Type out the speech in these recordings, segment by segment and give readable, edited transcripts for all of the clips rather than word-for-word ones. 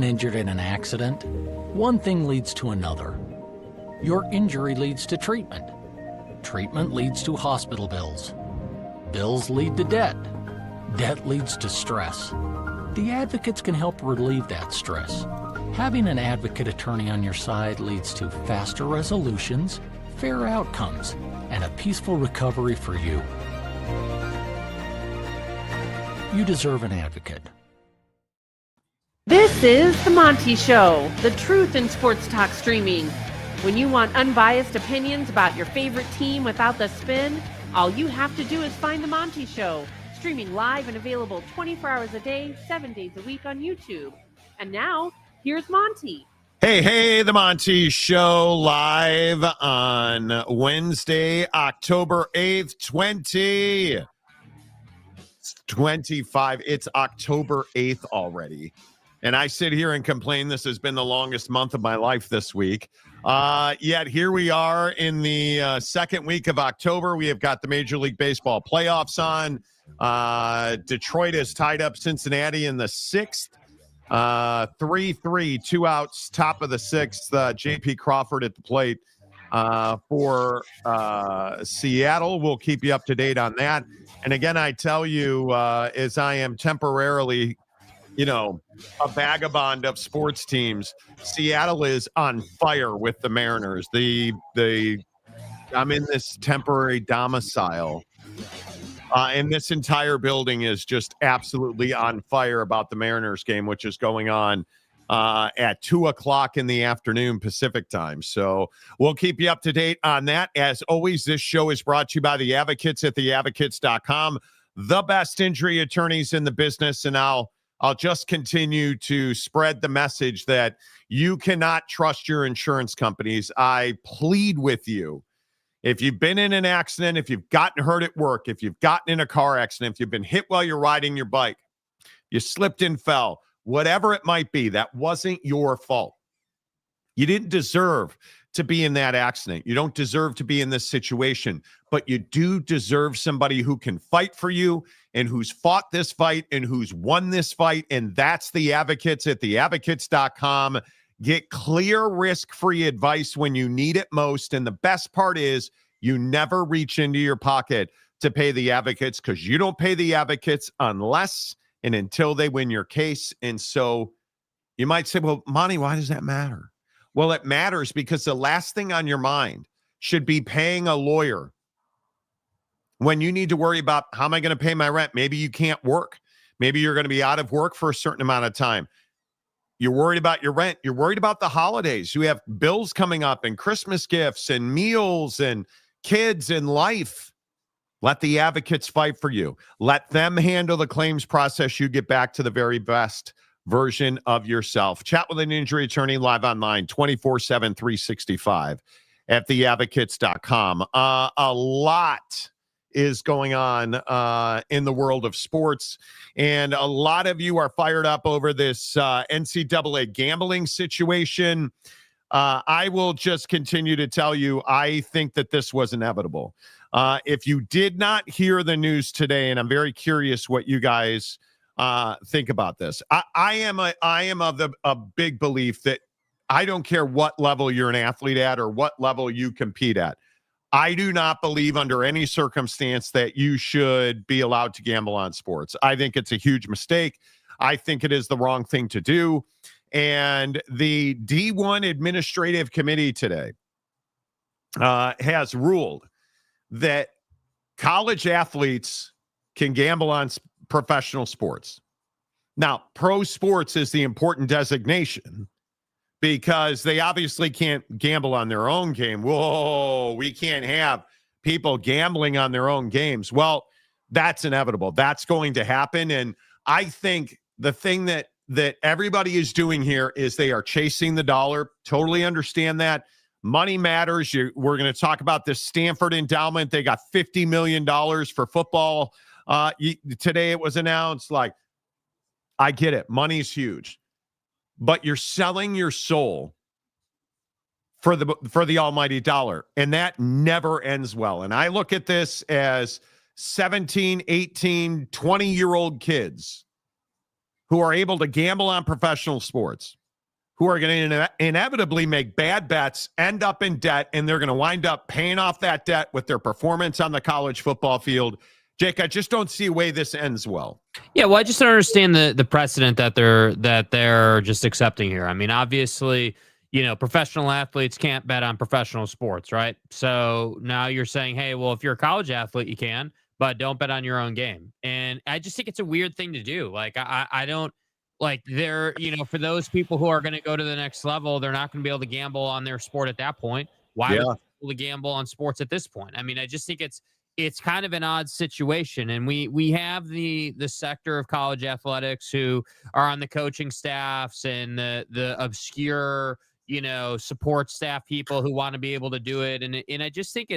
been injured in an accident? One thing leads to another. Your injury leads to treatment. Treatment leads to hospital bills. Bills lead to debt. Debt leads to stress. The advocates can help relieve that stress. Having an advocate attorney on your side leads to faster resolutions, fair outcomes, and a peaceful recovery for you. You deserve an advocate. This is The Monty Show, the truth in sports talk streaming. When you want unbiased opinions about your favorite team without the spin, all you have to do is find The Monty Show, streaming live and available 24 hours a day, 7 days a week on YouTube. And now, here's Monty. Hey, The Monty Show live on Wednesday, October 8th, 2025. It's October 8th already. And I sit here and complain this has been the longest month of my life this week. Yet here we are in the second week of October. We have got the Major League Baseball playoffs on. Detroit has tied up Cincinnati in the sixth. 3-3, 2 outs, top of the sixth. J.P. Crawford at the plate for Seattle. We'll keep you up to date on that. And again, I tell you, as I am temporarily, a vagabond of sports teams, Seattle is on fire with the Mariners. I'm in this temporary domicile. And this entire building is just absolutely on fire about the Mariners game, which is going on at 2:00 in the afternoon Pacific time. So we'll keep you up to date on that. As always, this show is brought to you by the Advocates at theadvocates.com, the best injury attorneys in the business. And I'll just continue to spread the message that you cannot trust your insurance companies. I plead with you. If you've been in an accident, if you've gotten hurt at work, if you've gotten in a car accident, if you've been hit while you're riding your bike, you slipped and fell, whatever it might be, that wasn't your fault. You didn't deserve to be in that accident. You don't deserve to be in this situation, but you do deserve somebody who can fight for you and who's fought this fight and who's won this fight. And that's the Advocates at theadvocates.com. Get clear, risk-free advice when you need it most. And the best part is you never reach into your pocket to pay the advocates, because you don't pay the advocates unless and until they win your case. And so you might say, well, Monty, why does that matter? Well, it matters because the last thing on your mind should be paying a lawyer when you need to worry about, how am I going to pay my rent? Maybe you can't work. Maybe you're going to be out of work for a certain amount of time. You're worried about your rent. You're worried about the holidays. You have bills coming up and Christmas gifts and meals and kids and life. Let the advocates fight for you. Let them handle the claims process. You get back to the very best version of yourself. Chat with an injury attorney live online 24/7, 365 at theadvocates.com. A lot is going on in the world of sports, and a lot of you are fired up over this NCAA gambling situation. I will just continue to tell you, I think that this was inevitable. If you did not hear the news today, and I'm very curious what you guys think about this. I am of a big belief that I don't care what level you're an athlete at or what level you compete at. I do not believe under any circumstance that you should be allowed to gamble on sports. I think it's a huge mistake. I think it is the wrong thing to do. And the D1 Administrative Committee today has ruled that college athletes can gamble on professional sports. Now, pro sports is the important designation because they obviously can't gamble on their own game. Whoa, we can't have people gambling on their own games. Well, that's inevitable. That's going to happen. And I think the thing that everybody is doing here is they are chasing the dollar. Totally understand that. Money matters. We're going to talk about this Stanford endowment. They got $50 million for football. Today it was announced. Like, I get it. Money's huge. But you're selling your soul for the almighty dollar. And that never ends well. And I look at this as 17, 18, 20-year-old kids who are able to gamble on professional sports, who are going to inevitably make bad bets, end up in debt, and they're going to wind up paying off that debt with their performance on the college football field. Jake, I just don't see a way this ends well. Yeah, well, I just don't understand the precedent that they're just accepting here. I mean, obviously, professional athletes can't bet on professional sports, right? So now you're saying, hey, well, if you're a college athlete, you can, but don't bet on your own game. And I just think it's a weird thing to do. Like, I don't. Like they're, for those people who are going to go to the next level, they're not going to be able to gamble on their sport at that point. Why would they be able to gamble on sports at this point? I mean, I just think it's kind of an odd situation. And we have the sector of college athletics who are on the coaching staffs and the obscure, support staff people who want to be able to do it. And I just think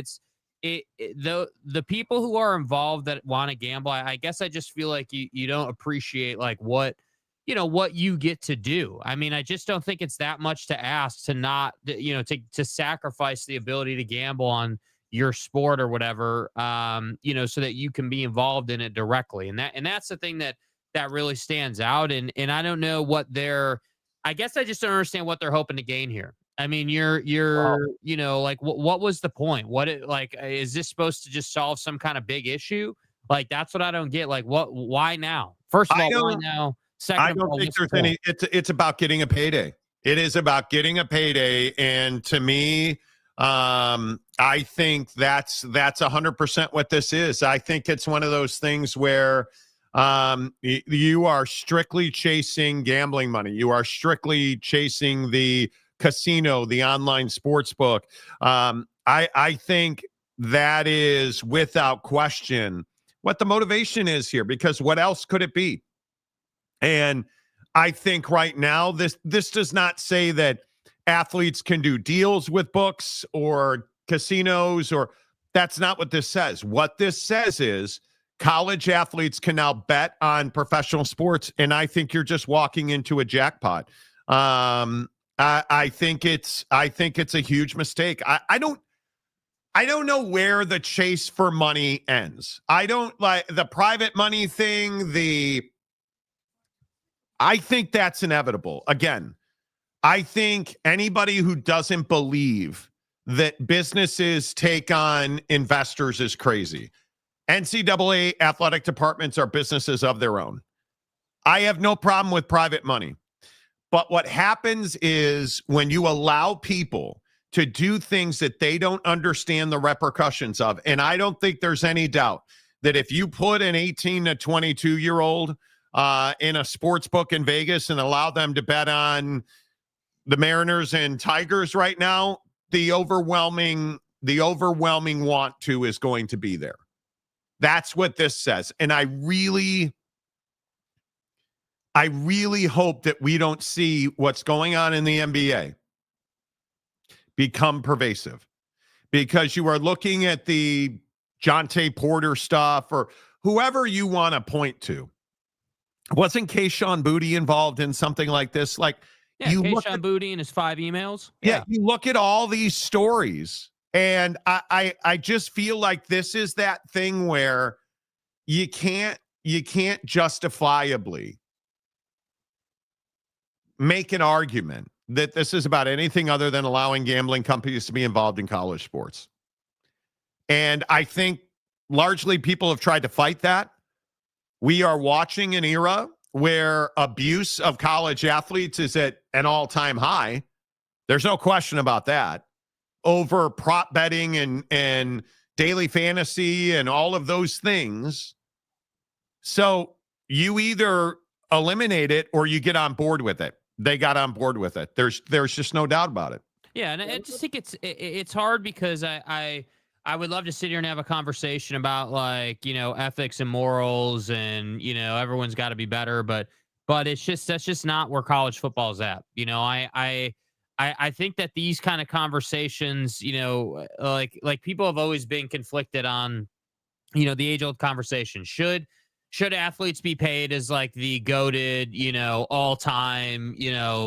the people who are involved that want to gamble, I guess I just feel like you don't appreciate like what you get to do. I mean, I just don't think it's that much to ask to not, to sacrifice the ability to gamble on your sport or whatever, so that you can be involved in it directly. And that's the thing that really stands out. And I don't know I guess I just don't understand what they're hoping to gain here. I mean, like what was the point? Is this supposed to just solve some kind of big issue? Like, that's what I don't get. Like, why now? First of all, why now? I don't think there's any. It's about getting a payday. It is about getting a payday, and to me, I think that's 100% what this is. I think it's one of those things where you are strictly chasing gambling money. You are strictly chasing the casino, the online sports book. I think that is without question what the motivation is here, because what else could it be? And I think right now, this does not say that athletes can do deals with books or casinos, or that's not what this says. What this says is college athletes can now bet on professional sports, and I think you're just walking into a jackpot. I think it's a huge mistake. I don't know where the chase for money ends. I don't like the private money thing. I think that's inevitable. Again, I think anybody who doesn't believe that businesses take on investors is crazy. NCAA athletic departments are businesses of their own. I have no problem with private money. But what happens is when you allow people to do things that they don't understand the repercussions of, and I don't think there's any doubt that if you put an 18 to 22-year-old in a sports book in Vegas and allow them to bet on the Mariners and Tigers right now, the overwhelming want to is going to be there. That's what this says. And I really hope that we don't see what's going on in the NBA become pervasive, because you are looking at the Jonte Porter stuff or whoever you want to point to. Wasn't Keyshawn Booty involved in something like this? Like, Keyshawn Booty and his 5 emails. Yeah, you look at all these stories, and I just feel like this is that thing where you can't justifiably make an argument that this is about anything other than allowing gambling companies to be involved in college sports. And I think largely people have tried to fight that. We are watching an era where abuse of college athletes is at an all-time high. There's no question about that. Over prop betting and daily fantasy and all of those things. So you either eliminate it or you get on board with it. They got on board with it. There's just no doubt about it. Yeah, and I just think it's hard because I would love to sit here and have a conversation about, like, ethics and morals and, everyone's got to be better, but that's just not where college football is at. I think that these kind of conversations, like people have always been conflicted on, the age old conversation. Should athletes be paid as like the goated, all time,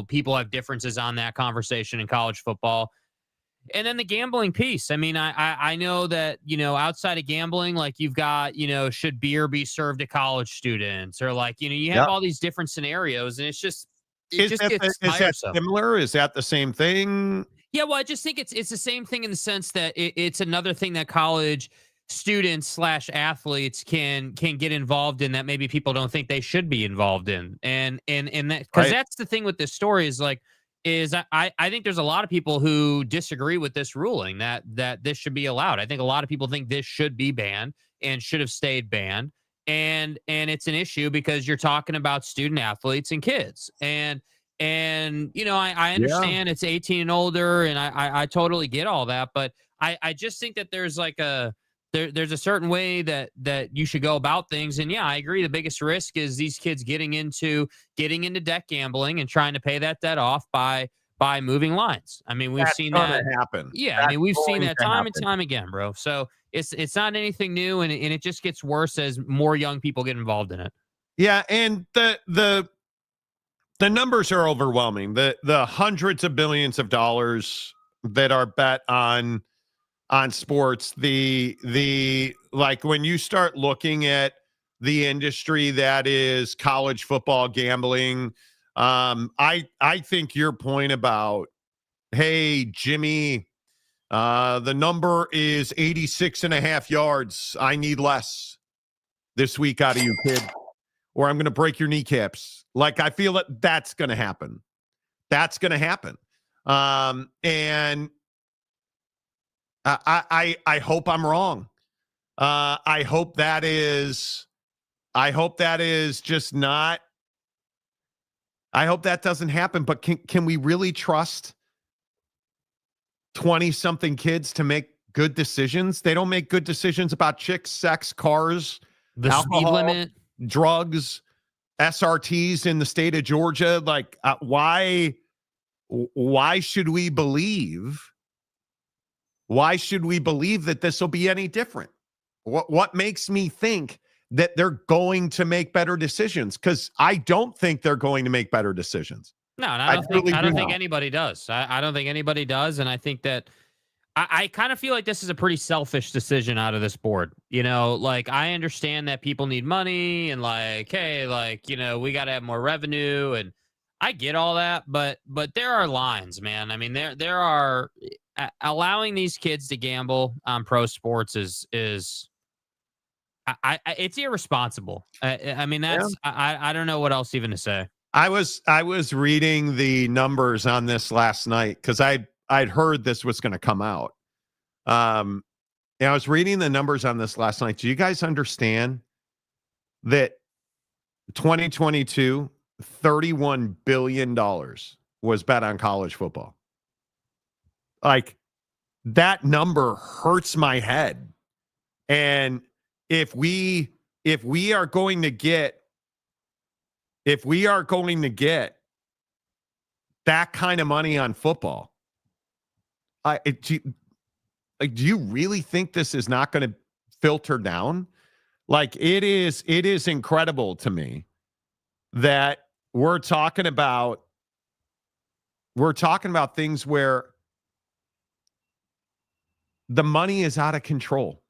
people have differences on that conversation in college football. And then the gambling piece. I mean, I know that, outside of gambling, like you've got, should beer be served to college students, or like, you have Yep. all these different scenarios, and it just Is gets that tiresome. similar? Is that the same thing? Yeah, well, I just think it's the same thing in the sense that it's another thing that college students slash athletes can get involved in that maybe people don't think they should be involved in, and that, because Right. that's the thing with this story is like I think there's a lot of people who disagree with this ruling that this should be allowed. I think a lot of people think this should be banned and should have stayed banned, and it's an issue because you're talking about student athletes and kids, and I understand it's 18 and older, and I totally get all that, but I just think that there's like there's a certain way that you should go about things. And yeah, I agree. The biggest risk is these kids getting into debt gambling and trying to pay that debt off by moving lines. I mean, we've seen that happen. Yeah, I mean, we've seen that time and time again, bro. So it's not anything new, and it just gets worse as more young people get involved in it. Yeah, and the numbers are overwhelming. The hundreds of billions of dollars that are bet on sports, the like when you start looking at the industry that is college football gambling, I think your point about, hey, Jimmy, the number is 86.5 yards. I need less this week out of you, kid, or I'm going to break your kneecaps. Like, I feel that that's going to happen. That's going to happen. And I hope I'm wrong. I hope that is just not. I hope that doesn't happen. But can we really trust 20-something kids to make good decisions? They don't make good decisions about chicks, sex, cars, The alcohol, speed limit, drugs, SRTs in the state of Georgia. Like, why should we believe? Why should we believe that this will be any different? What makes me think that they're going to make better decisions? Because I don't think they're going to make better decisions. No, and I don't think not. anybody does. I don't think anybody does, and I think that I kind of feel like this is a pretty selfish decision out of this board. Like, I understand that people need money, and like, hey, like, we got to have more revenue, and I get all that, but there are lines, man. I mean, there are allowing these kids to gamble on pro sports is it's irresponsible. I mean, that's I don't know what else even to say. I was reading the numbers on this last night because I'd heard this was going to come out. And I was reading the numbers on this last night. Do you guys understand that 2022, $31 billion was bet on college football? Like, that number hurts my head. And if we are going to get that kind of money on football, do you really think this is not going to filter down? Like, it is incredible to me that we're talking about things where the money is out of control.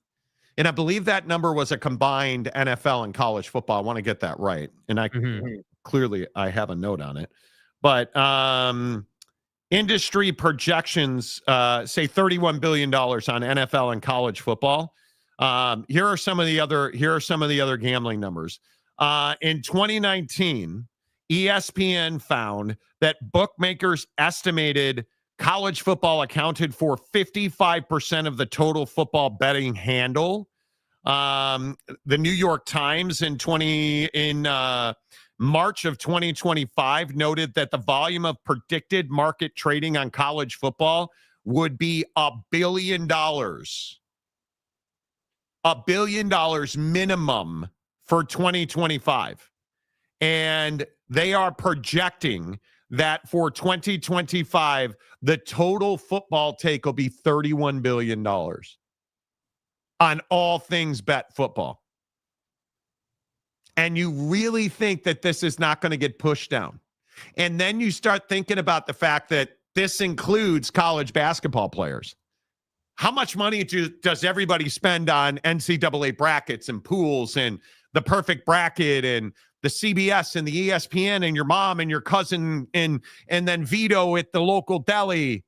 And I believe that number was a combined NFL and college football. I want to get that right. And clearly I have a note on it. But industry projections say $31 billion on NFL and college football. Here are some of the other gambling numbers. In 2019, ESPN found that bookmakers estimated college football accounted for 55% of the total football betting handle. The New York Times in March of 2025 noted that the volume of predicted market trading on college football would be $1 billion. $1 billion minimum for 2025. And they are projecting that for 2025, the total football take will be $31 billion on all things bet football. And you really think that this is not going to get pushed down? And then you start thinking about the fact that this includes college basketball players. How much money does everybody spend on NCAA brackets and pools and the perfect bracket and the CBS and the ESPN and your mom and your cousin and then Vito at the local deli?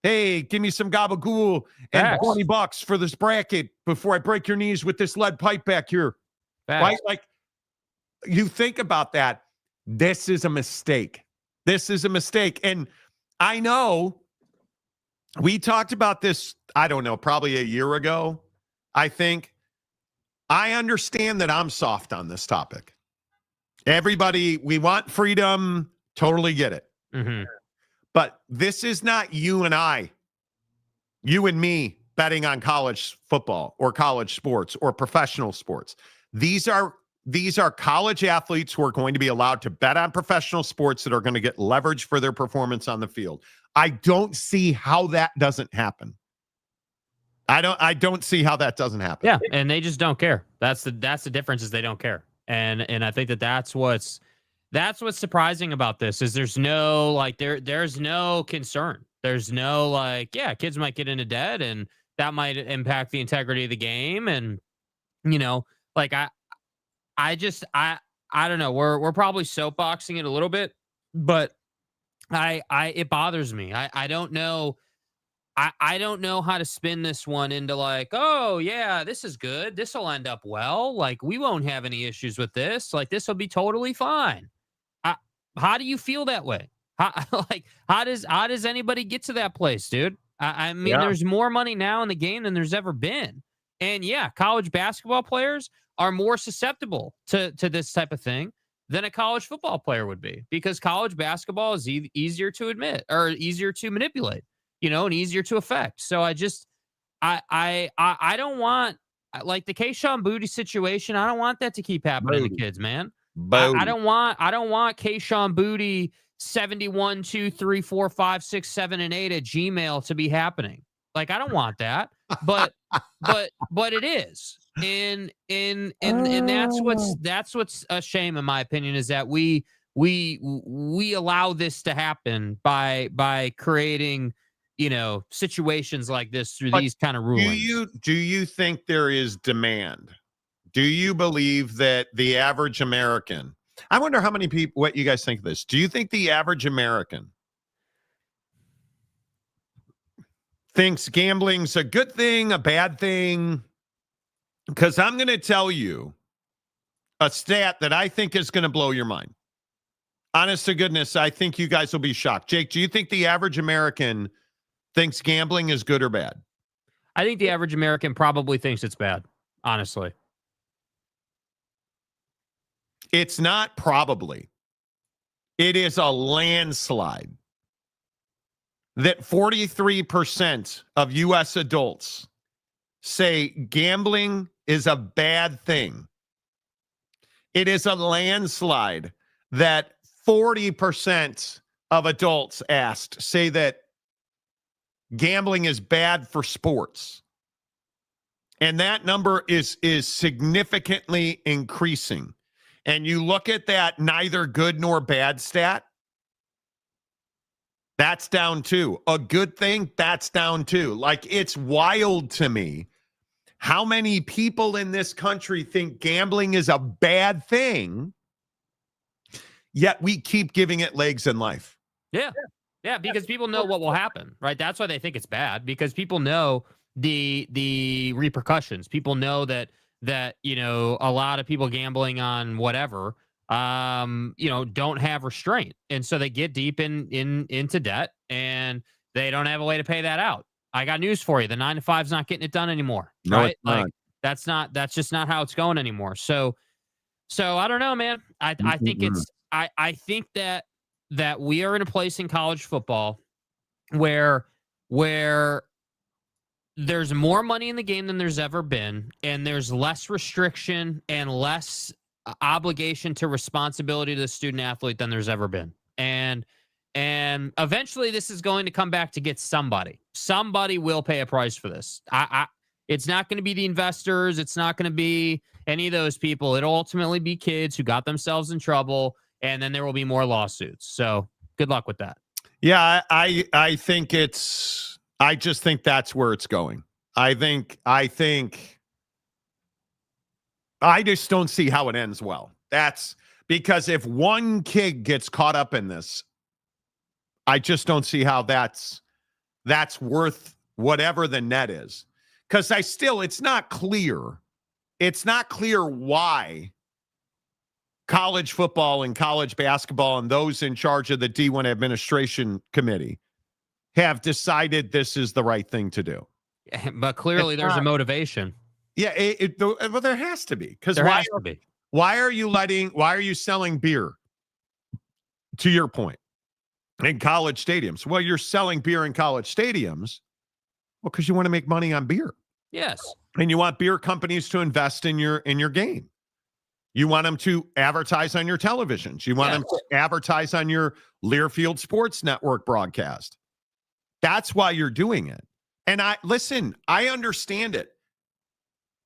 Hey, give me some gabagool and $20 for this bracket before I break your knees with this lead pipe back here. Right? Like, you think about that. This is a mistake. This is a mistake. And I know we talked about this, I don't know, probably a year ago, I think. I understand that I'm soft on this topic. Everybody, we want freedom. Totally get it. Mm-hmm. But this is not you and I, you and me betting on college football or college sports or professional sports. These are college athletes who are going to be allowed to bet on professional sports that are going to get leverage for their performance on the field. I don't see how that doesn't happen. I don't see how that doesn't happen. Yeah, and they just don't care. That's the difference, is they don't care. And I think that's what's surprising about this is there's no there's no concern. There's no kids might get into debt and that might impact the integrity of the game. And I don't know. We're probably soapboxing it a little bit, but it bothers me. I don't know. I don't know how to spin this one into oh yeah, this is good. This will end up well. We won't have any issues with this. This will be totally fine. How do you feel that way? How does anybody get to that place, dude? I mean, There's more money now in the game than there's ever been. And yeah, college basketball players are more susceptible to this type of thing than a college football player would be, because college basketball is easier to admit or easier to manipulate, and easier to affect. So I don't want the Keyshawn Boutte situation. I don't want that to keep happening to kids, man. I don't want Keyshawn Boutte 71 2 3 4 5 6 7 and 8 at Gmail to be happening. I don't want that, but it is. And that's what's a shame, in my opinion, is that we allow this to happen by creating situations like this through these kind of rulings. Do you think there is demand? Do you believe that the average American, I wonder how many people, what you guys think of this. Do you think the average American thinks gambling's a good thing, a bad thing? Because I'm going to tell you a stat that I think is going to blow your mind. Honest to goodness, I think you guys will be shocked. Jake, do you think the average American thinks gambling is good or bad? I think the average American probably thinks it's bad, honestly. It's not probably. It is a landslide that 43% of U.S. adults say gambling is a bad thing. It is a landslide that 40% of adults asked say that gambling is bad for sports. And that number is significantly increasing. And you look at that neither good nor bad stat, that's down too. A good thing, that's down too. It's wild to me how many people in this country think gambling is a bad thing, yet we keep giving it legs in life. Yeah. Yeah, because people know what will happen, right? That's why they think it's bad, because people know the repercussions. People know that a lot of people gambling on whatever don't have restraint, and so they get deep into debt, and they don't have a way to pay that out. I got news for you: the 9 to 5's not getting it done anymore. No, right? It's not. That's just not how it's going anymore. So I don't know, man. I think I think that we are in a place in college football where there's more money in the game than there's ever been, and there's less restriction and less obligation to responsibility to the student athlete than there's ever been. And eventually this is going to come back to get somebody. Somebody will pay a price for this. It's not going to be the investors. It's not going to be any of those people. It'll ultimately be kids who got themselves in trouble, and then there will be more lawsuits. So good luck with that. Yeah, I think I just think that's where it's going. I just don't see how it ends well. That's because if one kid gets caught up in this, I just don't see how that's worth whatever the net is. Because it's not clear. It's not clear why college football and college basketball and those in charge of the D1 administration committee have decided this is the right thing to do. But clearly there's a motivation. Yeah, well, there has to be. Because why are you selling beer, to your point, in college stadiums? Well, you're selling beer in college stadiums, because you want to make money on beer. Yes. And you want beer companies to invest in your game. You want them to advertise on your televisions. You want them to advertise on your Learfield Sports Network broadcast. That's why you're doing it. And I understand it.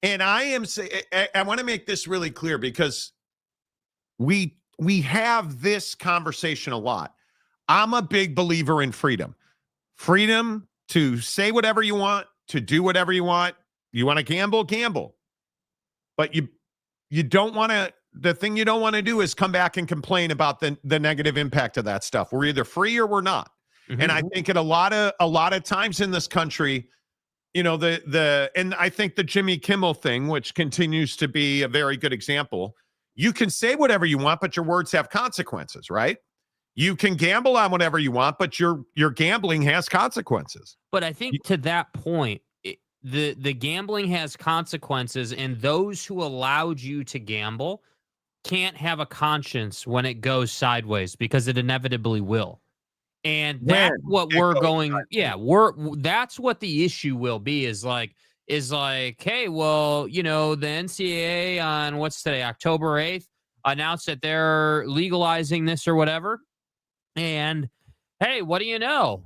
And I want to make this really clear, because we have this conversation a lot. I'm a big believer in freedom. Freedom to say whatever you want, to do whatever you want. You want to gamble. But you don't want to, the thing you don't want to do is come back and complain about the negative impact of that stuff. We're either free or we're not. Mm-hmm. And I think at a lot of times in this country, and I think the Jimmy Kimmel thing, which continues to be a very good example, you can say whatever you want, but your words have consequences, right? You can gamble on whatever you want, but your gambling has consequences. But I think to that point, the gambling has consequences, and those who allowed you to gamble can't have a conscience when it goes sideways, because it inevitably will. And that's what we're going. Yeah, that's what the issue will be, is like, hey, well, the NCAA on what's today, October 8th, announced that they're legalizing this or whatever. And hey, what do you know?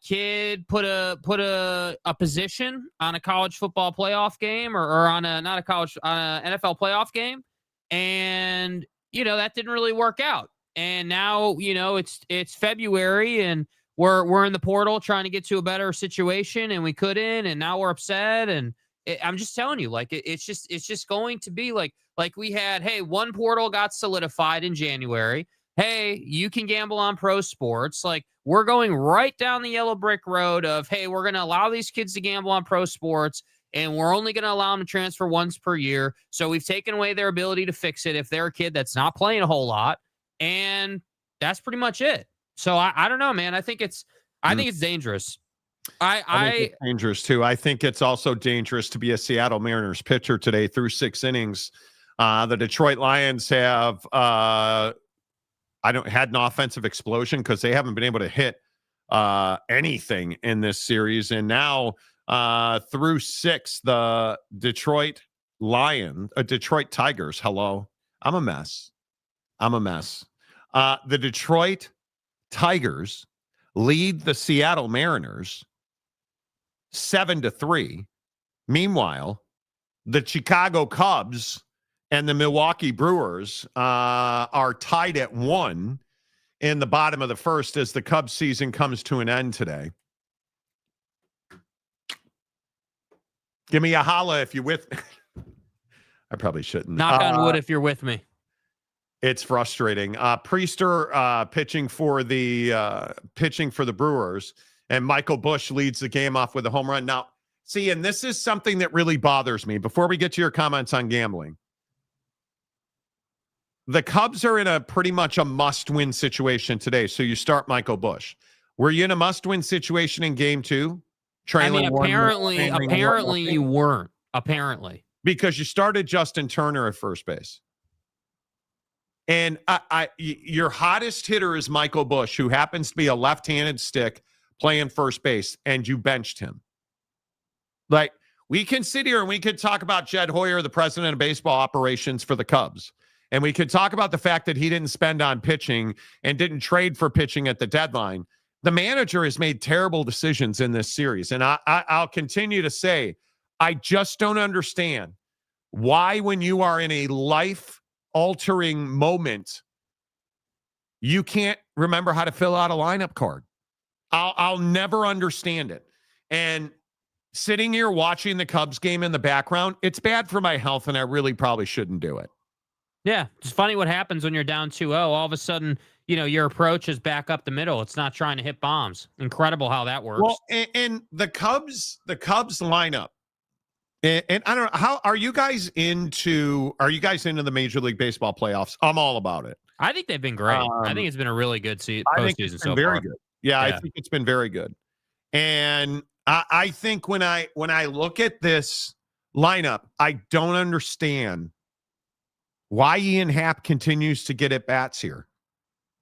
Kid put a position on a college football playoff game, or on an NFL playoff game, and that didn't really work out. And now it's February, and we're in the portal trying to get to a better situation, and we couldn't, and now we're upset. And I'm just telling you, like it's just going to be like we had. Hey, one portal got solidified in January. Hey, you can gamble on pro sports. Like, we're going right down the yellow brick road of, hey, we're going to allow these kids to gamble on pro sports, and we're only going to allow them to transfer once per year. So we've taken away their ability to fix it if they're a kid that's not playing a whole lot. And that's pretty much it. So I don't know, man. I think it's dangerous. I think it's dangerous too. I think it's also dangerous to be a Seattle Mariners pitcher today through 6 innings. The Detroit Lions have had an offensive explosion, because they haven't been able to hit anything in this series. And now through 6, the Detroit Tigers. Hello. I'm a mess. The Detroit Tigers lead the Seattle Mariners 7-3. Meanwhile, the Chicago Cubs and the Milwaukee Brewers are tied at 1 in the bottom of the first, as the Cubs season comes to an end today. Give me a holla if you're with me. I probably shouldn't. Knock on wood if you're with me. It's frustrating. Priester pitching for the Brewers, and Michael Busch leads the game off with a home run. Now, see, and this is something that really bothers me. Before we get to your comments on gambling, the Cubs are in a pretty much a must-win situation today. So you start Michael Busch. Were you in a must-win situation in Game 2? Apparently you weren't. Apparently, because you started Justin Turner at first base. And your hottest hitter is Michael Busch, who happens to be a left-handed stick playing first base, and you benched him. Like, we can sit here and we could talk about Jed Hoyer, the president of baseball operations for the Cubs. And we could talk about the fact that he didn't spend on pitching and didn't trade for pitching at the deadline. The manager has made terrible decisions in this series. And I'll continue to say, I just don't understand why, when you are in a life-altering moment, you can't remember how to fill out a lineup card. I'll never understand it. And sitting here watching the Cubs game in the background, it's bad for my health, and I really probably shouldn't do it. Yeah, it's funny what happens when you're down 2-0. All of a sudden, your approach is back up the middle. It's not trying to hit bombs. Incredible how that works. Well, and the Cubs lineup. And I don't know, how are you guys into the Major League Baseball playoffs? I'm all about it. I think they've been great. I think it's been a really good postseason so very far. good. Yeah, I think it's been very good. And I think when I look at this lineup, I don't understand why Ian Happ continues to get at bats here.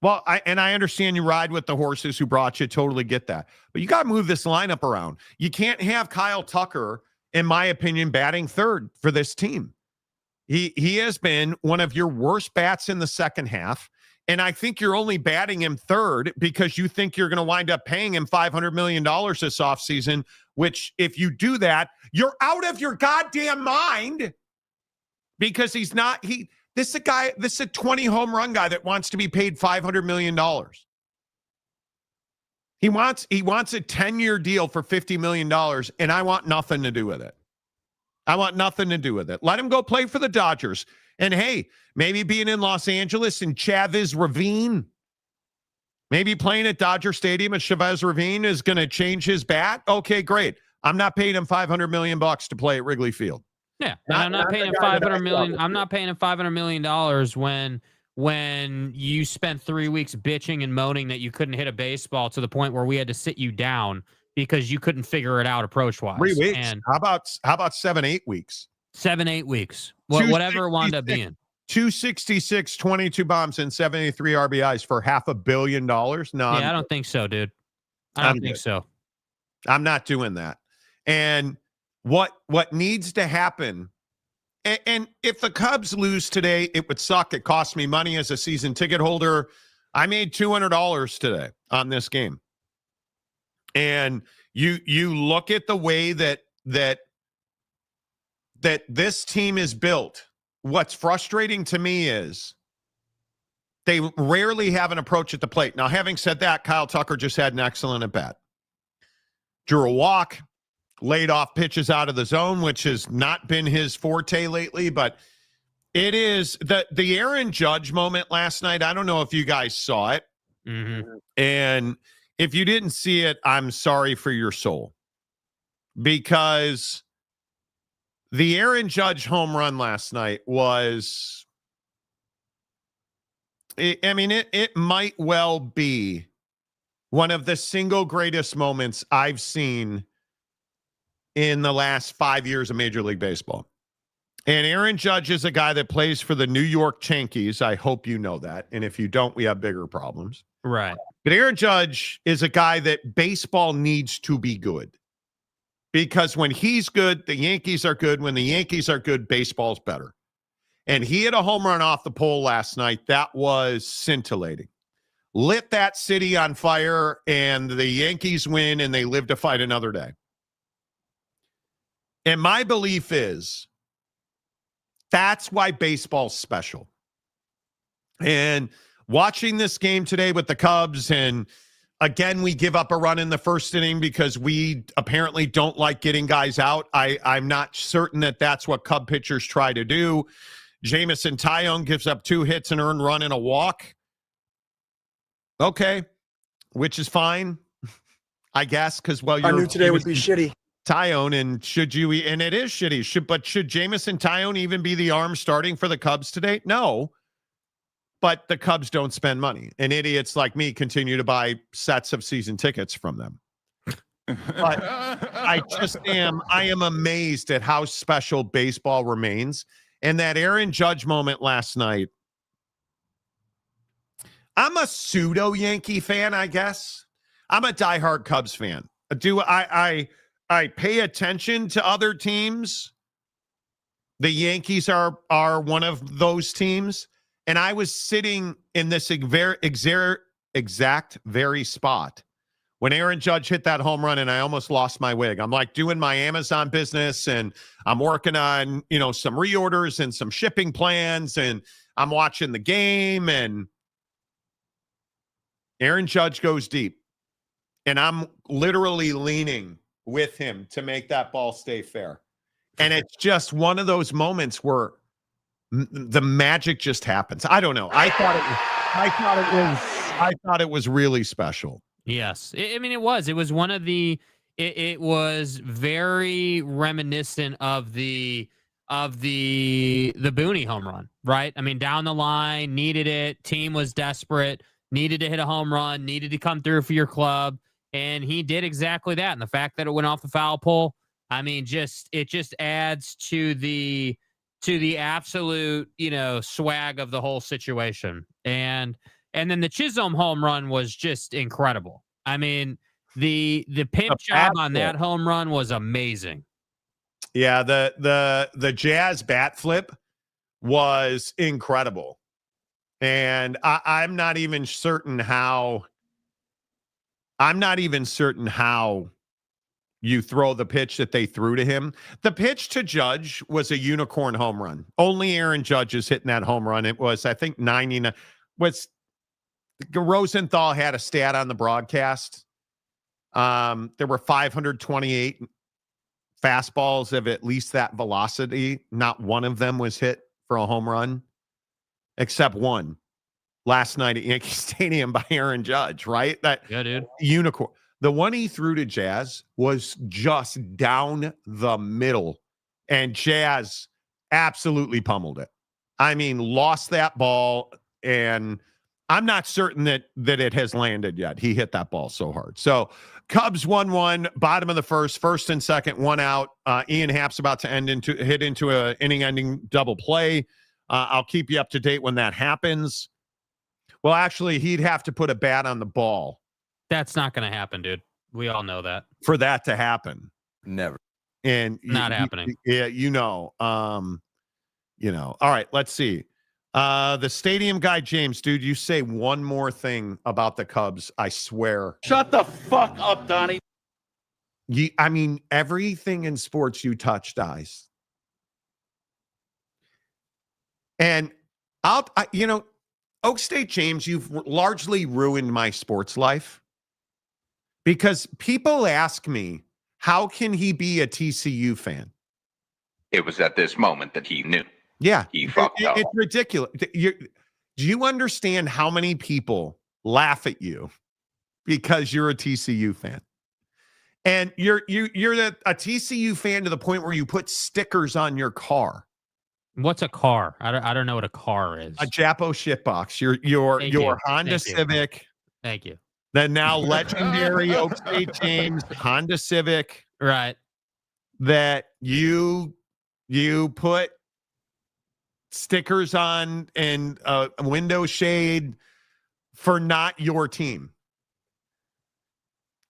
Well, I understand you ride with the horses who brought you, totally get that. But you got to move this lineup around. You can't have Kyle Tucker, in my opinion, batting third for this team. He has been one of your worst bats in the second half. And I think you're only batting him third because you think you're going to wind up paying him $500 million this offseason, which if you do that, you're out of your goddamn mind because this is a 20 home run guy that wants to be paid $500 million. He wants a 10-year deal for $50 million, and I want nothing to do with it. Let him go play for the Dodgers. And hey, maybe being in Los Angeles in Chavez Ravine, maybe playing at Dodger Stadium at Chavez Ravine is going to change his bat. Okay, great. I'm not paying him $500 million to play at Wrigley Field. Yeah, and I'm not paying him $500 million. I'm not paying him $500 million when you spent 3 weeks bitching and moaning that you couldn't hit a baseball to the point where we had to sit you down because you couldn't figure it out approach wise. 3 weeks. And how about 7-8 weeks? 7-8 weeks. Whatever it wound up being. 266, 22 bombs, and 73 RBIs for $500 million. No, yeah, I don't think so, dude. I don't think so. I'm not doing that. And what needs to happen, and if the Cubs lose today, it would suck. It cost me money as a season ticket holder. I made $200 today on this game. And you look at the way that this team is built. What's frustrating to me is they rarely have an approach at the plate. Now, having said that, Kyle Tucker just had an excellent at bat. Drew a walk, laid off pitches out of the zone, which has not been his forte lately, but it is the Aaron Judge moment last night. I don't know if you guys saw it. Mm-hmm. And if you didn't see it, I'm sorry for your soul, because the Aaron Judge home run last night was, it might well be one of the single greatest moments I've seen in the last 5 years of Major League Baseball. And Aaron Judge is a guy that plays for the New York Yankees. I hope you know that. And if you don't, we have bigger problems. Right. But Aaron Judge is a guy that baseball needs to be good. Because when he's good, the Yankees are good. When the Yankees are good, baseball's better. And he had a home run off the pole last night. That was scintillating. Lit that city on fire, and the Yankees win, and they live to fight another day. And my belief is that's why baseball's special. And watching this game today with the Cubs, and again, we give up a run in the first inning because we apparently don't like getting guys out. I'm not certain that that's what Cub pitchers try to do. Jamison Tyone gives up 2 hits, an earned run, and a walk. Okay, which is fine, I guess, because, well, I knew today would be shitty. Tyone, and it is shitty. But should Jamison Tyone even be the arm starting for the Cubs today? No. But the Cubs don't spend money, and idiots like me continue to buy sets of season tickets from them. But I am amazed at how special baseball remains. And that Aaron Judge moment last night, I'm a pseudo Yankee fan, I guess. I'm a diehard Cubs fan. I pay attention to other teams. The Yankees are one of those teams. And I was sitting in this exact very spot when Aaron Judge hit that home run, and I almost lost my wig. I'm like doing my Amazon business, and I'm working on, some reorders and some shipping plans, and I'm watching the game, and Aaron Judge goes deep. and I'm literally leaning with him to make that ball stay fair. And it's just one of those moments where the magic just happens. I don't know. I thought it was really special. Yes. I mean, it was one of the, it was very reminiscent of the Booney home run, right? I mean, down the line, needed it. Team was desperate, needed to hit a home run, needed to come through for your club. And he did exactly that. And the fact that it went off the foul pole, I mean, it just adds to the absolute, swag of the whole situation. And then the Chisholm home run was just incredible. I mean, the pimp job on that home run was amazing. Yeah, the Jazz bat flip was incredible. And I'm not even certain how you throw the pitch that they threw to him. The pitch to Judge was a unicorn home run. Only Aaron Judge is hitting that home run. It was, I think, 99. Rosenthal had a stat on the broadcast. There were 528 fastballs of at least that velocity. Not one of them was hit for a home run, except one last night at Yankee Stadium by Aaron Judge, right? That dude. Unicorn. The one he threw to Jazz was just down the middle, and Jazz absolutely pummeled it. I mean, lost that ball, and I'm not certain that it has landed yet. He hit that ball so hard. So Cubs 1-1, bottom of the first and second, one out. Ian Happ's about to hit into a inning-ending double play. I'll keep you up to date when that happens. Well, actually, he'd have to put a bat on the ball. That's not going to happen, dude. We all know that. For that to happen. Never. And not happening. All right, let's see. The stadium guy, James, dude, you say one more thing about the Cubs, I swear. Shut the fuck up, Donnie. I mean, everything in sports you touch dies. And Oak State James, you've largely ruined my sports life. Because people ask me, how can he be a TCU fan? It was at this moment that he knew. Yeah. He fucked up. It's ridiculous. Do you understand how many people laugh at you because you're a TCU fan? And you're a TCU fan to the point where you put stickers on your car. What's a car? I don't know what a car is. A Japo shitbox. Your Honda Civic. Thank you. The now legendary Oak State James Honda Civic. Right. That you put stickers on and a window shade for not your team.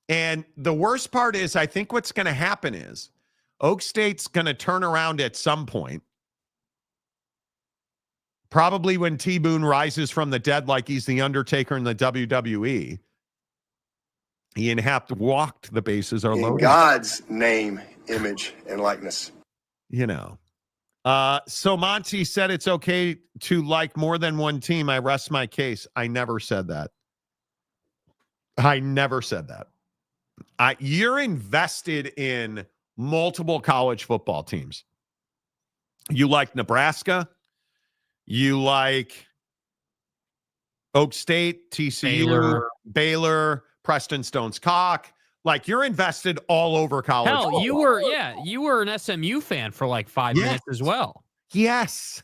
And the worst part is, I think what's going to happen is Oak State's going to turn around at some point. Probably when T-Boone rises from the dead like he's the Undertaker in the WWE. Ian Happ walked the bases are loaded. In God's name, image, and likeness. So Monty said it's okay to like more than one team. I rest my case. I never said that. You're invested in multiple college football teams. You like Nebraska. You like Oak State, TCU, Baylor, Preston Stones Cock. Like, you're invested all over college. Hell, football. you were an SMU fan for like 5 minutes as well. Yes.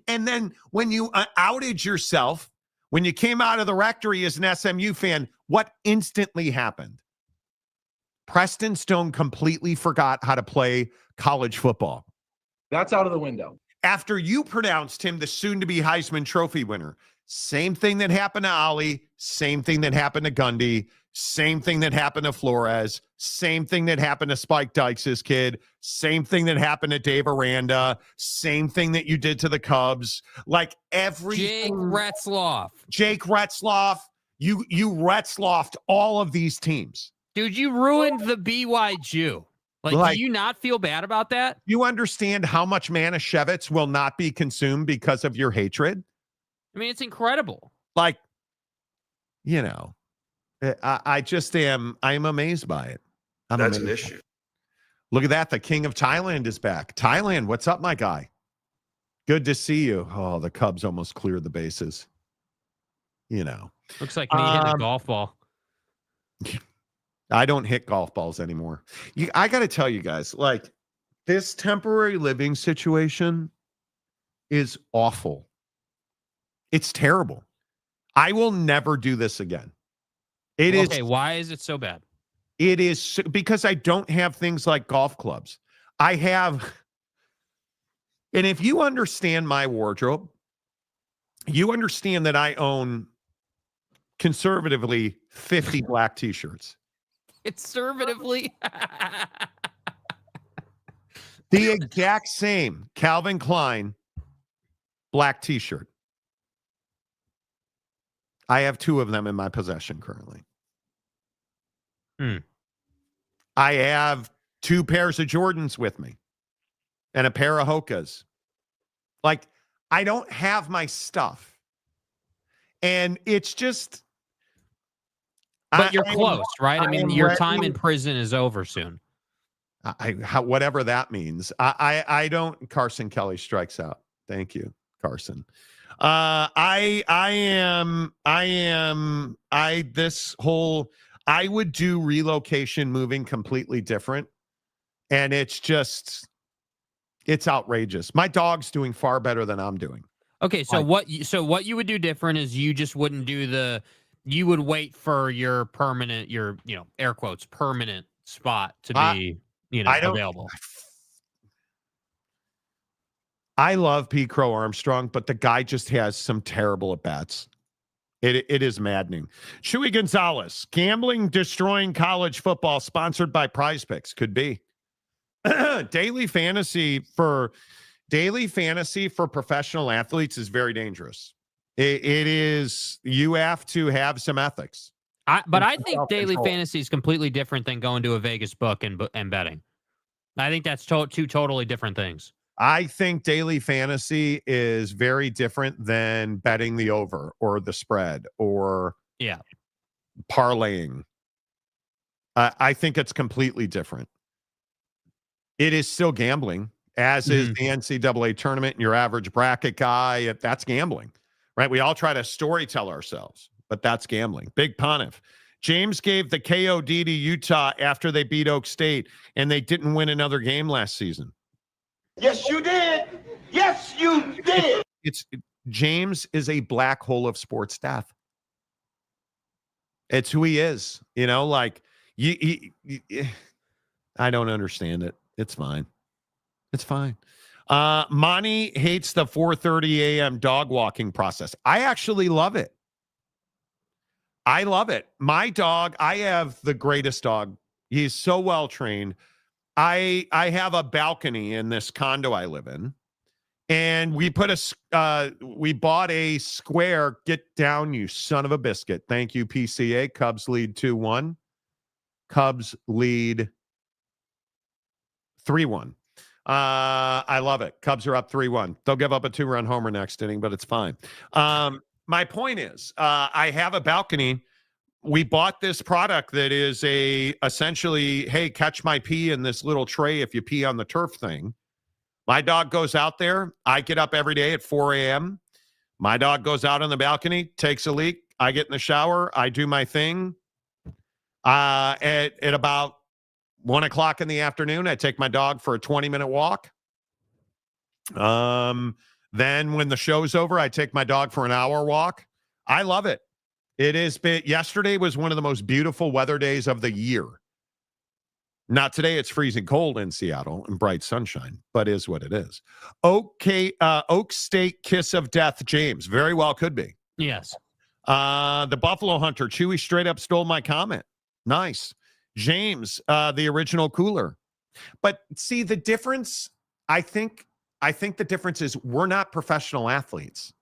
And then when you outed yourself, when you came out of the rectory as an SMU fan, what instantly happened? Preston Stone completely forgot how to play college football. That's out of the window. After you pronounced him the soon-to-be Heisman Trophy winner. Same thing that happened to Ollie, same thing that happened to Gundy, same thing that happened to Flores, same thing that happened to Spike Dykes' kid, same thing that happened to Dave Aranda, same thing that you did to the Cubs. Like Jake Retzloff, you Retzloffed all of these teams. Dude, you ruined the BYU. Like, do you not feel bad about that? You understand how much Manischewitz will not be consumed because of your hatred? I mean, it's incredible. Like, I just am. I'm amazed by it. That's an issue. Look at that. The king of Thailand is back. Thailand, what's up, my guy? Good to see you. Oh, the Cubs almost cleared the bases. You know. Looks like me hitting a golf ball. I don't hit golf balls anymore. I got to tell you guys, like, this temporary living situation is awful. It's terrible. I will never do this again. Okay, why is it so bad? It is because I don't have things like golf clubs. I have, and if you understand my wardrobe, you understand that I own conservatively 50 black t-shirts. Conservatively. The exact same Calvin Klein black t-shirt. I have 2 of them in my possession currently. I have 2 pairs of Jordans with me and a pair of Hokas. Like, I don't have my stuff. And it's just. But you're close, right? I mean, your time in prison is over soon. Whatever that means. I don't. Carson Kelly strikes out. Thank you, Carson. I would do relocation moving completely different. And it's outrageous. My dog's doing far better than I'm doing. Okay, so what you would do different is you just wouldn't do you would wait for your permanent, air quotes, permanent spot to be, available. I love Pete Crow Armstrong, but the guy just has some terrible at-bats. It is maddening. Chewy Gonzalez, gambling destroying college football, sponsored by Prize Picks. Could be. Daily fantasy for professional athletes is very dangerous. It is. You have to have some ethics. But I think daily fantasy is completely different than going to a Vegas book and betting. I think that's two totally different things. I think daily fantasy is very different than betting the over or the spread or parlaying. I think it's completely different. It is still gambling, as is the NCAA tournament and your average bracket guy. That's gambling, right? We all try to storytell ourselves, but that's gambling. Big Pontiff. James gave the KOD to Utah after they beat Oak State, and they didn't win another game last season. Yes, you did. Yes, you did. James is a black hole of sports death. It's who he is. Like I don't understand it. It's fine. It's fine. Monty hates the 4:30 a.m. dog walking process. I actually love it. I love it. My dog, I have the greatest dog. He's so well trained. I have a balcony in this condo I live in, and we bought a square. Get down, you son of a biscuit. Thank you, PCA. Cubs lead 2-1. Cubs lead 3-1. I love it. Cubs are up 3-1. They'll give up a 2-run homer next inning, but it's fine. My point is, I have a balcony. We bought this product that is essentially, hey, catch my pee in this little tray if you pee on the turf thing. My dog goes out there. I get up every day at 4 a.m. My dog goes out on the balcony, takes a leak. I get in the shower. I do my thing. At about 1 o'clock in the afternoon, I take my dog for a 20-minute walk. Then when the show's over, I take my dog for an hour walk. I love it. Yesterday was one of the most beautiful weather days of the year. Not today. It's freezing cold in Seattle and bright sunshine, but is what it is. Oak State kiss of death, James. Very well could be. Yes. The Buffalo Hunter, Chewy straight up stole my comment. Nice. James, the original cooler. But see, the difference, I think the difference is we're not professional athletes.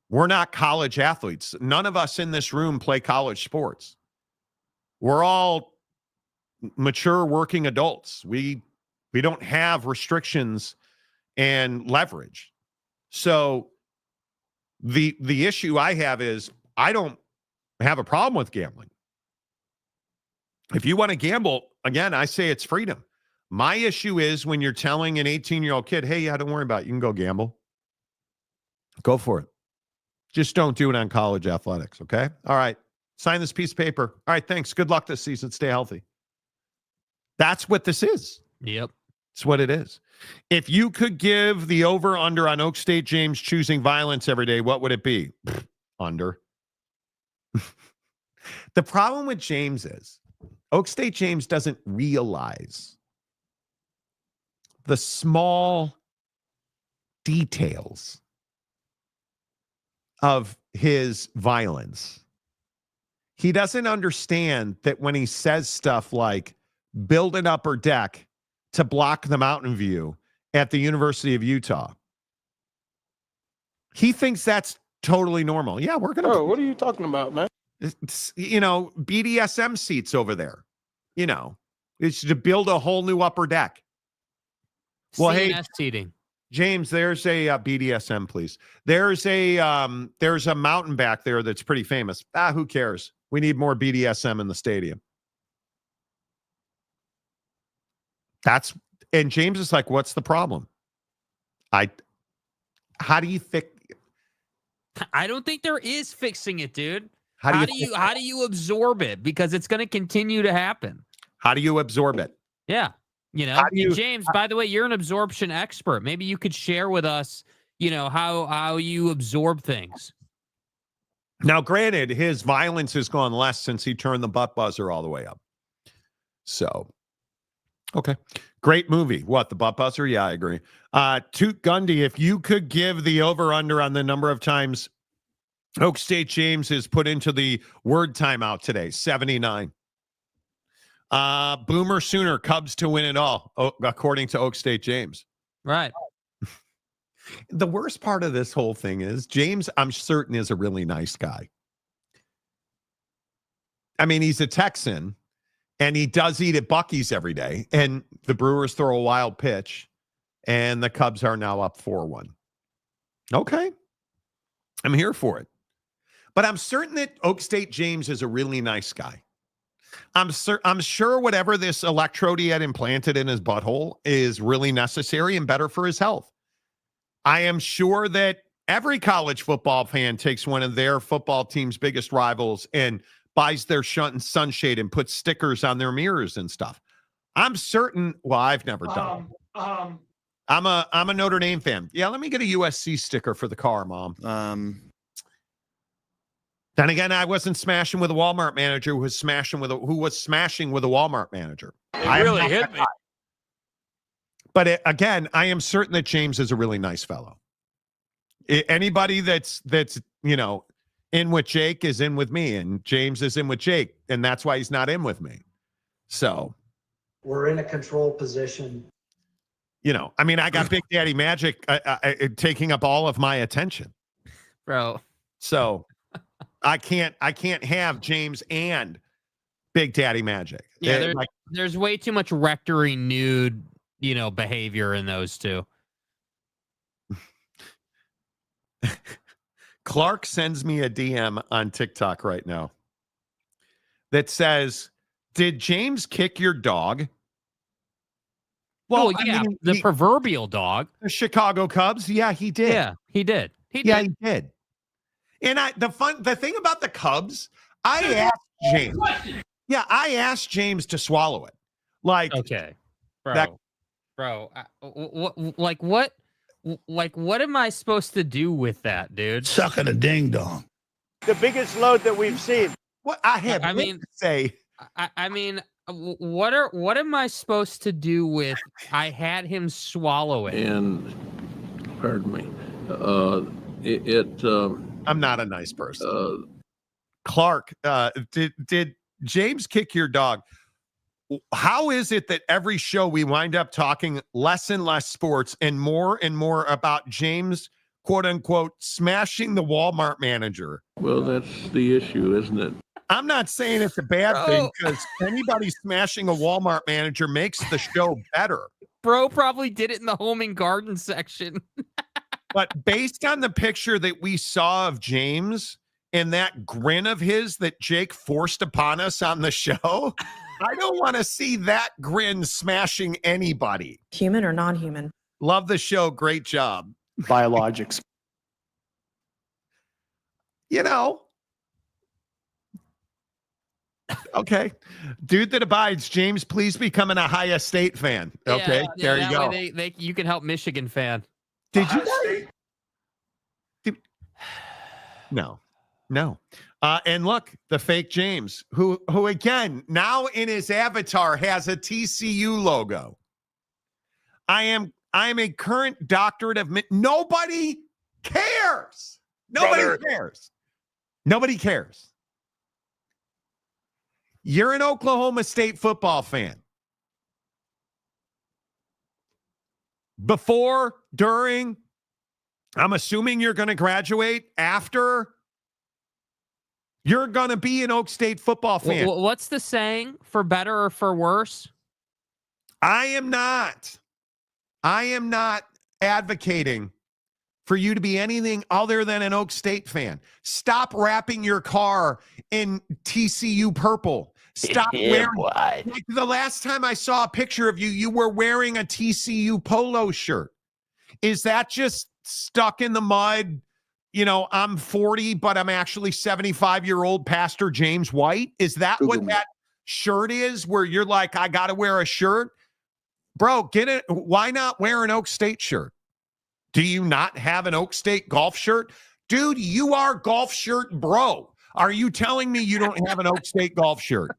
We're not college athletes. None of us in this room play college sports. We're all mature working adults. We don't have restrictions and leverage. So the issue I have is I don't have a problem with gambling. If you want to gamble, again, I say it's freedom. My issue is when you're telling an 18-year-old kid, hey, yeah, don't worry about it. You can go gamble. Go for it. Just don't do it on college athletics, okay? All right. Sign this piece of paper. All right, thanks. Good luck this season. Stay healthy. That's what this is. Yep. It's what it is. If you could give the over-under on Oak State James choosing violence every day, what would it be? Under. The problem with James is Oak State James doesn't realize the small details of his violence. He doesn't understand that when he says stuff like build an upper deck to block the mountain view at the University of Utah, he thinks that's totally normal. Yeah, we're going to. Bro, what are you talking about, man? BDSM seats over there. It's to build a whole new upper deck. Well, CNS seating. James, there's a BDSM, please. There's a mountain back there that's pretty famous. Who cares? We need more BDSM in the stadium. And James is like, what's the problem? How do you fix? I don't think there is fixing it, dude. How do you absorb it? Because it's going to continue to happen. How do you absorb it? Yeah. James, by the way, you're an absorption expert. Maybe you could share with us, how you absorb things. Now, granted, his violence has gone less since he turned the butt buzzer all the way up. So, okay. Great movie. What, the butt buzzer? Yeah, I agree. Toot Gundy, if you could give the over-under on the number of times Oak State James is put into the word timeout today, 79. Boomer Sooner, Cubs to win it all, according to Oak State James. Right. The worst part of this whole thing is James, I'm certain, is a really nice guy. I mean, he's a Texan, and he does eat at Buc-ee's every day, and the Brewers throw a wild pitch, and the Cubs are now up 4-1. Okay. I'm here for it. But I'm certain that Oak State James is a really nice guy. I'm sure whatever this electrode he had implanted in his butthole is really necessary and better for his health. I am sure that every college football fan takes one of their football team's biggest rivals and buys their sunshade and puts stickers on their mirrors and stuff. I'm certain. Well, I've never done it. I'm a Notre Dame fan. Yeah, let me get a USC sticker for the car, Mom. Then again, I wasn't smashing with a Walmart manager who was smashing with a Walmart manager. It really hit me. But again, I am certain that James is a really nice fellow. Anybody that's in with Jake is in with me, and James is in with Jake, and that's why he's not in with me. So we're in a control position. I got Big Daddy Magic taking up all of my attention, bro. So I can't have James and Big Daddy Magic. Yeah, there's way too much rectory nude, behavior in those two. Clark sends me a DM on TikTok right now that says, "Did James kick your dog?" Well, yeah, the proverbial dog. The Chicago Cubs. Yeah, he did. Yeah, he did. Yeah, he did. And the thing about the Cubs, I asked James. Yeah, I asked James to swallow it. Like, okay, bro, what am I supposed to do with that, dude? Sucking a ding dong. The biggest load that we've seen. What I have to say. What am I supposed to do with? I had him swallow it. And pardon me, I'm not a nice person. Clark, did James kick your dog? How is it that every show we wind up talking less and less sports and more about James, quote unquote, smashing the Walmart manager? Well, that's the issue, isn't it? I'm not saying it's a bad thing, because anybody smashing a Walmart manager makes the show better. Bro probably did it in the home and garden section. But based on the picture that we saw of James and that grin of his that Jake forced upon us on the show, I don't want to see that grin smashing anybody. Human or non-human? Love the show. Great job. Biologics. You know. Okay. Dude that abides, James, please become an Ohio State fan. Okay. There you go. You can help Michigan fan. Did you? No. And look, the fake James, who again, now in his avatar has a TCU logo. I am a current doctorate of nobody cares. Nobody cares. You're an Oklahoma State football fan. Before, during, I'm assuming you're going to graduate after. You're going to be an Oak State football fan. What's the saying, for better or for worse? I am not advocating for you to be anything other than an Oak State fan. Stop wrapping your car in TCU purple. Stop wearing. Like the last time I saw a picture of you, you were wearing a TCU polo shirt. Is that just stuck in the mud? You know, I'm 40, but I'm actually 75-year-old Pastor James White. Is that what that shirt is, where you're like, I got to wear a shirt? Bro, get it. Why not wear an Oak State shirt? Do you not have an Oak State golf shirt? Dude, you are golf shirt bro. Are you telling me you don't have an Oak State golf shirt?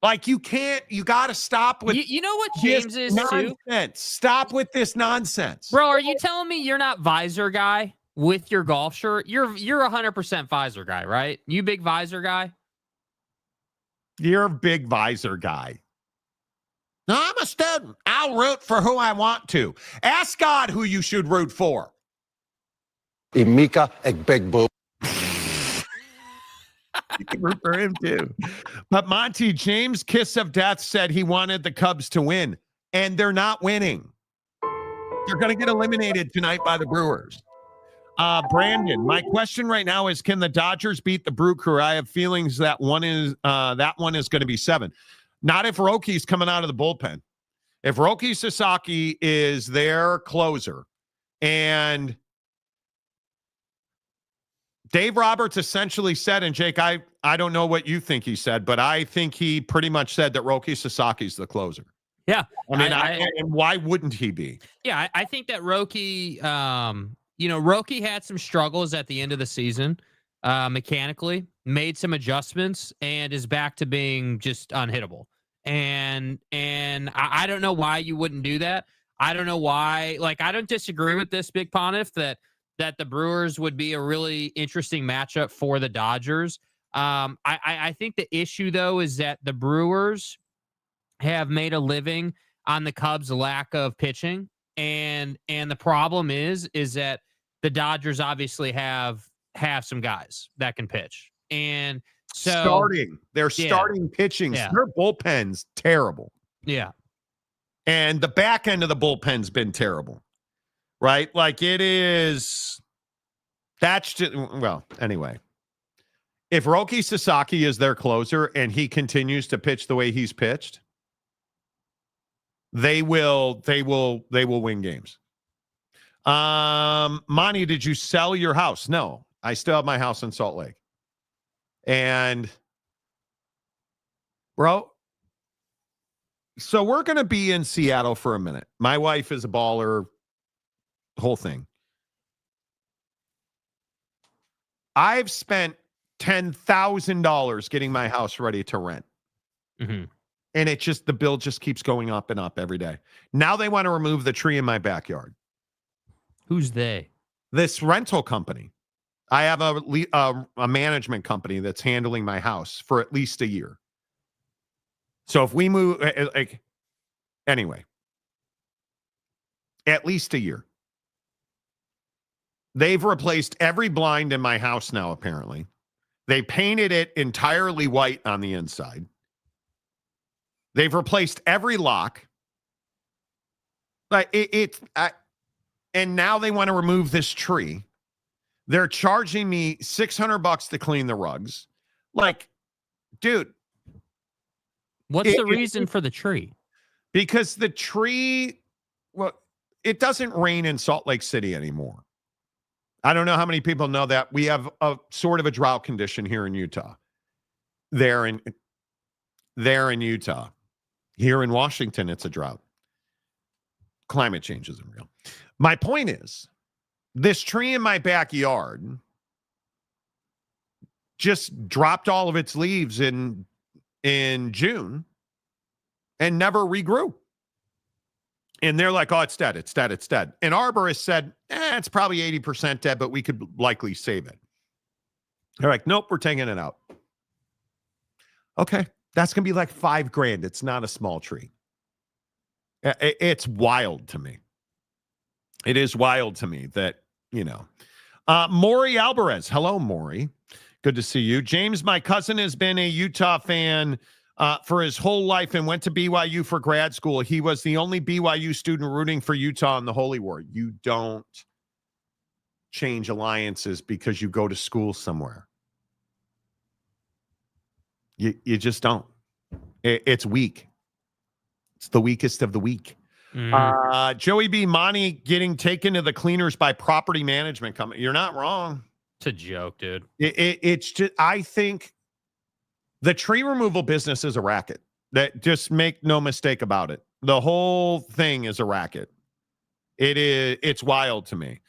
Like, you can't, you got to stop with you know what James is nonsense. Too? Stop with this nonsense. Bro, are you telling me you're not visor guy with your golf shirt? You're 100% visor guy, right? You big visor guy? You're a big visor guy. No, I'm a student. I'll root for who I want to. Ask God who you should root for. Mika, a big boob. You can root for him too. But Monty, James Kiss of Death said he wanted the Cubs to win, and they're not winning. They're going to get eliminated tonight by the Brewers. Brandon, my question right now is, can the Dodgers beat the Brew Crew? I have feelings that one is going to be 7. Not if Rocky's coming out of the bullpen. If Roki Sasaki is their closer, and Dave Roberts essentially said, and Jake, I don't know what you think he said, but I think he pretty much said that Roki Sasaki's the closer. Yeah. I mean, and why wouldn't he be? Yeah, I think that Roki, Roki had some struggles at the end of the season, mechanically, made some adjustments, and is back to being just unhittable. And I don't know why you wouldn't do that. I don't know why. Like, I don't disagree with this, Big Pontiff, that the Brewers would be a really interesting matchup for the Dodgers. I think the issue, though, is that the Brewers have made a living on the Cubs' lack of pitching. And the problem is that the Dodgers obviously have some guys that can pitch. And so they're starting pitching. Yeah. Their bullpen's terrible. Yeah. And the back end of the bullpen's been terrible. Right? Like, it is. That's just, well, anyway. If Roki Sasaki is their closer and he continues to pitch the way he's pitched, they will win games. Monty, did you sell your house? No, I still have my house in Salt Lake. And bro, so we're going to be in Seattle for a minute. My wife is a baller, whole thing. I've spent $10,000 getting my house ready to rent. Mm-hmm. And the bill just keeps going up and up every day. Now they want to remove the tree in my backyard. Who's they? This rental company. I have a management company that's handling my house for at least a year. So if we move, anyway, at least a year. They've replaced every blind in my house now, apparently. They painted it entirely white on the inside. They've replaced every lock. Like and now they want to remove this tree They're charging me $600 to clean the rugs. Like, dude. What's the reason for the tree? Because the tree, well, it doesn't rain in Salt Lake City anymore. I don't know how many people know that. We have a sort of a drought condition here in Utah. There in Utah. Here in Washington, it's a drought. Climate change isn't real. My point is, this tree in my backyard just dropped all of its leaves in June and never regrew. And they're like, oh, it's dead, it's dead, it's dead. And arborists said, it's probably 80% dead, but we could likely save it. They're like, nope, we're taking it out. Okay, that's going to be like $5,000. It's not a small tree. It's wild to me. It is wild to me that, Maury Alvarez. Hello, Maury. Good to see you. James, my cousin has been a Utah fan for his whole life and went to BYU for grad school. He was the only BYU student rooting for Utah in the Holy War. You don't change alliances because you go to school somewhere. You just don't. It's weak. It's the weakest of the weak. Joey B. Monty getting taken to the cleaners by property management company. You're not wrong. It's a joke, dude. It's just, I think the tree removal business is a racket. That, just make no mistake about it. The whole thing is a racket. It's wild to me.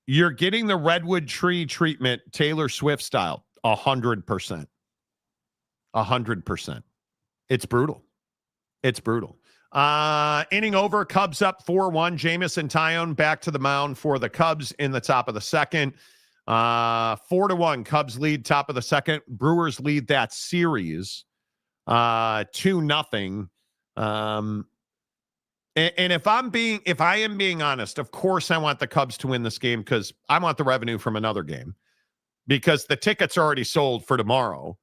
You're getting the redwood tree treatment Taylor Swift style. 100%. 100%. It's brutal. It's brutal. Inning over, Cubs up 4-1. Jamison Tyone back to the mound for the Cubs in the top of the second. 4-1. Cubs lead top of the second. Brewers lead that series 2-0. And if I am being honest, of course I want the Cubs to win this game because I want the revenue from another game because the tickets are already sold for tomorrow.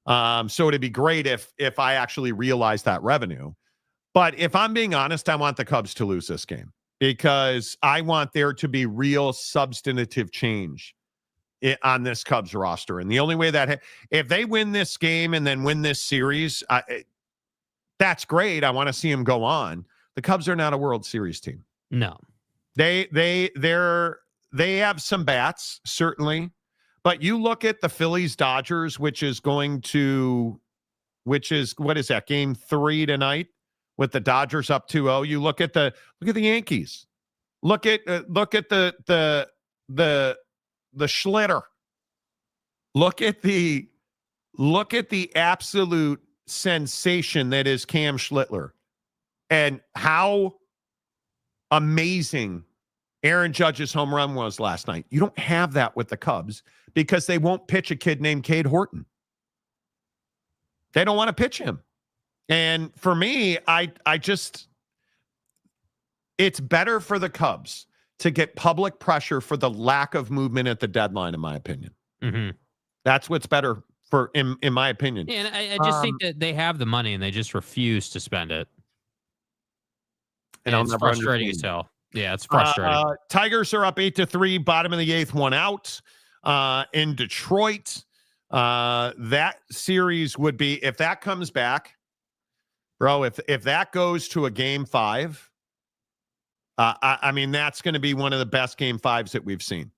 So it'd be great if I actually realize that revenue. But if I'm being honest, I want the Cubs to lose this game because I want there to be real substantive change on this Cubs roster. And the only way that if they win this game and then win this series, that's great. I want to see them go on. The Cubs are not a World Series team. No. They have some bats, certainly. But you look at the Phillies Dodgers, what is that, game 3 tonight with the Dodgers up 2-0. You look at the Yankees. Look at the Schlitter. Look at the absolute sensation that is Cam Schlittler and how amazing Aaron Judge's home run was last night. You don't have that with the Cubs because they won't pitch a kid named Cade Horton. They don't want to pitch him. And for me, it's better for the Cubs to get public pressure for the lack of movement at the deadline, in my opinion. Mm-hmm. That's what's better for, in my opinion. Yeah, and I just think that they have the money and they just refuse to spend it. And it's frustrating as hell. Yeah, it's frustrating. Tigers are up 8-3, bottom of the 8th, 1 out. In Detroit, that series would be, if that comes back, bro, if that goes to a game 5, I mean, that's going to be one of the best game 5s that we've seen.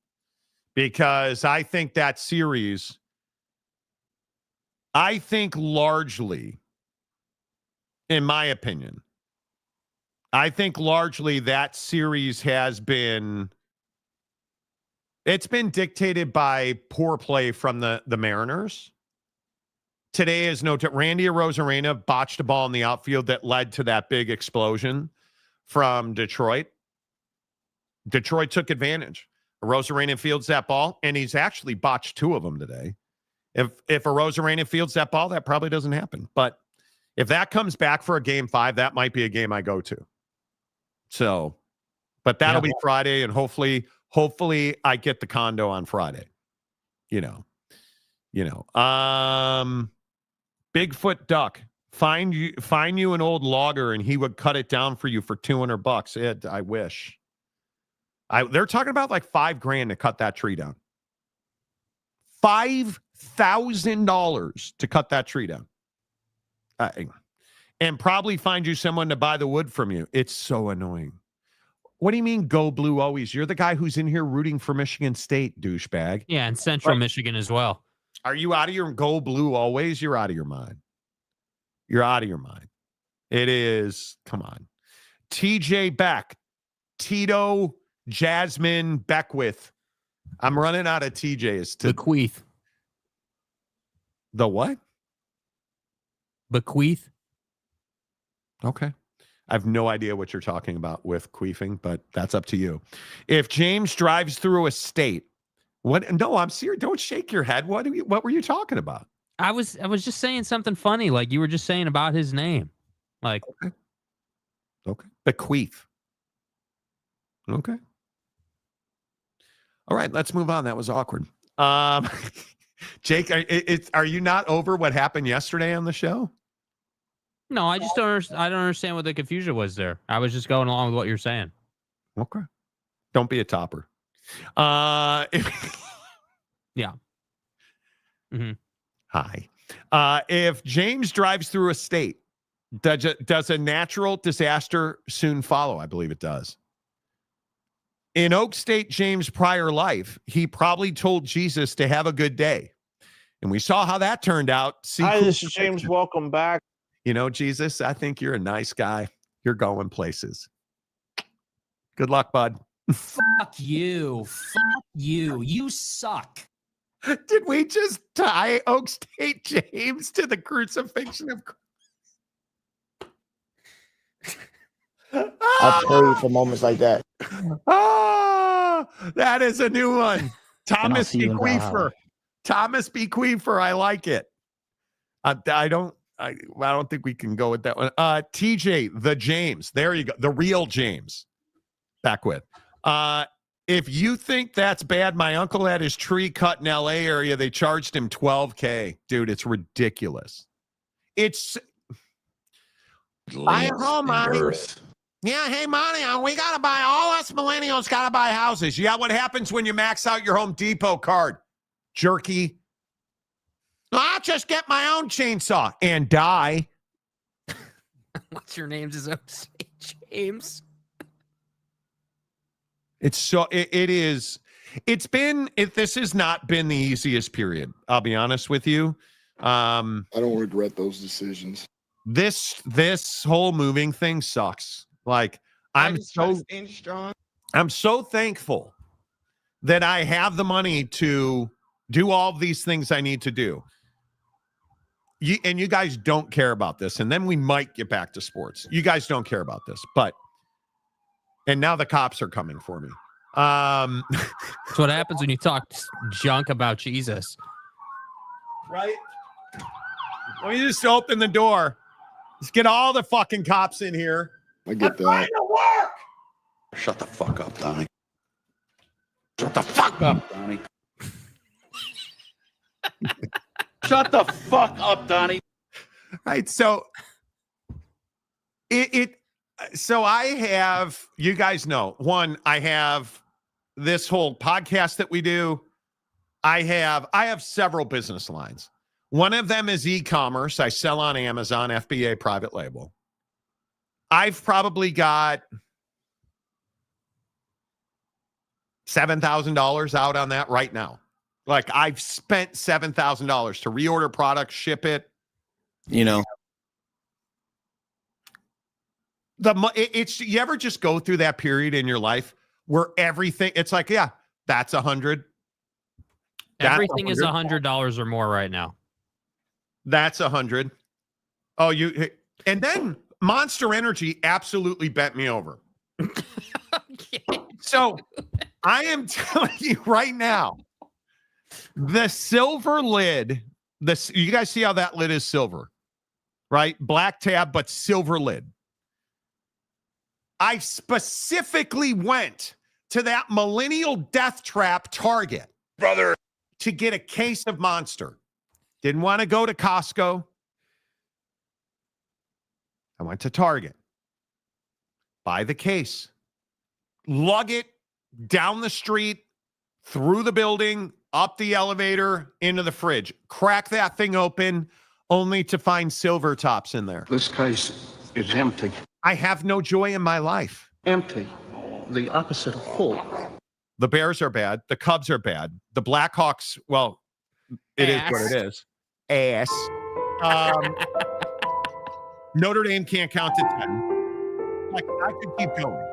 Because I think that series, largely, in my opinion, that series has been, it's been dictated by poor play from the Mariners. Today is Randy Arozarena botched a ball in the outfield that led to that big explosion from Detroit. Detroit took advantage. Arozarena fields that ball, and he's actually botched 2 of them today. If Arozarena fields that ball, that probably doesn't happen. But if that comes back for a game 5, that might be a game I go to. So, but that'll be Friday, and hopefully I get the condo on Friday. Bigfoot Duck, find you an old logger, and he would cut it down for you for $200. I wish. They're talking about like $5,000 to cut that tree down. $5,000 to cut that tree down. And probably find you someone to buy the wood from you. It's so annoying. What do you mean go blue always? You're the guy who's in here rooting for Michigan State, douchebag. Yeah, and Central Michigan as well. Are you out of your go blue always? You're out of your mind. You're out of your mind. It is, come on. TJ Beck, Tito, Jasmine, Beckwith. I'm running out of TJs. Bequeath. The what? Bequeath. Okay. I have no idea what you're talking about with queefing, but that's up to you. If James drives through a state, what? No, I'm serious. Don't shake your head. What were you talking about? I was just saying something funny, like you were just saying about his name. Like, okay. Bequeath. Okay. All right, let's move on. That was awkward. Jake, are you not over what happened yesterday on the show? No, I just don't. I don't understand what the confusion was there. I was just going along with what you're saying. Okay. Don't be a topper. Yeah. Mm-hmm. Hi. If James drives through a state, does a natural disaster soon follow? I believe it does. In Oak State, James' prior life, he probably told Jesus to have a good day. And we saw how that turned out. Hi, this is James. Welcome back. You know, Jesus, I think you're a nice guy. You're going places. Good luck, bud. Fuck you. Fuck you. You suck. Did we just tie Oak State James to the crucifixion of Christ? I pray for moments like that. Oh, that is a new one. Thomas B. Queefer. Thomas B. Queefer. I like it. I don't think we can go with that one. TJ, the James. There you go. The real James. Back with. If you think that's bad, my uncle had his tree cut in LA area. They charged him $12,000. Dude, it's ridiculous. It's I home, Monty. Yeah, hey, Monty, we got to buy, all us millennials got to buy houses. Yeah, what happens when you max out your Home Depot card? Jerky. I'll just get my own chainsaw and die. What's your name? James. It's so, it is, this has not been the easiest period. I'll be honest with you. I don't regret those decisions. This whole moving thing sucks. Like, I'm so thankful that I have the money to do all these things I need to do. And you guys don't care about this. And then we might get back to sports. You guys don't care about this, and now the cops are coming for me. That's what happens when you talk junk about Jesus. Right? Let me just open the door. Let's get all the fucking cops in here. I get that. Trying to work. Shut the fuck up, Donnie. Shut the fuck up, Donnie. Shut the fuck up, Donnie. Right. So so I have, you guys know, one, I have this whole podcast that we do. I have several business lines. One of them is e-commerce. I sell on Amazon, FBA private label. I've probably got $7,000 out on that right now. Like, I've spent $7,000 to reorder products, ship it. You know, you ever just go through that period in your life where everything, it's like, yeah, that's 100. Everything is $100 or more right now. That's 100. Oh, and then Monster Energy absolutely bent me over. So I am telling you right now, the silver lid, you guys see how that lid is silver, right? Black tab, but silver lid. I specifically went to that millennial death trap Target, brother, to get a case of Monster. Didn't want to go to Costco. I went to Target. Buy the case. Lug it down the street, through the building, up the elevator, into the fridge. Crack that thing open, only to find silver tops in there. This case is empty. I have no joy in my life. Empty. The opposite of full. The Bears are bad. The Cubs are bad. The Blackhawks, well, it is what it is. Ass. Notre Dame can't count to 10. Like, I could keep going.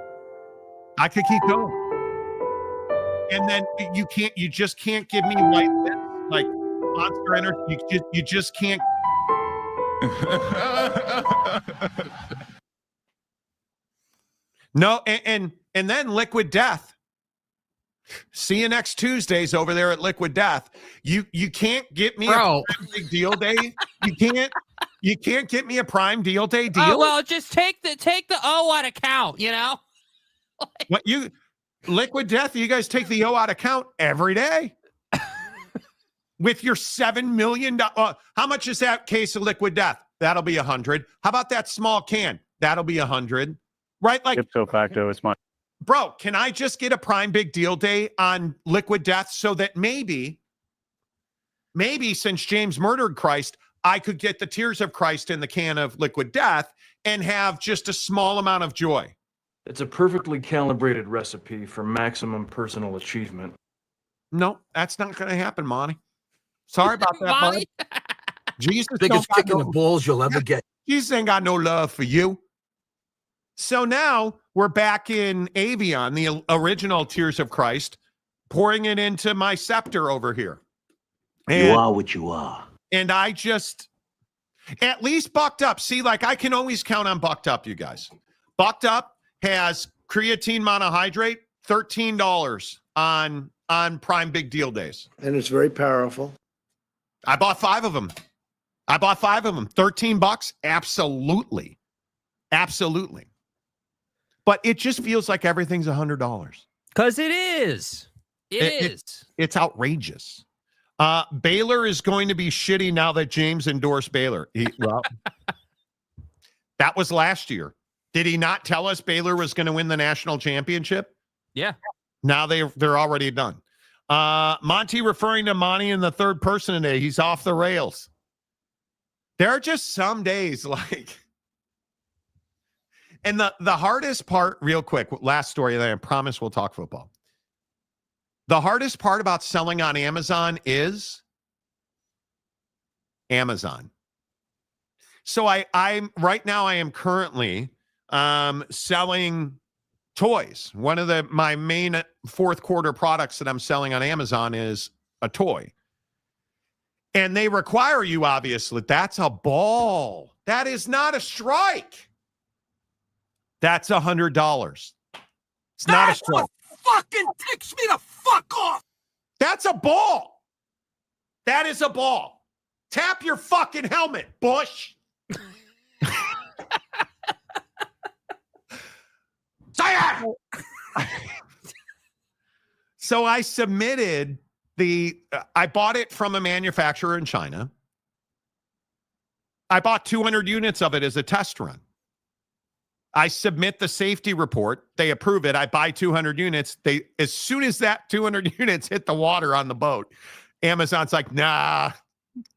I could keep going. And then you just can't give me white like Monster Energy. You just can't. No, and then Liquid Death. See you next Tuesdays over there at Liquid Death. You can't get me a big deal day. You can't get me a prime deal day deal. Oh, well, just take the O out of count, you know? What Liquid Death, you guys take the O out of count every day. With your $7 million. How much is that case of Liquid Death? That'll be 100. How about that small can? That'll be 100. Right? Like ipso facto, it's money. Bro, can I just get a prime big deal day on Liquid Death so that maybe since James murdered Christ, I could get the tears of Christ in the can of Liquid Death and have just a small amount of joy. It's a perfectly calibrated recipe for maximum personal achievement. No, that's not going to happen, Monty. Sorry about that, Monty. Jesus, biggest kick in the balls you'll ever get. Jesus ain't got no love for you. So now we're back in Avion, the original Tears of Christ, pouring it into my scepter over here. And, you are what you are. And I just, at least Bucked Up. See, like I can always count on Bucked Up, you guys. Bucked Up has creatine monohydrate, $13 on Prime Big Deal days. And it's very powerful. I bought 5 of them. 13 bucks. Absolutely. Absolutely. But it just feels like everything's $100. Because it is. It is. It's outrageous. Baylor is going to be shitty now that James endorsed Baylor. That was last year. Did he not tell us Baylor was going to win the national championship? Yeah. Now they're already done. Monty referring to Monty in the third person today. He's off the rails. There are just some days like, and the hardest part, real quick, last story, then I promise we'll talk football. The hardest part about selling on Amazon is Amazon. So I'm right now I am currently selling toys. One of my main fourth quarter products that I'm selling on Amazon is a toy. And they require you, obviously. That's a ball. That is not a strike. That's $100. It's not a strike. Fucking ticks me the fuck off. That's a ball. That is a ball. Tap your fucking helmet, Bush. So I submitted I bought it from a manufacturer in China. I bought 200 units of it as a test run. I submit the safety report. They approve it. I buy 200 units. As soon as that 200 units hit the water on the boat, Amazon's like, nah,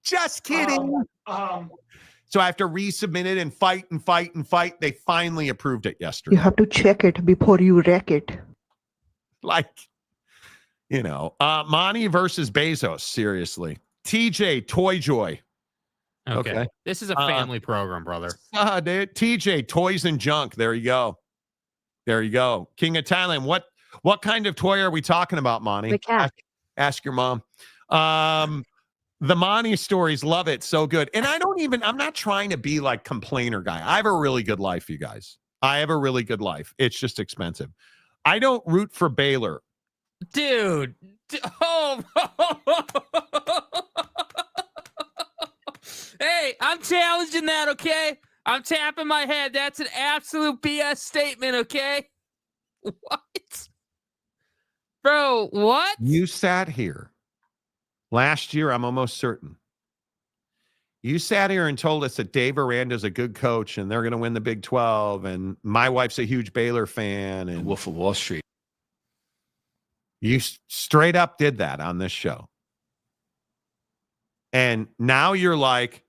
just kidding. So I have to resubmit it and fight and fight and fight. They finally approved it yesterday. You have to check it before you wreck it. Like, Monty versus Bezos. Seriously. TJ, Toy Joy. Okay. This is a family program, brother. Dude, TJ, Toys and Junk. There you go. King of Thailand. What kind of toy are we talking about, Monty? The cat. Ask your mom. The Monty stories, love it. So good. And I'm not trying to be like complainer guy. I have a really good life, you guys. I have a really good life. It's just expensive. I don't root for Baylor. Dude. Oh. Hey, I'm challenging that, okay? I'm tapping my head. That's an absolute BS statement, okay? What? Bro, what? You sat here last year, I'm almost certain. You sat here and told us that Dave Aranda's a good coach and they're going to win the Big 12, and my wife's a huge Baylor fan. And Wolf of Wall Street. You straight up did that on this show. And now you're like,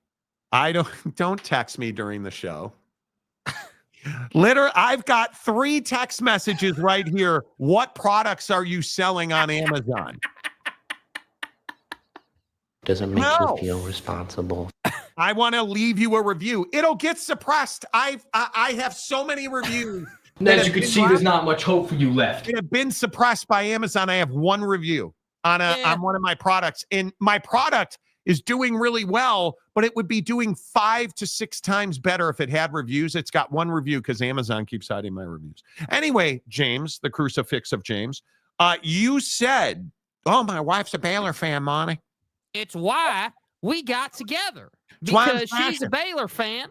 don't text me during the show. Literally, I've got 3 text messages right here. What products are you selling on Amazon? Doesn't make you feel responsible. I want to leave you a review. It'll get suppressed. I have so many reviews. As you can see, there's not much hope for you left. They have been suppressed by Amazon. I have 1 review on one of my products, and my product is doing really well, but it would be doing 5 to 6 times better if it had reviews. It's got 1 review because Amazon keeps hiding my reviews. Anyway, James, the crucifix of James, you said, "Oh, my wife's a Baylor fan, Monty." It's why we got together, because she's a Baylor fan,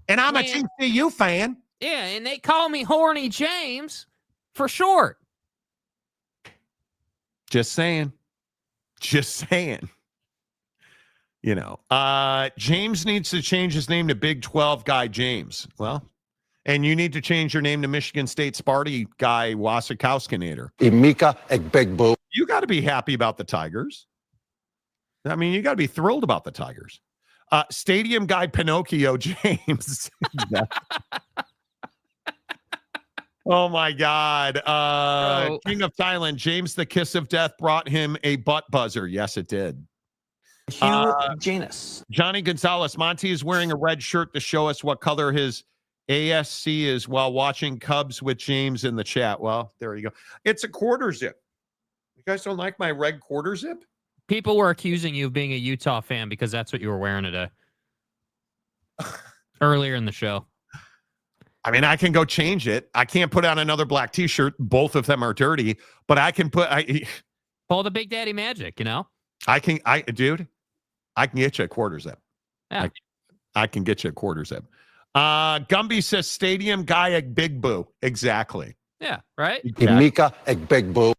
and I'm a TCU fan. Yeah, and they call me Horny James for short. Just saying. You know, James needs to change his name to Big 12 guy James. Well, and you need to change your name to Michigan State Sparty guy Wasikowskinator. Imika Egbegbo. You got to be happy about the Tigers. I mean, you got to be thrilled about the Tigers. Stadium guy Pinocchio James. Oh my God. King of Thailand, James the Kiss of Death brought him a butt buzzer. Yes, it did. Janus. Johnny Gonzalez, Monty is wearing a red shirt to show us what color his ASC is while watching Cubs with James in the chat. Well, there you go. It's a quarter zip. You guys don't like my red quarter zip? People were accusing you of being a Utah fan because that's what you were wearing today. Earlier in the show. I mean, I can go change it. I can't put on another black t-shirt. Both of them are dirty, but I can pull the Big Daddy magic, you know? Dude, I can get you a quarter zip. Yeah. I can get you a quarter zip. Gumby says stadium guy at Big Boo. Exactly. Yeah, right? Imika Egbegbo.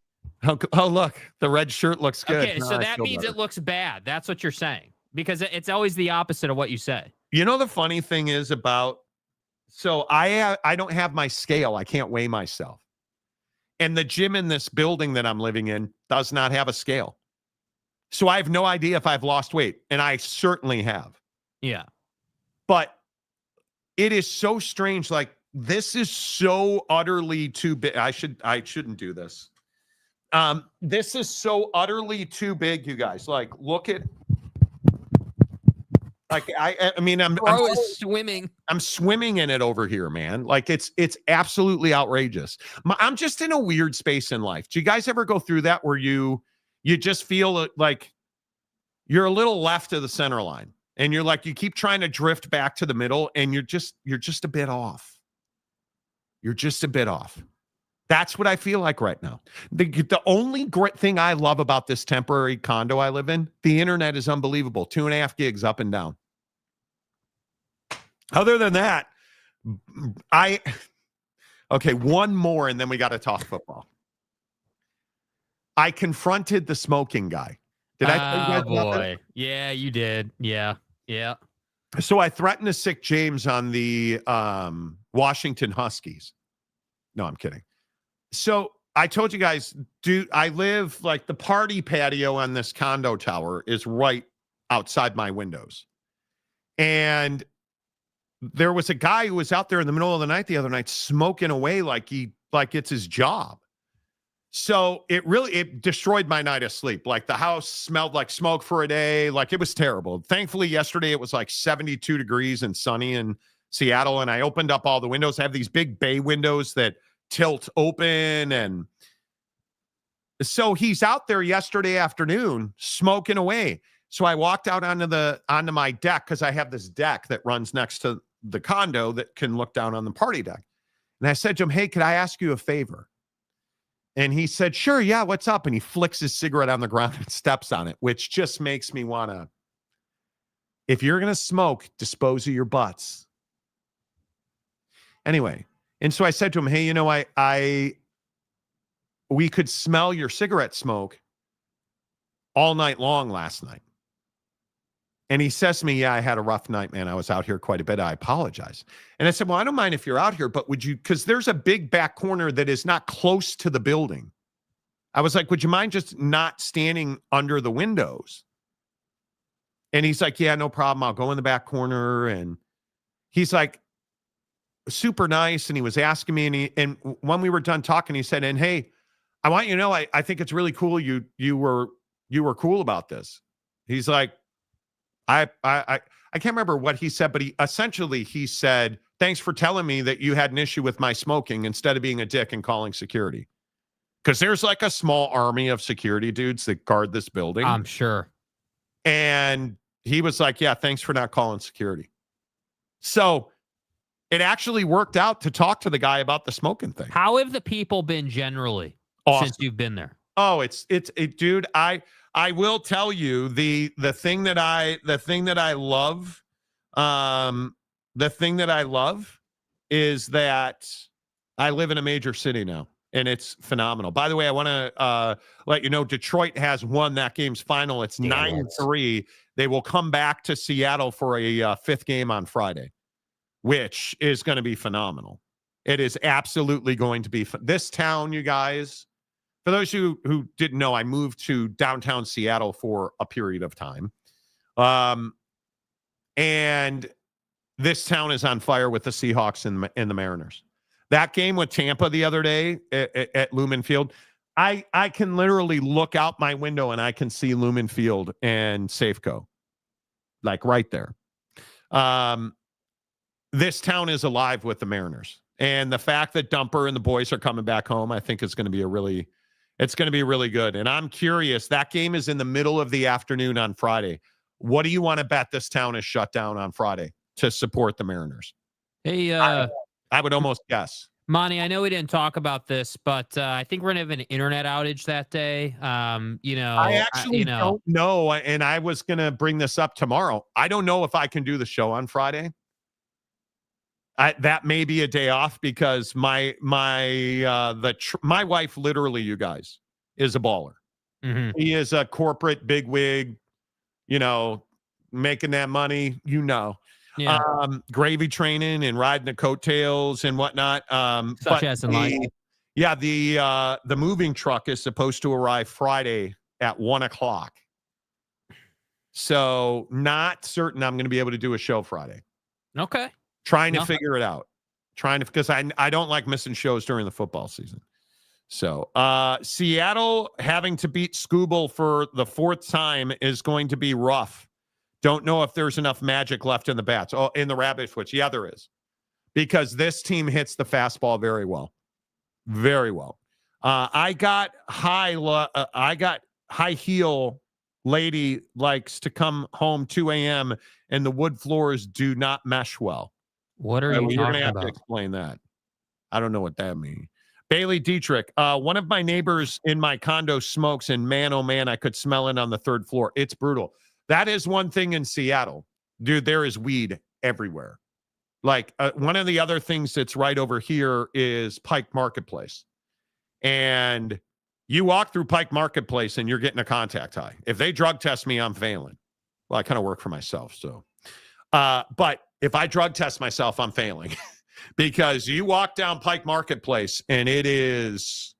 Oh, look, the red shirt looks good. Okay, so that means it looks bad. That's what you're saying, because it's always the opposite of what you say. You know, the funny thing is so I don't have my scale. I can't weigh myself. And the gym in this building that I'm living in does not have a scale. So I have no idea if I've lost weight, and I certainly have. Yeah. But it is so strange. Like, this is so utterly too big. I shouldn't do this. This is so utterly too big, you guys. Like, look at, like, I mean, I'm swimming. I'm swimming in it over here, man. Like, it's absolutely outrageous. I'm just in a weird space in life. Do you guys ever go through that where you just feel like you're a little left of the center line, and you're like, you keep trying to drift back to the middle, and you're just a bit off. You're just a bit off. That's what I feel like right now. The only great thing I love about this temporary condo I live in, the internet is unbelievable. 2.5 gigs up and down. Other than that, okay, one more, and then we got to talk football. I confronted the smoking guy. Did I tell you guys about that? Yeah, you did. Yeah. So I threatened to sick James on the Washington Huskies. No, I'm kidding. So I told you guys, dude, I live, like, the party patio on this condo tower is right outside my windows. And there was a guy who was out there in the middle of the night the other night smoking away like it's his job. So it destroyed my night of sleep. Like, the house smelled like smoke for a day. Like, it was terrible. Thankfully, yesterday it was like 72 degrees and sunny in Seattle. And I opened up all the windows. I have these big bay windows that tilt open. And so he's out there yesterday afternoon smoking away. So I walked out onto my deck, because I have this deck that runs next to the condo that can look down on the party deck. And I said to him, "Hey, could I ask you a favor?" And he said, "Sure, yeah, what's up?" And he flicks his cigarette on the ground and steps on it, which just makes me want to, if you're going to smoke, dispose of your butts. Anyway, and so I said to him, "Hey, you know, we could smell your cigarette smoke all night long last night." And he says to me, "Yeah, I had a rough night, man. I was out here quite a bit. I apologize." And I said, "Well, I don't mind if you're out here, but would you," because there's a big back corner that is not close to the building. I was like, would you mind just not standing under the windows? And he's like, yeah, no problem. I'll go in the back corner. And he's like, super nice. And he was asking me, and when we were done talking, he said, and hey, I want you to know, I think it's really cool. You were cool about this. He's like, I can't remember what he said, but he said, thanks for telling me that you had an issue with my smoking instead of being a dick and calling security. Because there's like a small army of security dudes that guard this building. I'm sure. And he was like, yeah, thanks for not calling security. So it actually worked out to talk to the guy about the smoking thing. How have the people been generally since you've been there? Oh, it's dude, I will tell you the thing that I love, is that I live in a major city now, and it's phenomenal. By the way, I want to let you know Detroit has won that game's final. It's 9-3. They will come back to Seattle for a fifth game on Friday, which is going to be phenomenal. It is absolutely going to be this town, you guys. For those who didn't know, I moved to downtown Seattle for a period of time. And this town is on fire with the Seahawks and the Mariners. That game with Tampa the other day at Lumen Field, I can literally look out my window and I can see Lumen Field and Safeco, like right there. This town is alive with the Mariners. And the fact that Dumper and the boys are coming back home, I think is going to be it's going to be really good. And I'm curious, that game is in the middle of the afternoon on Friday. What do you want to bet this town is shut down on Friday to support the Mariners? Hey, I would almost guess. Monty, I know we didn't talk about this, but I think we're going to have an internet outage that day. I actually don't know. And I was going to bring this up tomorrow. I don't know if I can do the show on Friday. That may be a day off because my wife, literally, you guys, is a baller. Mm-hmm. He is a corporate bigwig, making that money, Yeah. Gravy training and riding the coattails and whatnot. Such as in life. Yeah, the moving truck is supposed to arrive Friday at 1:00. So not certain I'm going to be able to do a show Friday. Okay. Trying to figure it out. Because I don't like missing shows during the football season. So Seattle having to beat Scooble for the fourth time is going to be rough. Don't know if there's enough magic left in the bats. Oh, in the rabbit foot. Yeah, there is. Because this team hits the fastball very well. Very well. I got high heel lady likes to come home 2 a.m. and the wood floors do not mesh well. What are you You're talking gonna have about? to explain that. I don't know what that means. Bailey Dietrich, one of my neighbors in my condo smokes, and man, oh man, I could smell it on the third floor. It's brutal. That is one thing in Seattle. Dude, there is weed everywhere. Like one of the other things that's right over here is Pike Marketplace. And you walk through Pike Marketplace and you're getting a contact high. If they drug test me, I'm failing. Well, I kind of work for myself, so. But if I drug test myself, I'm failing. Because you walk down Pike Marketplace and there's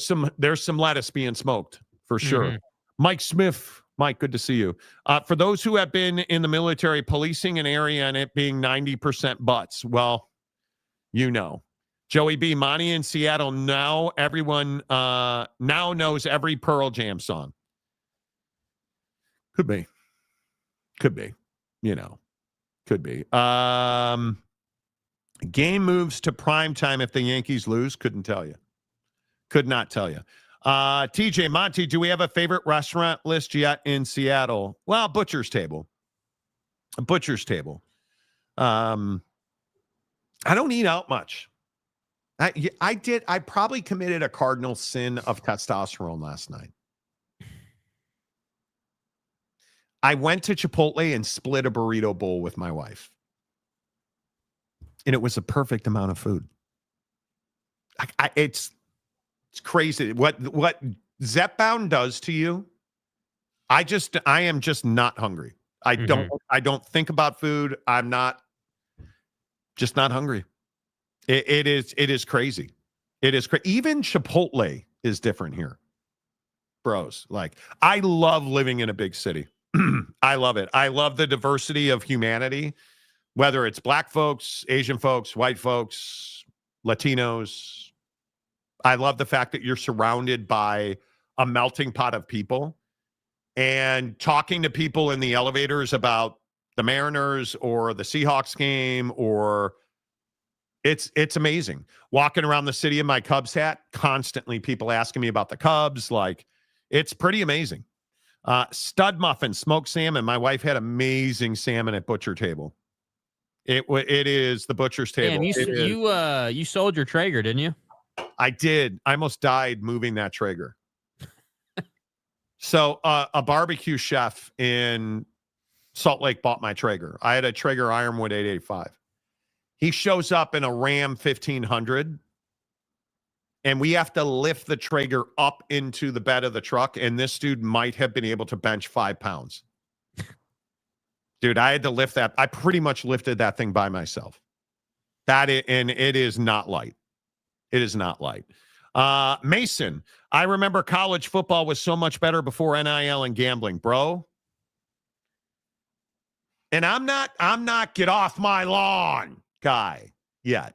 some lettuce being smoked for sure. Mm-hmm. Mike Smith, Mike, good to see you. For those who have been in the military, policing an area and it being 90% butts, well, Joey B. Monty in Seattle, now everyone now knows every Pearl Jam song. Could be. Could be. Game moves to prime time if the Yankees lose. Couldn't tell you. Could not tell you. TJ, Monty, do we have a favorite restaurant list yet in Seattle? Well, Butcher's Table. Butcher's Table. I don't eat out much. I probably committed a cardinal sin of testosterone last night. I went to Chipotle and split a burrito bowl with my wife. And it was a perfect amount of food. It's crazy. What Zepbound does to you, I am just not hungry. I don't think about food. I'm just not hungry. It is crazy. It is crazy. Even Chipotle is different here. Bros, like, I love living in a big city. I love it. I love the diversity of humanity, whether it's black folks, Asian folks, white folks, Latinos. I love the fact that you're surrounded by a melting pot of people, and talking to people in the elevators about the Mariners or the Seahawks game, or it's amazing. Walking around the city in my Cubs hat, constantly people asking me about the Cubs. Like, it's pretty amazing. Stud muffin, smoked salmon. My wife had amazing salmon at Butcher Table. It is the Butcher's Table. Damn, you sold your Traeger, didn't you? I did. I almost died moving that Traeger. So a barbecue chef in Salt Lake bought my Traeger. I had a Traeger Ironwood 885. He shows up in a Ram 1500, and we have to lift the Traeger up into the bed of the truck, and this dude might have been able to bench 5 pounds. Dude, I had to lift that. I pretty much lifted that thing by myself. And it is not light. It is not light. Mason, I remember college football was so much better before NIL and gambling, bro. And I'm not get off my lawn guy yet.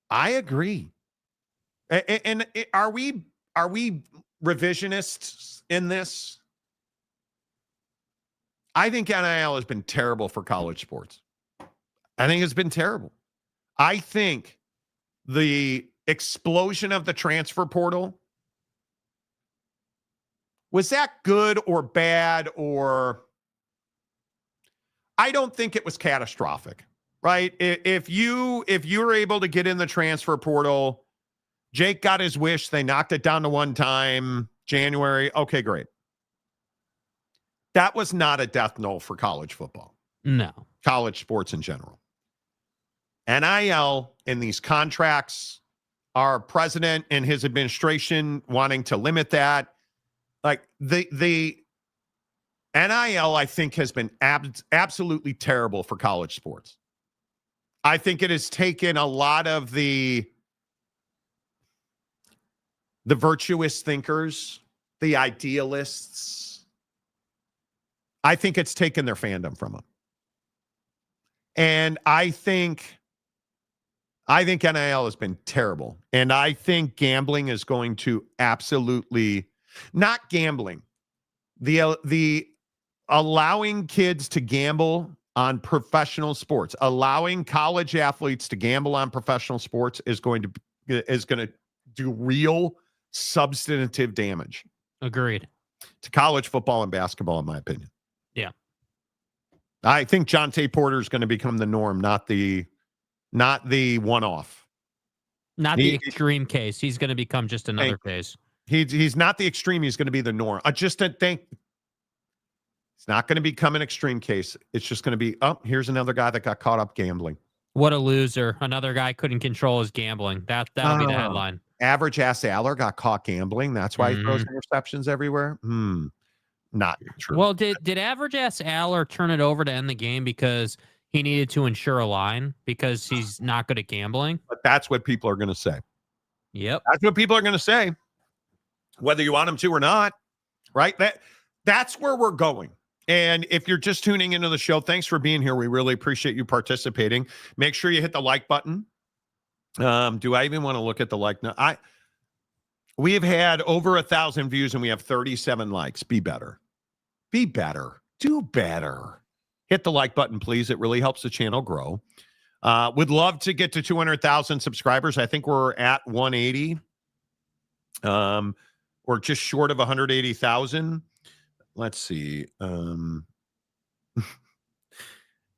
I agree. And are we revisionists in this? I think NIL has been terrible for college sports. I think it's been terrible. I think the explosion of the transfer portal, was that good or bad? Or I don't think it was catastrophic, right? If you were able to get in the transfer portal, Jake got his wish. They knocked it down to one time, January. Okay, great. That was not a death knell for college football. No. College sports in general. NIL and these contracts, our president and his administration wanting to limit that. Like the NIL, I think, has been absolutely terrible for college sports. I think it has taken a lot of the virtuous thinkers, the idealists. I think it's taken their fandom from them. And I think NIL has been terrible. And I think gambling is going to absolutely, not gambling, the allowing kids to gamble on professional sports, allowing college athletes to gamble on professional sports is going to do real substantive damage. Agreed. To college football and basketball, in my opinion. Yeah. I think Jonte Porter is going to become the norm, not the one-off. Not the extreme case. He's going to become just another case. He's not the extreme. He's going to be the norm. I just don't think it's not going to become an extreme case. It's just going to be, oh, here's another guy that got caught up gambling. What a loser. Another guy couldn't control his gambling. That'll be the headline. Average ass Aller got caught gambling. That's why he throws interceptions everywhere. Not true. Well, did average ass Aller turn it over to end the game because he needed to insure a line because he's not good at gambling? But that's what people are going to say. Yep. That's what people are going to say, whether you want them to or not, right? That's where we're going. And if you're just tuning into the show, thanks for being here. We really appreciate you participating. Make sure you hit the like button. Do I even want to look at the like? No, we have had over 1,000 views and we have 37 likes. Be better. Be better. Do better. Hit the like button, please. It really helps the channel grow. Would love to get to 200,000 subscribers. I think we're at 180. We're just short of 180,000. Let's see.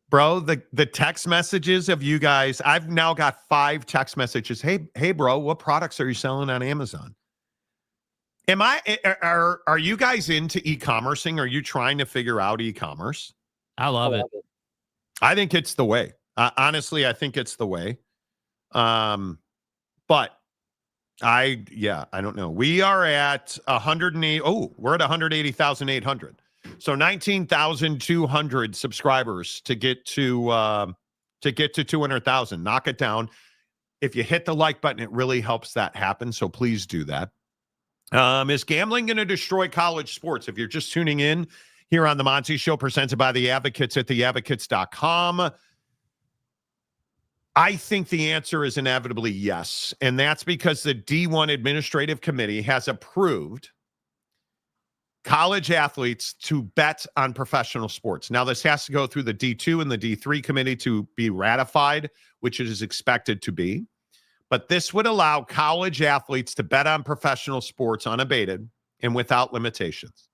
Bro, the text messages of you guys, I've now got 5 text messages. Hey, bro, what products are you selling on Amazon? Are you guys into e-commercing? Are you trying to figure out e-commerce? I love it. I think it's the way. Honestly, I think it's the way. But I don't know. We are at 108. Oh, we're at 180,800. So 19,200 subscribers to get to 200,000. Knock it down. If you hit the like button, it really helps that happen. So please do that. Is gambling going to destroy college sports? If you're just tuning in here on the Monty Show, presented by the Advocates at theadvocates.com, I think the answer is inevitably yes. And that's because the D1 Administrative Committee has approved college athletes to bet on professional sports. Now, this has to go through the D2 and the D3 committee to be ratified, which it is expected to be. But this would allow college athletes to bet on professional sports unabated and without limitations.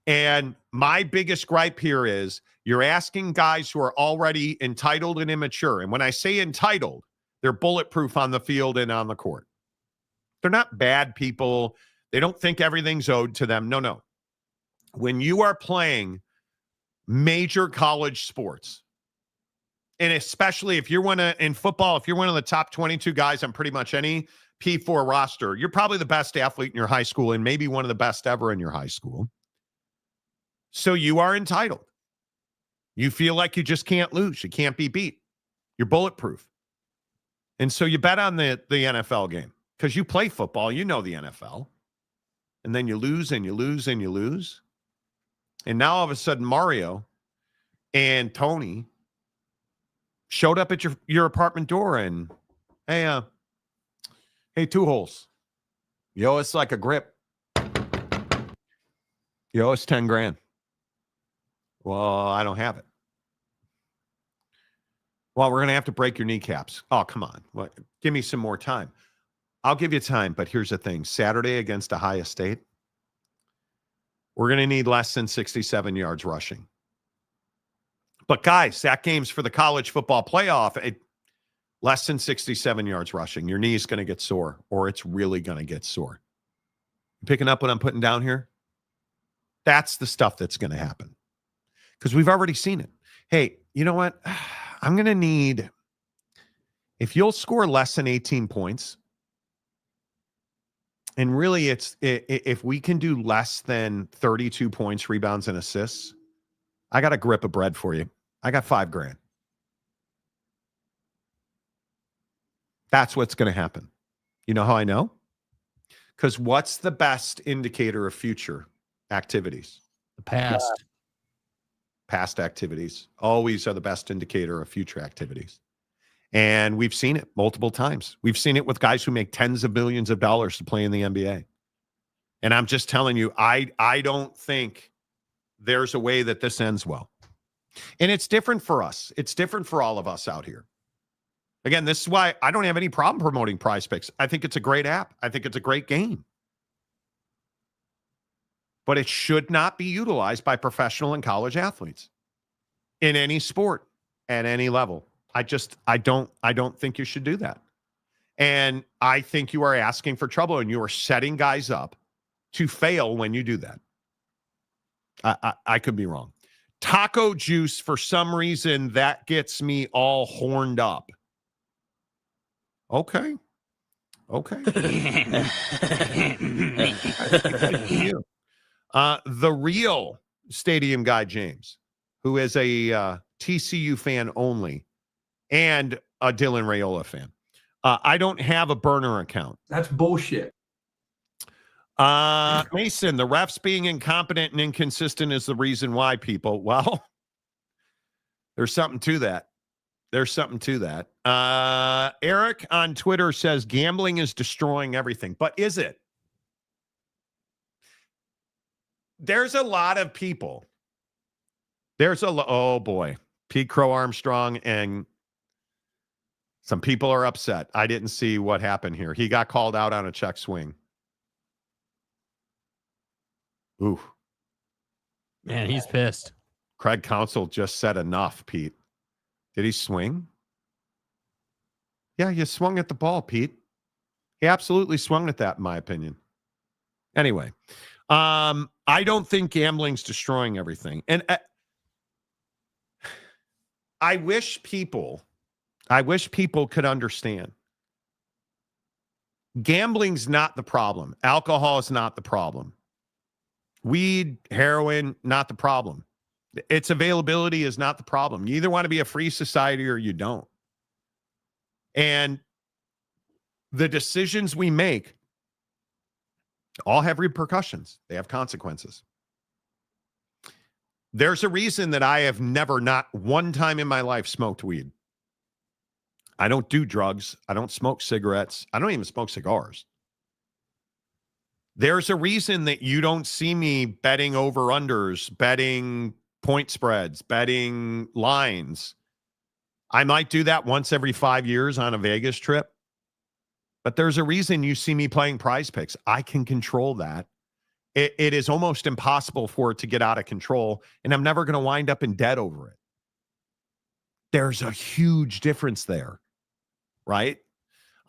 And my biggest gripe here is you're asking guys who are already entitled and immature. And when I say entitled, they're bulletproof on the field and on the court. They're not bad people. They don't think everything's owed to them. No. When you are playing major college sports, and especially if you're in football, if you're one of the top 22 guys on pretty much any P4 roster, you're probably the best athlete in your high school and maybe one of the best ever in your high school. So you are entitled. You feel like you just can't lose. You can't be beat. You're bulletproof. And so you bet on the NFL game because you play football. You know the NFL. And then you lose and you lose and you lose. And now all of a sudden Mario and Tony showed up at your apartment door and, hey, 2 holes. You owe us like a grip. You owe us 10 grand. Well, I don't have it. Well, we're going to have to break your kneecaps. Oh, come on. What? Give me some more time. I'll give you time, but here's the thing. Saturday against Ohio State, we're going to need less than 67 yards rushing. But guys, that game's for the college football playoff. Less than 67 yards rushing. Your knee's going to get sore, or it's really going to get sore. You picking up what I'm putting down here? That's the stuff that's going to happen. Because we've already seen it. Hey, you know what? I'm going to need, if you'll score less than 18 points, and really if we can do less than 32 points, rebounds, and assists, I got a grip of bread for you. I got $5 grand. That's what's going to happen. You know how I know? Because what's the best indicator of future activities? The past. Past activities always are the best indicator of future activities. And we've seen it multiple times. We've seen it with guys who make tens of billions of dollars to play in the NBA. And I'm just telling you, I don't think there's a way that this ends well. And it's different for us. It's different for all of us out here. Again, this is why I don't have any problem promoting Prize Picks. I think it's a great app. I think it's a great game. But it should not be utilized by professional and college athletes in any sport at any level. I don't think you should do that. And I think you are asking for trouble and you are setting guys up to fail when you do that. I could be wrong. Taco juice, for some reason, that gets me all horned up. Okay. The real stadium guy, James, who is a TCU fan only and a Dylan Raiola fan. I don't have a burner account. That's bullshit. Mason, the refs being incompetent and inconsistent is the reason why, people. Well, there's something to that. Eric on Twitter says gambling is destroying everything. But is it? There's a lot of people. Oh boy, Pete Crow Armstrong, and some people are upset. I didn't see what happened here. He got called out on a check swing. Ooh. Man, he's pissed. Craig Counsell just said enough, Pete. Did he swing? Yeah, you swung at the ball, Pete. He absolutely swung at that, in my opinion. Anyway, I don't think gambling's destroying everything. And I wish people could understand. Gambling's not the problem. Alcohol is not the problem. Weed, heroin, not the problem. Its availability is not the problem. You either want to be a free society or you don't. And the decisions we make all have repercussions. They have consequences. There's a reason that I have never, not one time in my life, smoked weed. I don't do drugs. I don't smoke cigarettes. I don't even smoke cigars. There's a reason that you don't see me betting over-unders, betting point spreads, betting lines. I might do that once every 5 years on a Vegas trip. But there's a reason you see me playing Prize Picks. I can control that. It is almost impossible for it to get out of control, and I'm never going to wind up in debt over it. There's a huge difference there, right?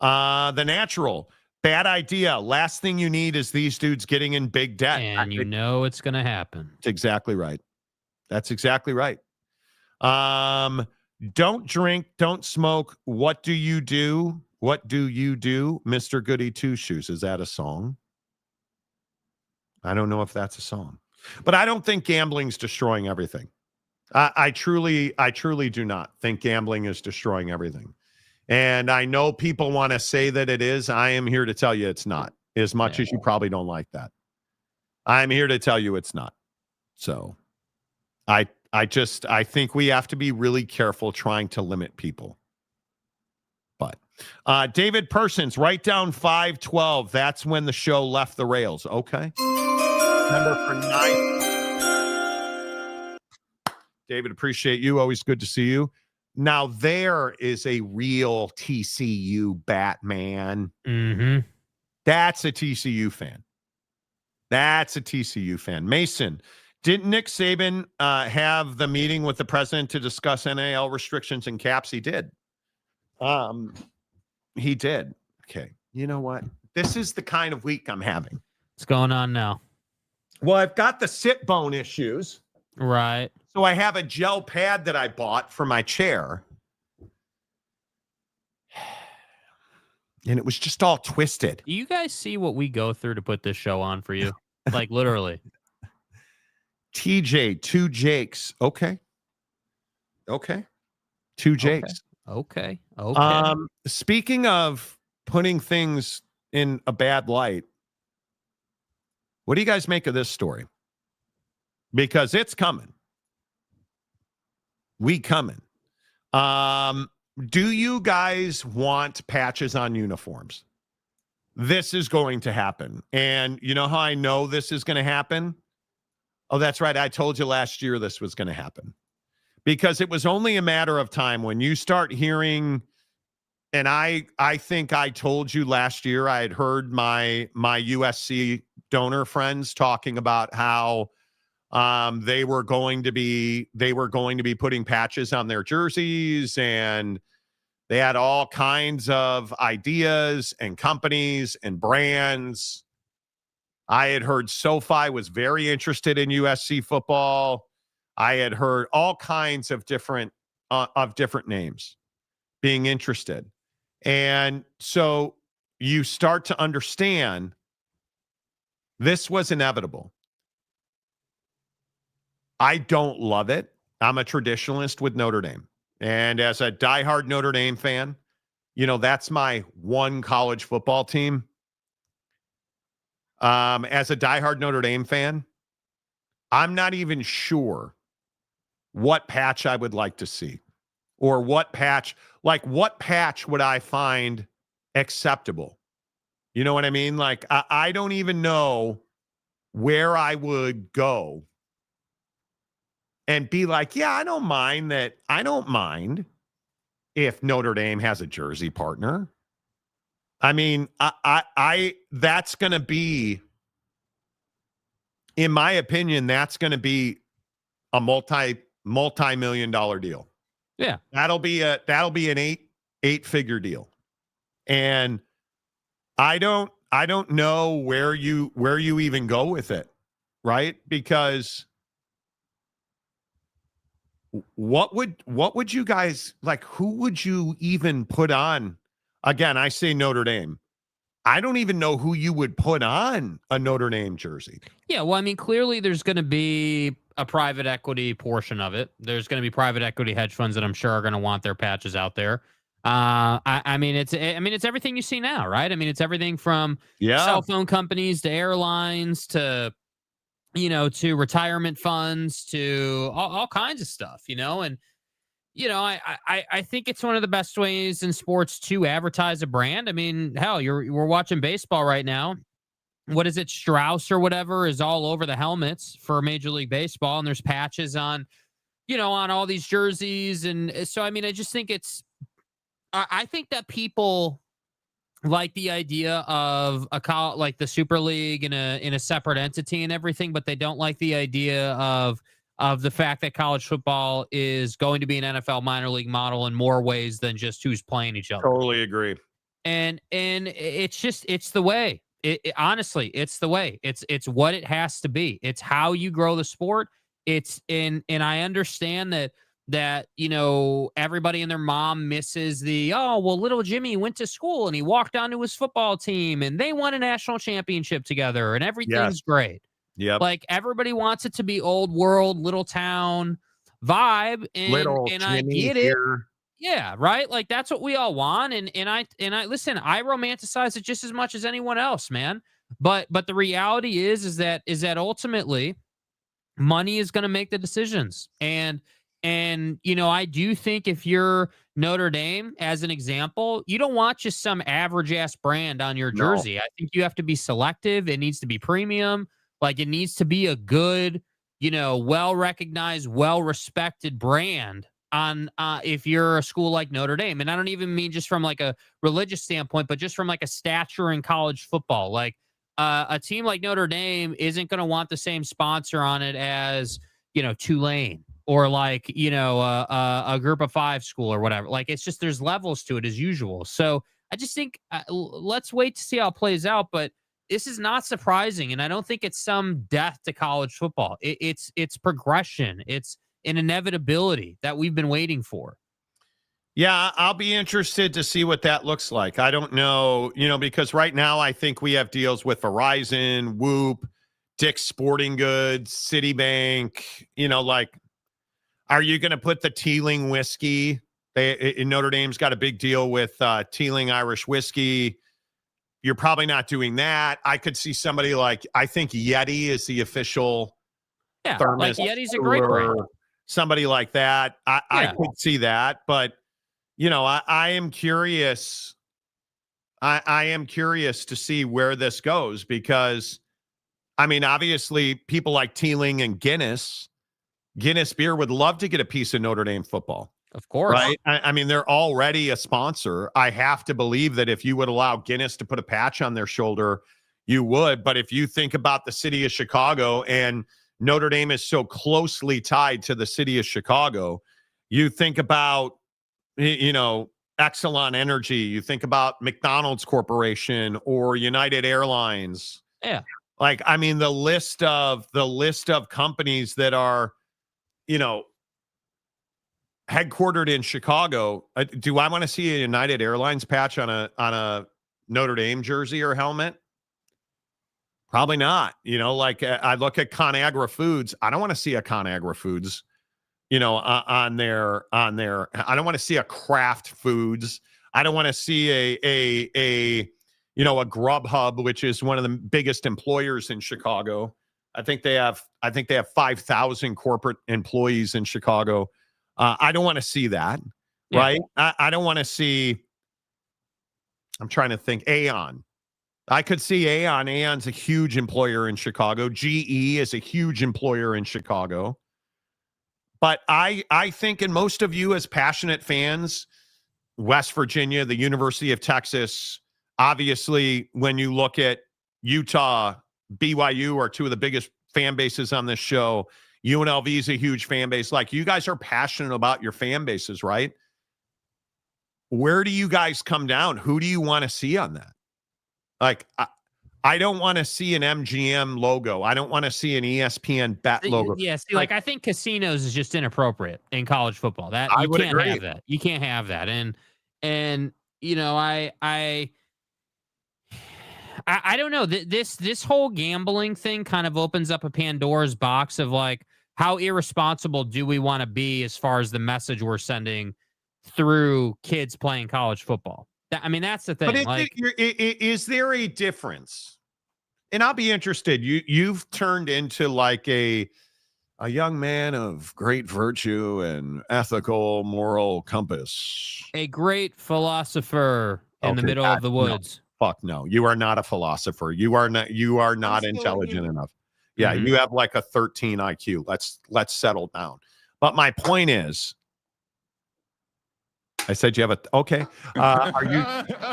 The natural, bad idea. Last thing you need is these dudes getting in big debt. And you know it's going to happen. That's exactly right. That's exactly right. Don't drink, don't smoke. What do you do? What do you do, Mr. Goody Two Shoes? Is that a song? I don't know if that's a song, but I don't think gambling's destroying everything. I truly do not think gambling is destroying everything. And I know people want to say that it is. I am here to tell you it's not, as much as you probably don't like that. I'm here to tell you it's not. So I think we have to be really careful trying to limit people. But David Persons, write down 5/12. That's when the show left the rails. Okay. Remember for 9. David, appreciate you. Always good to see you. Now there is a real TCU Batman. Mm-hmm. That's a TCU fan. That's a TCU fan. Mason, didn't Nick Saban have the meeting with the president to discuss NIL restrictions and caps? He did. He did. Okay. You know what? This is the kind of week I'm having. What's going on now? Well, I've got the sit bone issues. Right. So I have a gel pad that I bought for my chair. And it was just all twisted. Do you guys see what we go through to put this show on for you? Like literally. TJ, 2 Jakes. Okay. 2 Jakes. Okay. Speaking of putting things in a bad light, what do you guys make of this story? Because it's coming. We coming. Do you guys want patches on uniforms? This is going to happen. And you know how I know this is going to happen? Oh, that's right. I told you last year this was going to happen. Because it was only a matter of time when you start hearing, and I think I told you last year, I had heard my USC donor friends talking about how they were going to be putting patches on their jerseys, and they had all kinds of ideas and companies and brands. I had heard SoFi was very interested in USC football. I had heard all kinds of different names being interested. And so you start to understand this was inevitable. I don't love it. I'm a traditionalist with Notre Dame. And as a diehard Notre Dame fan, you know, that's my one college football team. As a diehard Notre Dame fan, I'm not even sure what patch I would like to see, or what patch would I find acceptable? You know what I mean? Like, I don't even know where I would go and be like, yeah, I don't mind that. I don't mind if Notre Dame has a jersey partner. I mean, I that's going to be, in my opinion, that's going to be a multi-million-dollar deal. Yeah. That'll be an eight-figure deal. And I don't know where you even go with it, right? Because what would you guys like? Who would you even put on? Again, I say Notre Dame. I don't even know who you would put on a Notre Dame jersey. Yeah, well, I mean, clearly there's going to be a private equity portion of it. There's going to be private equity hedge funds that I'm sure are going to want their patches out there. I mean, it's everything you see now, right? I mean, it's everything from cell phone companies to airlines to, to retirement funds to all kinds of stuff, and I think it's one of the best ways in sports to advertise a brand. I mean, hell, we're watching baseball right now. What is it? Strauss or whatever is all over the helmets for Major League Baseball, and there's patches on, on all these jerseys, and so I mean, I just think I think that people like the idea of like the Super League in a separate entity and everything, but they don't like the idea of the fact that college football is going to be an NFL minor league model in more ways than just who's playing each other. Totally agree. And it's the way. Honestly, it's the way. It's what it has to be. It's how you grow the sport. And I understand that everybody and their mom misses little Jimmy went to school and he walked onto his football team and they won a national championship together and everything's great. Yep. Like everybody wants it to be old world, little town vibe, and I get it. Yeah, right. Like that's what we all want. And I listen, I romanticize it just as much as anyone else, man. But the reality is that ultimately money is going to make the decisions. And I do think if you're Notre Dame, as an example, you don't want just some average ass brand on your jersey. I think you have to be selective. It needs to be premium. Like it needs to be a good, well-recognized, well-respected brand on if you're a school like Notre Dame. And I don't even mean just from like a religious standpoint, but just from like a stature in college football. Like a team like Notre Dame isn't going to want the same sponsor on it as, Tulane or like, a group of five school or whatever. Like it's just, there's levels to it as usual. So I just think let's wait to see how it plays out. But this is not surprising. And I don't think it's some death to college football. It's progression. It's an inevitability that we've been waiting for. Yeah, I'll be interested to see what that looks like. I don't know, because right now I think we have deals with Verizon, Whoop, Dick's Sporting Goods, Citibank, are you going to put the Teeling whiskey? Notre Dame's got a big deal with Teeling Irish whiskey. You're probably not doing that. I could see somebody like, I think Yeti is the official thermos. Like Yeti's a great brand. Somebody like that. I could see that, but I am curious. I am curious to see where this goes because, I mean, obviously people like Teeling and Guinness Beer would love to get a piece of Notre Dame football. Of course. Right. I mean, they're already a sponsor. I have to believe that if you would allow Guinness to put a patch on their shoulder, you would. But if you think about the city of Chicago and Notre Dame is so closely tied to the city of Chicago, you think about, Exelon Energy, you think about McDonald's Corporation or United Airlines. Yeah. Like, I mean, the list of companies that are, headquartered in Chicago. Do I want to see a United Airlines patch on a Notre Dame jersey or helmet? Probably not. I look at ConAgra Foods. I don't want to see a ConAgra Foods, on their. I don't want to see a Kraft Foods. I don't want to see a Grubhub, which is one of the biggest employers in Chicago. I think they have 5,000 corporate employees in Chicago. I don't want to see that, right? I don't want to see. I'm trying to think. Aon. I could see Aon. Aon's a huge employer in Chicago. GE is a huge employer in Chicago. But I think, and most of you as passionate fans, West Virginia, the University of Texas, obviously, when you look at Utah, BYU are two of the biggest fan bases on this show. UNLV is a huge fan base. Like, you guys are passionate about your fan bases, right? Where do you guys come down? Who do you want to see on that? Like, I don't want to see an MGM logo. I don't want to see an ESPN bet logo. Yeah, see, like I think casinos is just inappropriate in college football. That you can't have that. You can't have that. And I don't know. This whole gambling thing kind of opens up a Pandora's box of like, how irresponsible do we want to be as far as the message we're sending through kids playing college football. I mean, that's the thing. But is there a difference? And I'll be interested. You've turned into like a young man of great virtue and ethical, moral compass. A great philosopher in the middle of the woods. No, fuck no. You are not a philosopher. You are not intelligent enough. Yeah, you have like a 13 IQ. Let's settle down. But my point is, I said you have okay.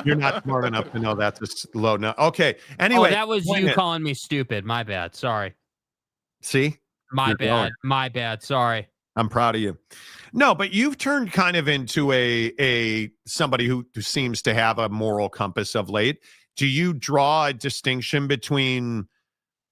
You're not smart enough to know that's a low no. Okay. Anyway, that was you calling me stupid. My bad. Sorry. See? My bad. My bad. Sorry. I'm proud of you. No, but you've turned kind of into a somebody who seems to have a moral compass of late. Do you draw a distinction between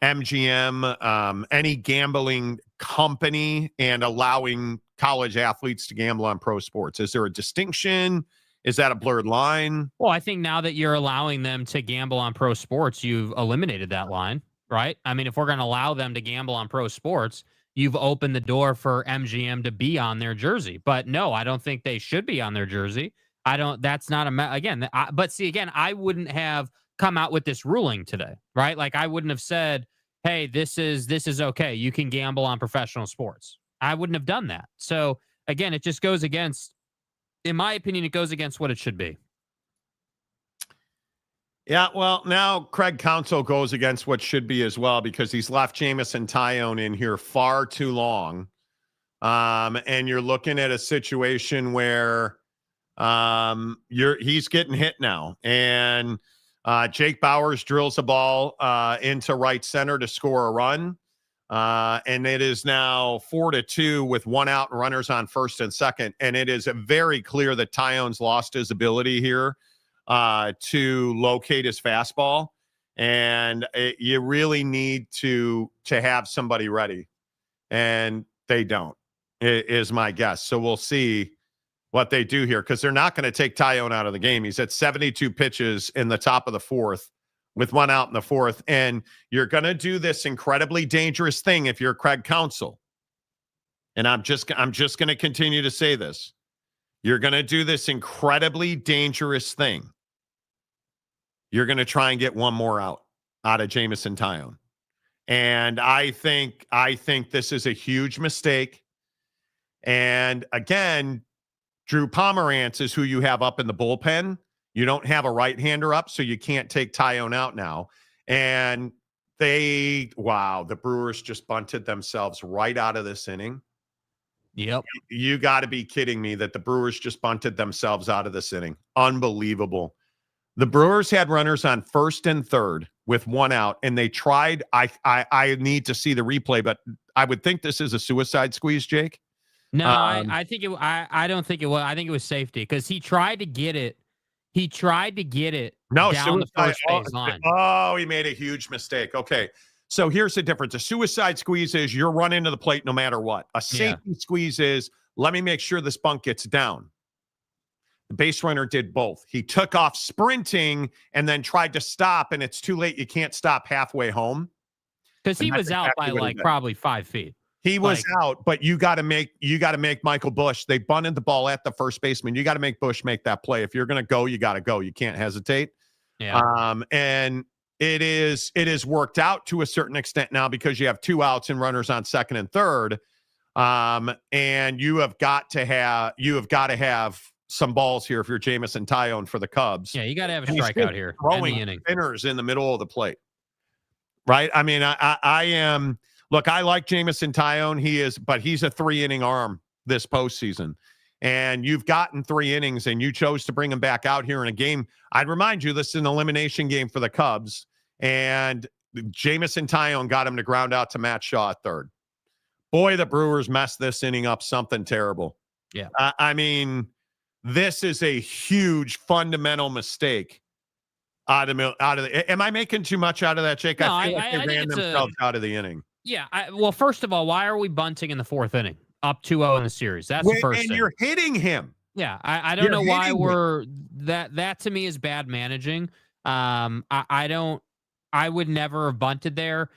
MGM, any gambling company, and allowing college athletes to gamble on pro sports? Is there a distinction? Is that a blurred line? Well, I think now that you're allowing them to gamble on pro sports, you've eliminated that line, right? I mean, if we're going to allow them to gamble on pro sports, you've opened the door for MGM to be on their jersey. But no, I don't think they should be on their jersey. That's not but see, again, I wouldn't have come out with this ruling today, right? Like I wouldn't have said, hey, this is okay. You can gamble on professional sports. I wouldn't have done that. So again, it just goes against, in my opinion, it goes against what it should be. Yeah, well, now Craig Counsell goes against what should be as well because he's left Jamison Tyone in here far too long. And you're looking at a situation where he's getting hit now. And Jake Bowers drills a ball into right center to score a run. And it is now 4-2 with one out and runners on first and second. And it is very clear that Tyone's lost his ability here to locate his fastball. And you really need to have somebody ready. And they don't, is my guess. So we'll see what they do here because they're not going to take Tyone out of the game. He's at 72 pitches in the top of the fourth with one out in the fourth. And you're going to do this incredibly dangerous thing if you're Craig Counsell. And I'm just going to continue to say this. You're going to do this incredibly dangerous thing. You're going to try and get one more out of Jamison Tyone. And I think this is a huge mistake. And again, Drew Pomerantz is who you have up in the bullpen. You don't have a right-hander up, so you can't take Tyone out now. And the Brewers just bunted themselves right out of this inning. Yep. You got to be kidding me that the Brewers just bunted themselves out of this inning. Unbelievable. The Brewers had runners on first and third with one out, and they tried. I need to see the replay, but I would think this is a suicide squeeze, Jake. No, I think it. I don't think it was. I think it was safety because he tried to get it. He tried to get it down the first base line. Oh, he made a huge mistake. Okay, so here's the difference. A suicide squeeze is you're running to the plate no matter what. A safety squeeze is let me make sure this bunt gets down. The base runner did both. He took off sprinting and then tried to stop, and it's too late. You can't stop halfway home. Because he was out by like probably 5 feet. He was out, but you got to make Michael Busch. They bunted the ball at the first baseman. You got to make Busch make that play. If you're going to go, you got to go. You can't hesitate. Yeah. And it is worked out to a certain extent now because you have two outs and runners on second and third. And you have got to have some balls here if you're Jamison Tyone for the Cubs. Yeah, you got to have a strikeout here. Throwing spinners in the middle of the plate. Right? I mean, I am. Look, I like Jamison Tyone. But he's a 3-inning arm this postseason. And you've gotten 3 innings, and you chose to bring him back out here in a game. I'd remind you, this is an elimination game for the Cubs. And Jamison Tyone got him to ground out to Matt Shaw at third. Boy, the Brewers messed this inning up something terrible. Yeah. I mean, this is a huge fundamental mistake. Out of the, am I making too much out of that, Jake? No, I feel like they ran themselves out of the inning. Yeah. Well, first of all, why are we bunting in the 4th inning? Up 2-0 in the series. That's the first thing. And you're hitting him. Yeah. I don't know why that to me is bad managing. I would never have bunted there.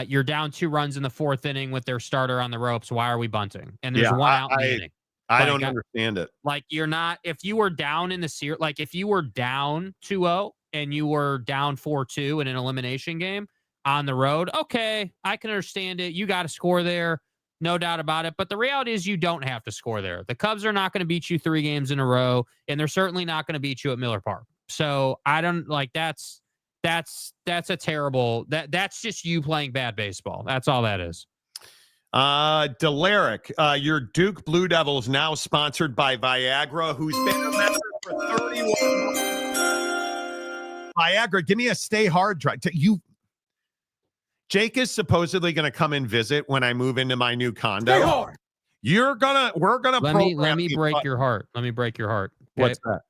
You're down 2 runs in the 4th inning with their starter on the ropes. Why are we bunting? And there's one out in the inning. I don't understand it. Like, you're not, if you were down in the series, like if you were down 2-0 and you were down 4-2 in an elimination game on the road, okay, I can understand it. You got to score there, no doubt about it. But the reality is you don't have to score there. The Cubs are not going to beat you 3 games in a row, and they're certainly not going to beat you at Miller Park. So I don't like that's a terrible, that's just you playing bad baseball. That's all that is. Delaric, your Duke Blue Devils now sponsored by Viagra, who's been a member for 31 months. Viagra, give me a stay hard drive. Jake is supposedly going to come and visit when I move into my new condo. Stay hard. We're gonna let me break your heart. Let me break your heart. Okay? What's that?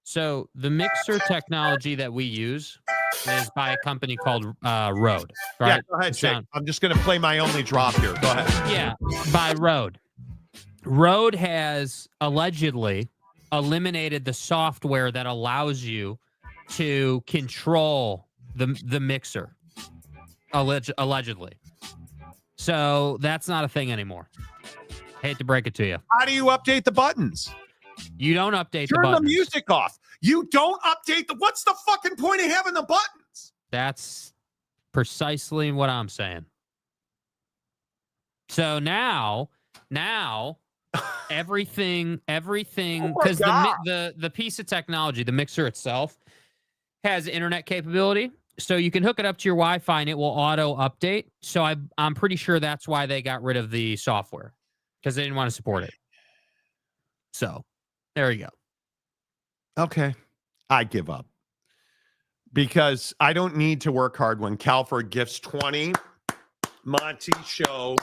So the mixer technology that we use is by a company called Rode. Right? Yeah, go ahead, Jake. I'm just going to play my only drop here. Go ahead. Yeah, by Rode. Rode has allegedly eliminated the software that allows you to control the mixer. Allegedly. So that's not a thing anymore. Hate to break it to you. How do you update the buttons? You don't update the buttons. Turn the music off. You don't update what's the fucking point of having the buttons? That's precisely what I'm saying. So now everything because the piece of technology, the mixer itself, has internet capability. So you can hook it up to your Wi-Fi and it will auto update. So I'm pretty sure that's why they got rid of the software, because they didn't want to support it. So there you go. Okay. I give up. Because I don't need to work hard when Calford gifts 20. Monty show.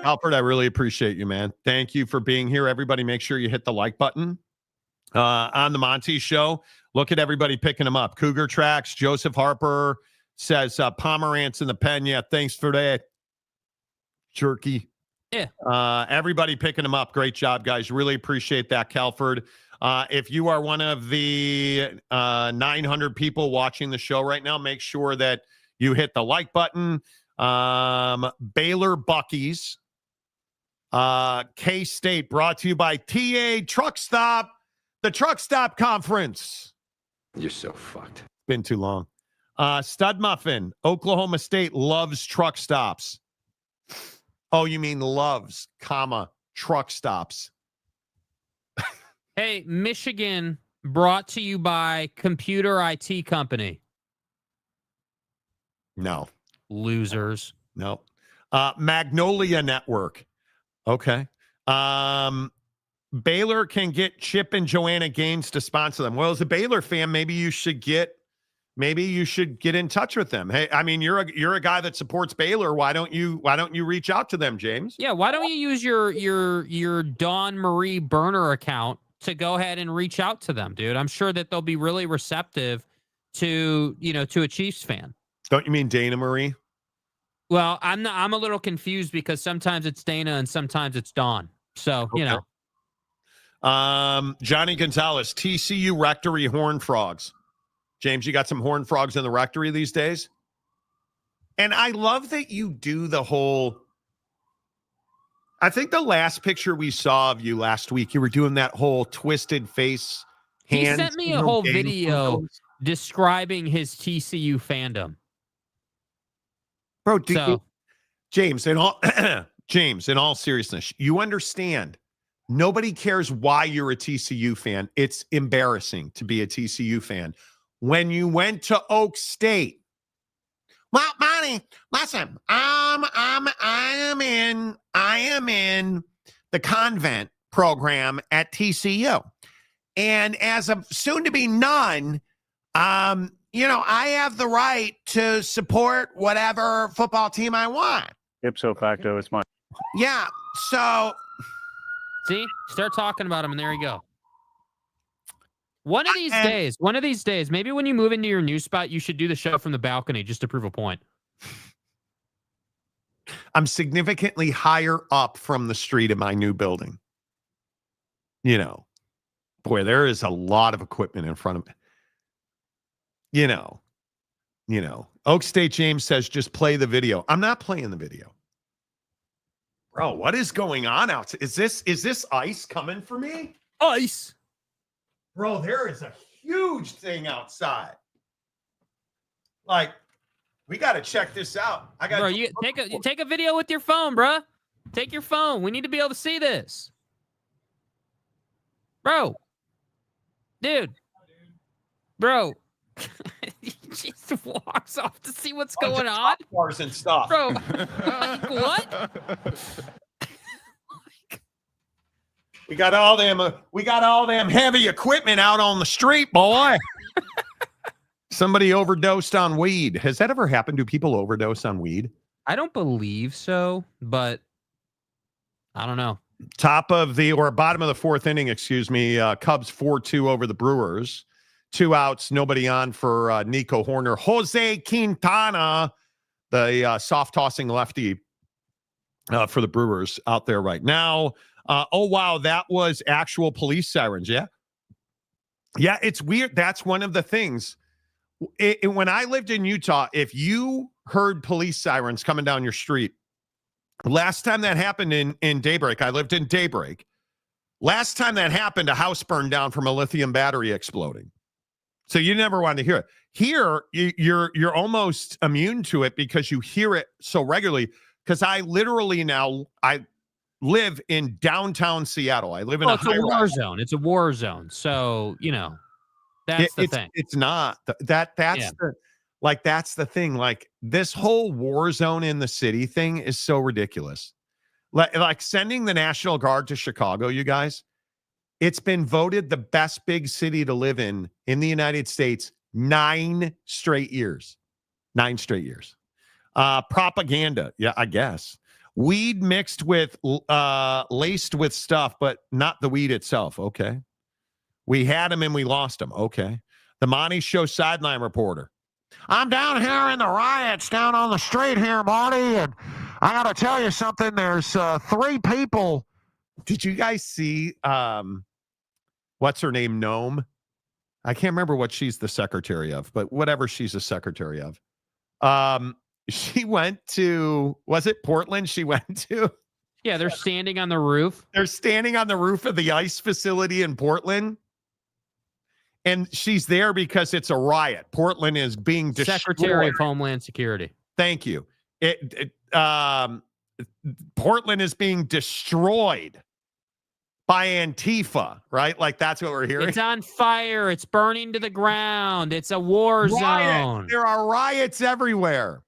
Alfred, I really appreciate you, man. Thank you for being here. Everybody, make sure you hit the like button on the Monty show. Look at everybody picking them up. Cougar Tracks, Joseph Harper says Pomerantz in the pen. Yeah, thanks for that. Jerky. Yeah. Everybody picking them up. Great job, guys. Really appreciate that, Calford. If you are one of the 900 people watching the show right now, make sure that you hit the like button. Baylor Buckies. K-State brought to you by TA Truck Stop, the Truck Stop Conference. You're so fucked. Been too long. Stud Muffin, Oklahoma State loves truck stops. Oh, you mean loves, comma, truck stops. Hey, Michigan brought to you by Computer IT Company. No. Losers. No. Magnolia Network. Okay. Baylor can get Chip and Joanna Gaines to sponsor them. Well, as a Baylor fan, maybe you should get in touch with them. Hey, I mean, you're a guy that supports Baylor. Why don't you reach out to them, James? Yeah, why don't you use your Dawn Marie burner account to go ahead and reach out to them, dude? I'm sure that they'll be really receptive to a Chiefs fan. Don't you mean Dana Marie? Well, I'm a little confused because sometimes it's Dana and sometimes it's Dawn. So, okay. Johnny Gonzalez, TCU Rectory Horned Frogs. James, you got some Horned Frogs in the Rectory these days? And I love that you do the whole... I think the last picture we saw of you last week, you were doing that whole twisted face. He sent me a whole video describing his TCU fandom. Bro, James, in all seriousness, you understand, nobody cares why you're a TCU fan. It's embarrassing to be a TCU fan. When you went to Oak State, well, Monty, listen, I am in the convent program at TCU, and as a soon-to-be nun, I have the right to support whatever football team I want. Ipso facto, it's mine. Yeah. So, see, start talking about him, and there you go. One of these days, maybe when you move into your new spot, you should do the show from the balcony just to prove a point. I'm significantly higher up from the street in my new building. Boy, there is a lot of equipment in front of me. Oak State James says, just play the video. I'm not playing the video. Bro, what is going on outside? Is this ice coming for me? Ice. Bro, there is a huge thing outside. Like, we got to check this out. I got. Bro, you take a video with your phone, bro. Take your phone. We need to be able to see this, bro. Dude, bro. He just walks off to see what's going on. Bars and stuff, bro. What? We got all them heavy equipment out on the street, boy. Somebody overdosed on weed. Has that ever happened? Do people overdose on weed? I don't believe so, but I don't know. Bottom of the fourth inning, excuse me. Cubs 4-2 over the Brewers. 2 outs, nobody on for Nico Horner. Jose Quintana, the soft tossing lefty for the Brewers out there right now. Oh, wow, that was actual police sirens, yeah? Yeah, it's weird. That's one of the things. When I lived in Utah, if you heard police sirens coming down your street, last time that happened in Daybreak, I lived in Daybreak. Last time that happened, a house burned down from a lithium battery exploding. So you never wanted to hear it. Here, you're almost immune to it because you hear it so regularly. Because I live in downtown Seattle. I live in it's a war zone. It's a war zone. So, that's the thing. It's not. That's the thing. Like, this whole war zone in the city thing is so ridiculous. Like sending the National Guard to Chicago, you guys, it's been voted the best big city to live in the United States 9 straight years. 9 straight years. Propaganda. Yeah, I guess. Weed mixed with, laced with stuff, but not the weed itself. Okay. We had him and we lost him. Okay. The Monty Show sideline reporter. I'm down here in the riots down on the street here, Monty, and I got to tell you something. There's 3 people. Did you guys see, what's her name? Gnome? I can't remember what she's the secretary of, but whatever she's a secretary of. She went to, was it Portland she went to? Yeah, they're standing on the roof. They're standing on the roof of the ICE facility in Portland. And she's there because it's a riot. Portland is being destroyed. Secretary of Homeland Security. Thank you. Portland is being destroyed by Antifa, right? Like, that's what we're hearing. It's on fire. It's burning to the ground. It's a war zone. There are riots everywhere.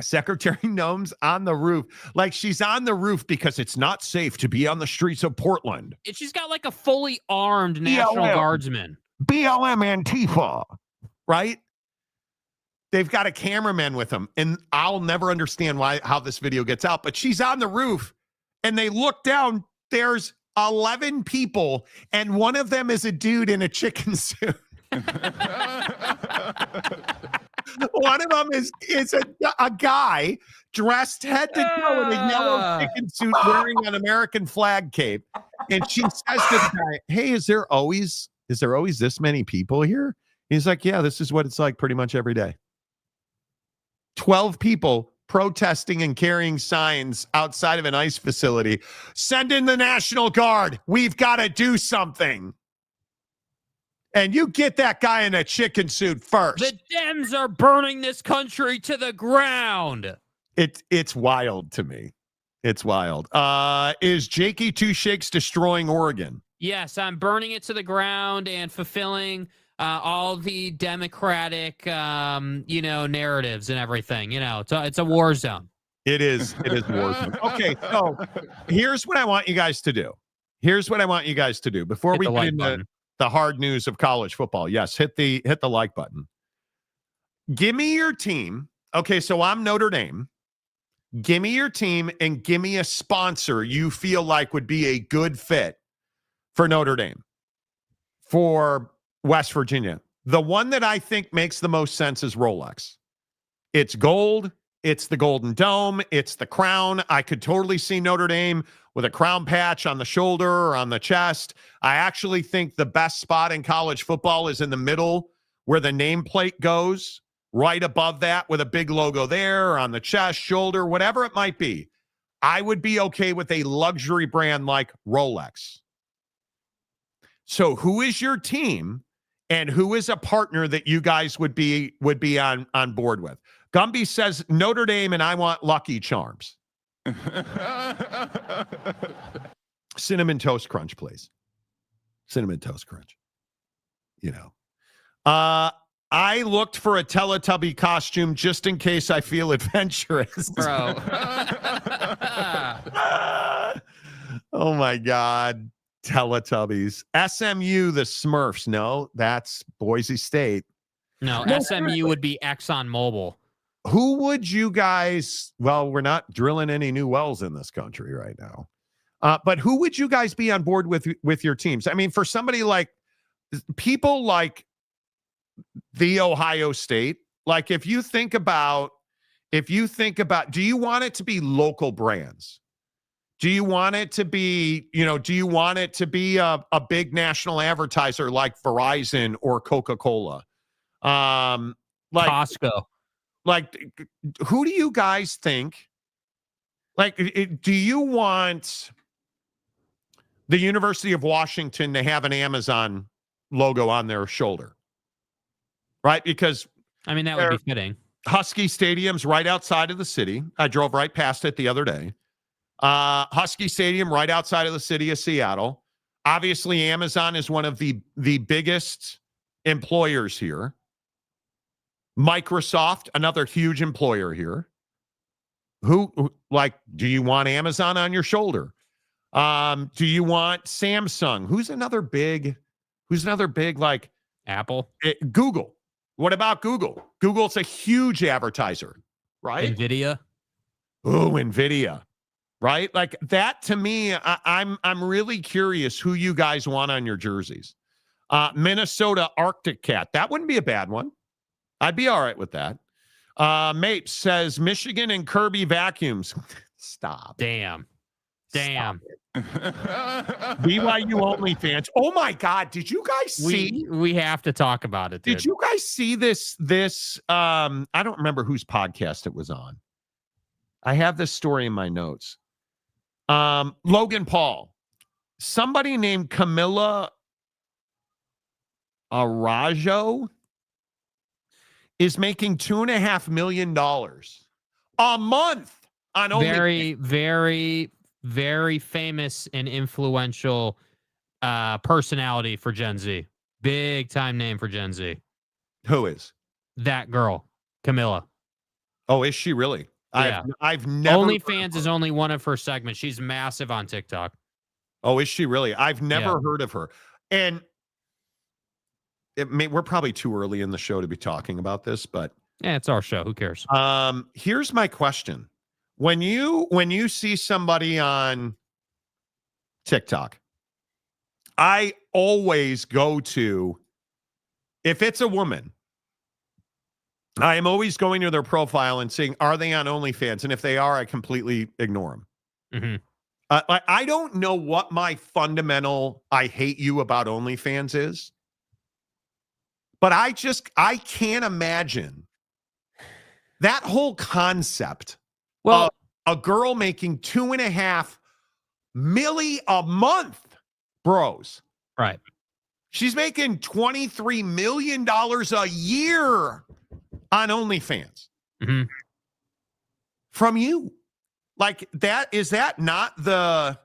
Secretary Gnome's on the roof. Like, she's on the roof because it's not safe to be on the streets of Portland. And she's got like a fully armed National Guardsman. BLM Antifa, right? They've got a cameraman with them. And I'll never understand how this video gets out. But she's on the roof and they look down. There's 11 people and one of them is a dude in a chicken suit. One of them is a guy dressed head to toe in a yellow chicken suit wearing an American flag cape. And she says to the guy, hey, is there always this many people here? He's like, yeah, this is what it's like pretty much every day. 12 people protesting and carrying signs outside of an ICE facility. Send in the National Guard. We've got to do something. And you get that guy in a chicken suit first. The Dems are burning this country to the ground. It's wild to me. It's wild. Is Jakey Two Shakes destroying Oregon? Yes, I'm burning it to the ground and fulfilling all the Democratic, narratives and everything. It's a war zone. It is war zone. Okay, so here's what I want you guys to do. Before we get into the hard news of college football. Yes, hit the like button. Give me your team. Okay, so I'm Notre Dame. Give me your team and give me a sponsor you feel like would be a good fit for Notre Dame, for West Virginia. The one that I think makes the most sense is Rolex. It's gold. It's the Golden Dome. It's the crown. I could totally see Notre Dame with a crown patch on the shoulder or on the chest. I actually think the best spot in college football is in the middle where the nameplate goes, right above that with a big logo there, or on the chest, shoulder, whatever it might be. I would be okay with a luxury brand like Rolex. So who is your team and who is a partner that you guys would be on board with? Gumby says Notre Dame and I want Lucky Charms. Cinnamon Toast Crunch, please. Cinnamon Toast Crunch. You know. I looked for a Teletubby costume just in case I feel adventurous. Bro. Oh my God. Teletubbies. SMU, the Smurfs. No, that's Boise State. No, SMU would be ExxonMobil. Who would you guys, well, we're not drilling any new wells in this country right now. But who would you guys be on board with your teams? I mean, for somebody like people like the Ohio State, like if you think about, do you want it to be local brands? Do you want it to be, do you want it to be a big national advertiser like Verizon or Coca-Cola? Like Costco. Like, who do you guys think? Like, do you want the University of Washington to have an Amazon logo on their shoulder? Right? Because I mean, that would be fitting. Husky Stadium's right outside of the city. I drove right past it the other day. Husky Stadium right outside of the city of Seattle. Obviously, Amazon is one of the biggest employers here. Microsoft, another huge employer here. Who do you want Amazon on your shoulder? Do you want Samsung? Who's another big like Apple? Google. What about Google? Google's a huge advertiser, right? NVIDIA. Oh, NVIDIA. Right? Like that to me, I'm really curious who you guys want on your jerseys. Minnesota Arctic Cat. That wouldn't be a bad one. I'd be all right with that. Mapes says Michigan and Kirby vacuums. Stop. Damn. BYU OnlyFans. Oh my God. Did you guys see? We have to talk about it. Dude. Did you guys see this? I don't remember whose podcast it was on. I have this story in my notes. Logan Paul. Somebody named Camilla Arajo is making $2.5 million a month on OnlyFans. Very, very, very famous and influential personality for Gen Z. Big time name for Gen Z. Who is? That girl, Camilla. Oh, is she really? Yeah. I've never. OnlyFans is only one of her segments. She's massive on TikTok. Oh, is she really? I've never heard of her. And we're probably too early in the show to be talking about this, but yeah, it's our show. Who cares? Here's my question. When you see somebody on TikTok, I always go to, if it's a woman, I am always going to their profile and seeing, are they on OnlyFans? And if they are, I completely ignore them. Mm-hmm. I don't know what my fundamental I hate you about OnlyFans is, but I can't imagine that whole concept. Well, a girl making $2.5 million a month, bros. Right. She's making $23 million a year on OnlyFans. Mm-hmm. From you. Like that, is that not the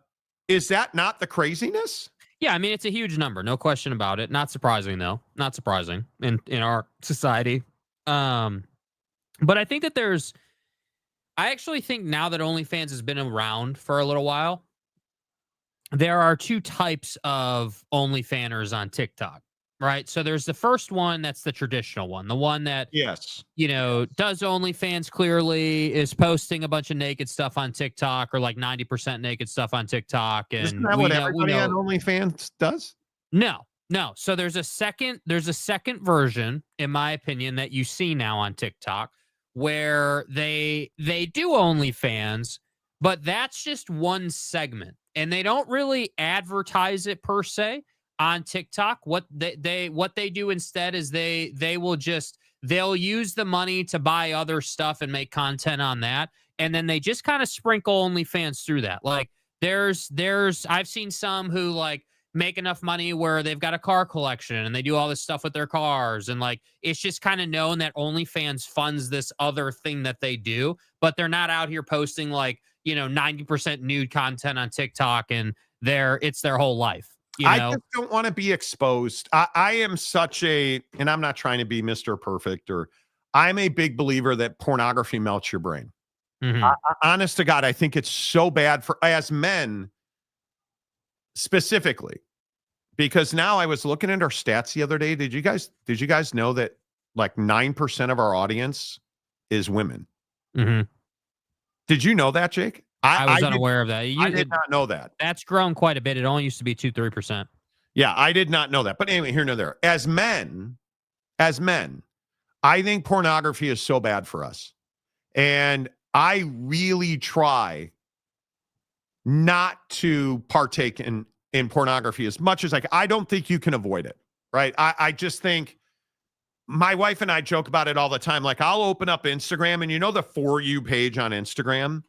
craziness? Yeah, I mean, it's a huge number, no question about it. Not surprising, though. Not surprising in our society. But I think that I actually think now that OnlyFans has been around for a little while, there are two types of OnlyFanners on TikTok, right? So there's the first one that's the traditional one, the one that, yes, does OnlyFans clearly, is posting a bunch of naked stuff on TikTok or like 90% naked stuff on TikTok. And isn't that what everybody on OnlyFans does? No. So there's a second version, in my opinion, that you see now on TikTok where they do OnlyFans, but that's just one segment. And they don't really advertise it per se on TikTok. What they do instead is they'll use the money to buy other stuff and make content on that. and then they just kind of sprinkle OnlyFans through that. Like there's I've seen some who like make enough money where they've got a car collection and they do all this stuff with their cars, and like it's just kind of known that OnlyFans funds this other thing that they do, but they're not out here posting like 90% nude content on TikTok and it's their whole life. I just don't want to be exposed. I am such and I'm not trying to be Mr. Perfect, I'm a big believer that pornography melts your brain. Honest to God, I think it's so bad as men specifically, because now I was looking at our stats the other day. Did you guys know that like 9% of our audience is women? Did you know that, Jake? I was unaware of that. I did not know that. That's grown quite a bit. It only used to be 2-3%. Yeah, I did not know that. But anyway, here nor there. As men, I think pornography is so bad for us. And I really try not to partake in pornography as much as I don't think you can avoid it, right? I just think my wife and I joke about it all the time. Like I'll open up Instagram and the For You page on Instagram,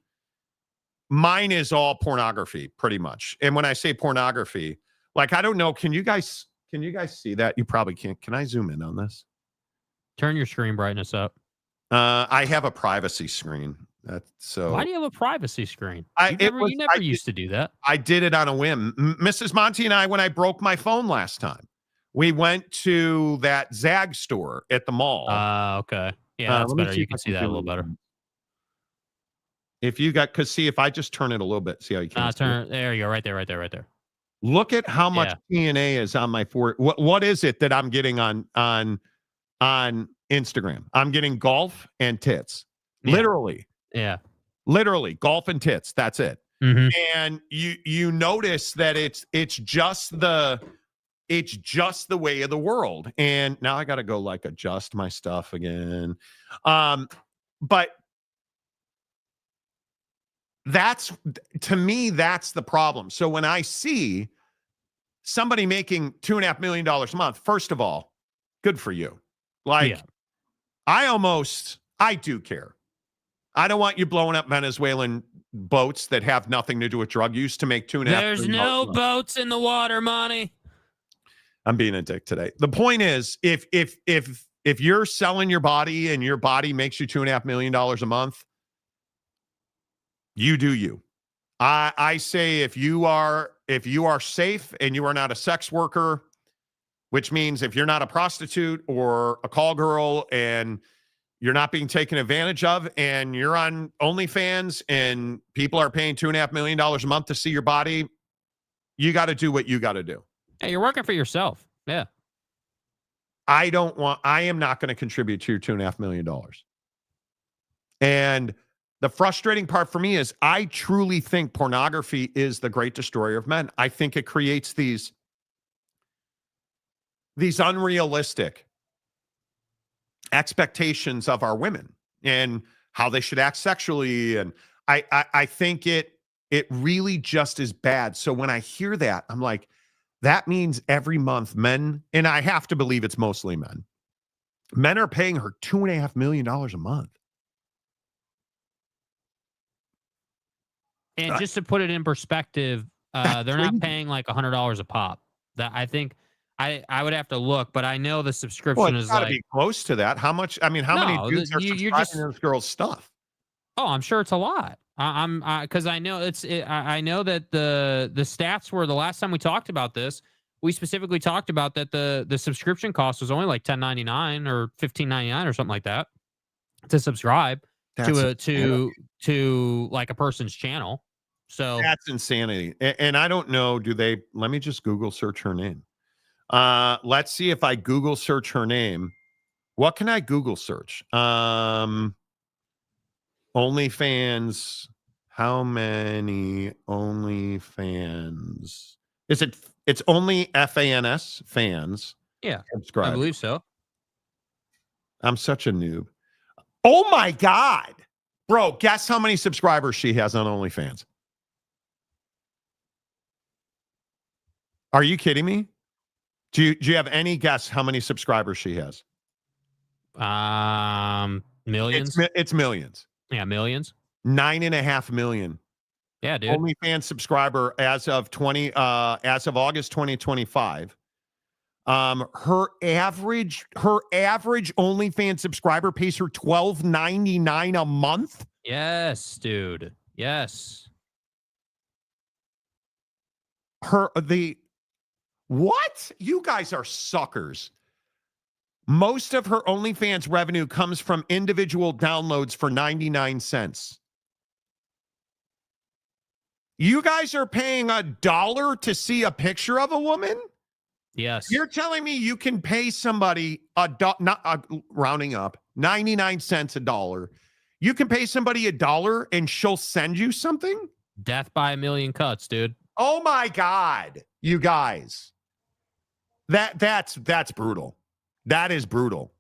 mine is all pornography pretty much. And when I say pornography, like, I don't know. Can you guys see that? You probably can't. Can I zoom in on this? Turn your screen brightness up. I have a privacy screen. Why do you have a privacy screen? You never used to do that. I did it on a whim. Mrs. Monty and I, when I broke my phone last time, we went to that Zag store at the mall. Okay. Yeah, that's better. You can see that a little better. If I just turn it a little bit, see how you can. There you go. Right there. Look at how much TNA is on my forehead. What is it that I'm getting on Instagram? I'm getting golf and tits. Yeah. Literally. Yeah. Literally golf and tits. That's it. And you notice that it's just the way of the world. And now I got to go like adjust my stuff again. But to me, that's the problem. So when I see somebody making $2.5 million a month, first of all, good for you. Like, I do care. I don't want you blowing up Venezuelan boats that have nothing to do with drug use to make $2.5 million. There's no boats in the water, Monty. I'm being a dick today. The point is, if you're selling your body and your body makes you $2.5 million a month, you do you. I say if you are safe and you are not a sex worker, which means if you're not a prostitute or a call girl and you're not being taken advantage of and you're on OnlyFans and people are paying $2.5 million a month to see your body, you got to do what you got to do. Hey, you're working for yourself. Yeah. I am not going to contribute to your $2.5 million. And the frustrating part for me is I truly think pornography is the great destroyer of men. I think it creates these unrealistic expectations of our women and how they should act sexually. And I think it really just is bad. So when I hear that, I'm like, that means every month men, and I have to believe it's mostly men are paying her $2.5 million a month. And just to put it in perspective, they're not paying like $100 a pop. That I think I would have to look, but I know the subscription is gotta like be close to that. How much? I mean, how many dudes are subscribing to this girl's stuff? Oh, I'm sure it's a lot. Because I know I know that the stats were the last time we talked about this. We specifically talked about that the subscription cost was only like $10.99 or $15.99 or something like that to subscribe to like a person's channel. So that's insanity. And I don't know. Let me just Google search her name. Let's see if I Google search her name. What can I Google search? OnlyFans. How many OnlyFans? It's only FANS fans. Yeah, subscribe. I believe so. I'm such a noob. Oh my God, bro! Guess how many subscribers she has on OnlyFans? Are you kidding me? Do you have any guess how many subscribers she has? Millions. It's millions. Yeah, millions. 9.5 million. Yeah, dude. OnlyFans subscriber as of August 2025. Her average OnlyFans subscriber pays her $12.99 a month. Yes, dude. Yes. What? You guys are suckers. Most of her OnlyFans revenue comes from individual downloads for 99 cents. You guys are paying $1 to see a picture of a woman? Yes. You're telling me you can pay somebody rounding up 99 cents $1. You can pay somebody $1 and she'll send you something? Death by a million cuts, dude. Oh my God, you guys. That's brutal. That is brutal.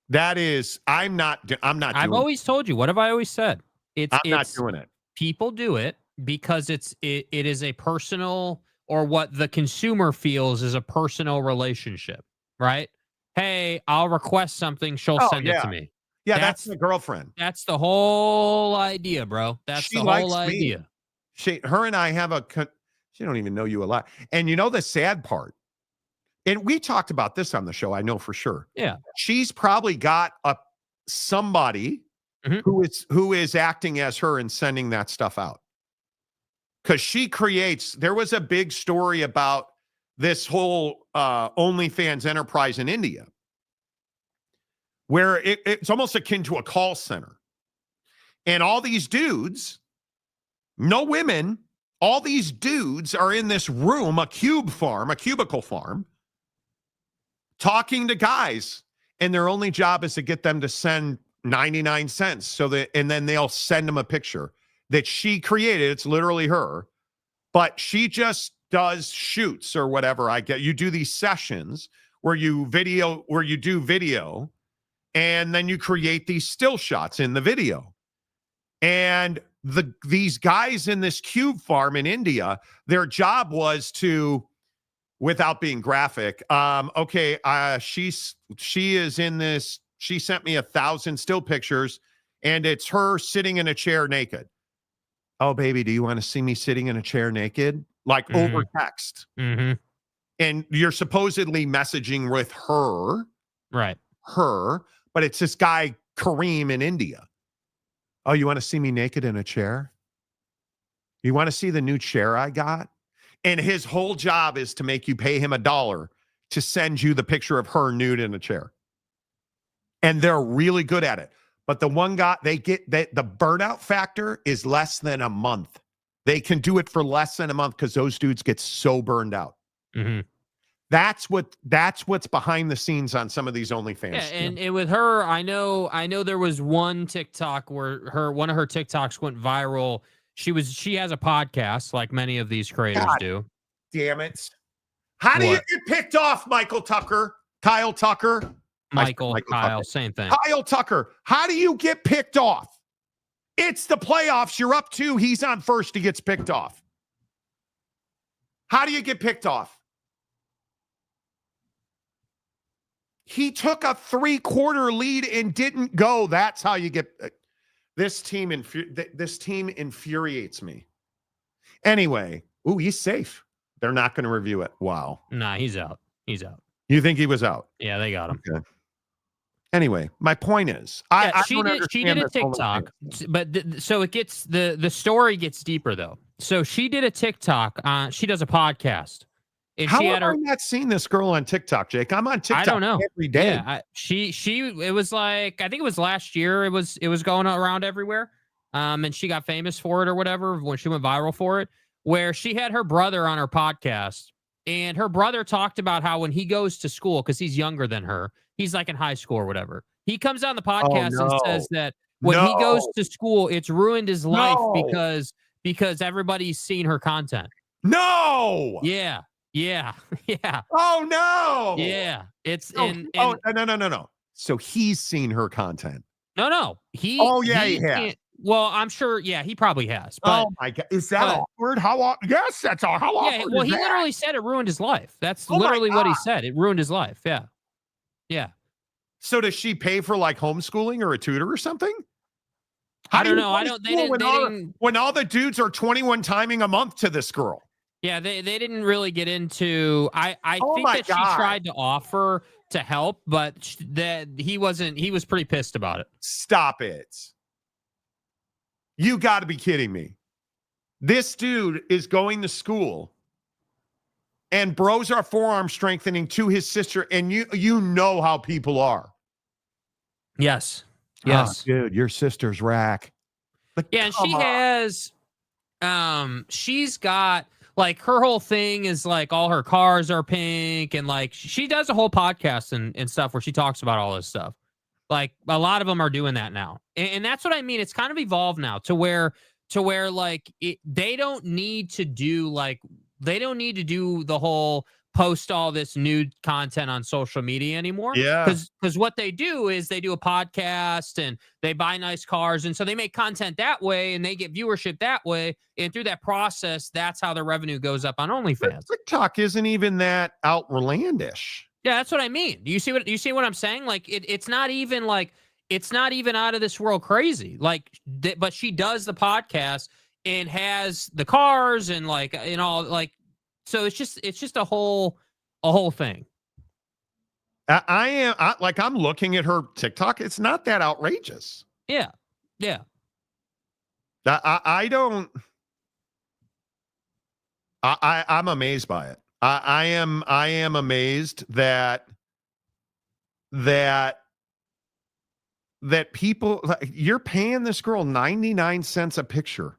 That is, I'm not doing I've always told you, what have I always said? I'm not doing it. People do it because it is a personal, or what the consumer feels is a personal relationship, right? Hey, I'll request something, she'll send it to me. Yeah, that's my girlfriend. That's the whole idea, bro. That's the whole idea. Her and I have she don't even know you a lot. And you know the sad part, and we talked about this on the show, I know for sure. Yeah. She's probably got somebody who is acting as her and sending that stuff out. Because there was a big story about this whole OnlyFans enterprise in India, where it's almost akin to a call center. And all these dudes, no women, all these dudes are in this room, a cubicle farm, talking to guys, and their only job is to get them to send 99 cents and then they'll send them a picture that she created. It's literally her, but she just does shoots or whatever. You do these sessions where you do video, and then you create these still shots in the video. And these guys in this cube farm in India, their job was to, without being graphic, she is in this, she sent me 1,000 still pictures, and it's her sitting in a chair naked. Oh, baby, do you want to see me sitting in a chair naked? Like over text. Mm-hmm. And you're supposedly messaging with her. Right. But it's this guy, Kareem, in India. Oh, you want to see me naked in a chair? You want to see the new chair I got? And his whole job is to make you pay him $1 to send you the picture of her nude in a chair. And they're really good at it. But the one guy, the burnout factor is less than a month. They can do it for less than a month because those dudes get so burned out. Mm-hmm. That's what's behind the scenes on some of these OnlyFans. Yeah, and with her, I know there was one TikTok where one of her TikToks went viral. She has a podcast like many of these creators do. Damn it. How do you get picked off, Kyle Tucker? Kyle, Tucker. Same thing. Kyle Tucker, how do you get picked off? It's the playoffs. You're up 2. He's on first. He gets picked off. How do you get picked off? He took a 3-quarter lead and didn't go. That's how you get. This team infuriates me. Anyway, he's safe. They're not going to review it. Wow. Nah, he's out. You think he was out? Yeah, they got him. Okay. Anyway, my point is, she did a TikTok, but so it gets the story gets deeper though. So she did a TikTok. She does a podcast. And how have I not seen this girl on TikTok, Jake? I'm on TikTok I don't know. every day. Yeah, it was like, I think it was last year. It was going around everywhere. And she got famous for it or whatever when she went viral for it, where she had her brother on her podcast. And her brother talked about how when he goes to school, because he's younger than her, he's like in high school or whatever. He comes on the podcast and says that when he goes to school, it's ruined his life because everybody's seen her content. No. Yeah. Oh no. Yeah. It's no. So he's seen her content. No. He has. Well, I'm sure. Yeah, he probably has. But, oh my God, is that awkward? Yes, that's all. How awkward? Yeah. Well, he literally said it ruined his life. That's literally what he said. It ruined his life. Yeah. So does she pay for like homeschooling or a tutor or something? I don't know. I don't. They didn't. When all the dudes are 21 timing a month to this girl. Yeah, they didn't really get into. I think that God. she tried to offer to help, but that he wasn't. He was pretty pissed about it. Stop it! You got to be kidding me. This dude is going to school, and bros are forearm strengthening to his sister, and you know how people are. Yes. Yes, dude, your sister's rack. Yeah, and she has. She's got. Like her whole thing is like all her cars are pink, and like she does a whole podcast and stuff where she talks about all this stuff. Like a lot of them are doing that now, and that's what I mean. It's kind of evolved now to where like they don't need to do the whole post all this nude content on social media anymore. Yeah, because what they do is they do a podcast and they buy nice cars, and so they make content that way and they get viewership that way, and through that process, that's how their revenue goes up on OnlyFans. TikTok isn't even that outlandish. Yeah, that's what I mean. Do you see what I'm saying? Like it's not even out of this world crazy. Like, but she does the podcast and has the cars and like and all like. So it's just a whole thing. I'm looking at her TikTok. It's not that outrageous. Yeah. I'm amazed by it. I am amazed that people, you're paying this girl 99 cents a picture,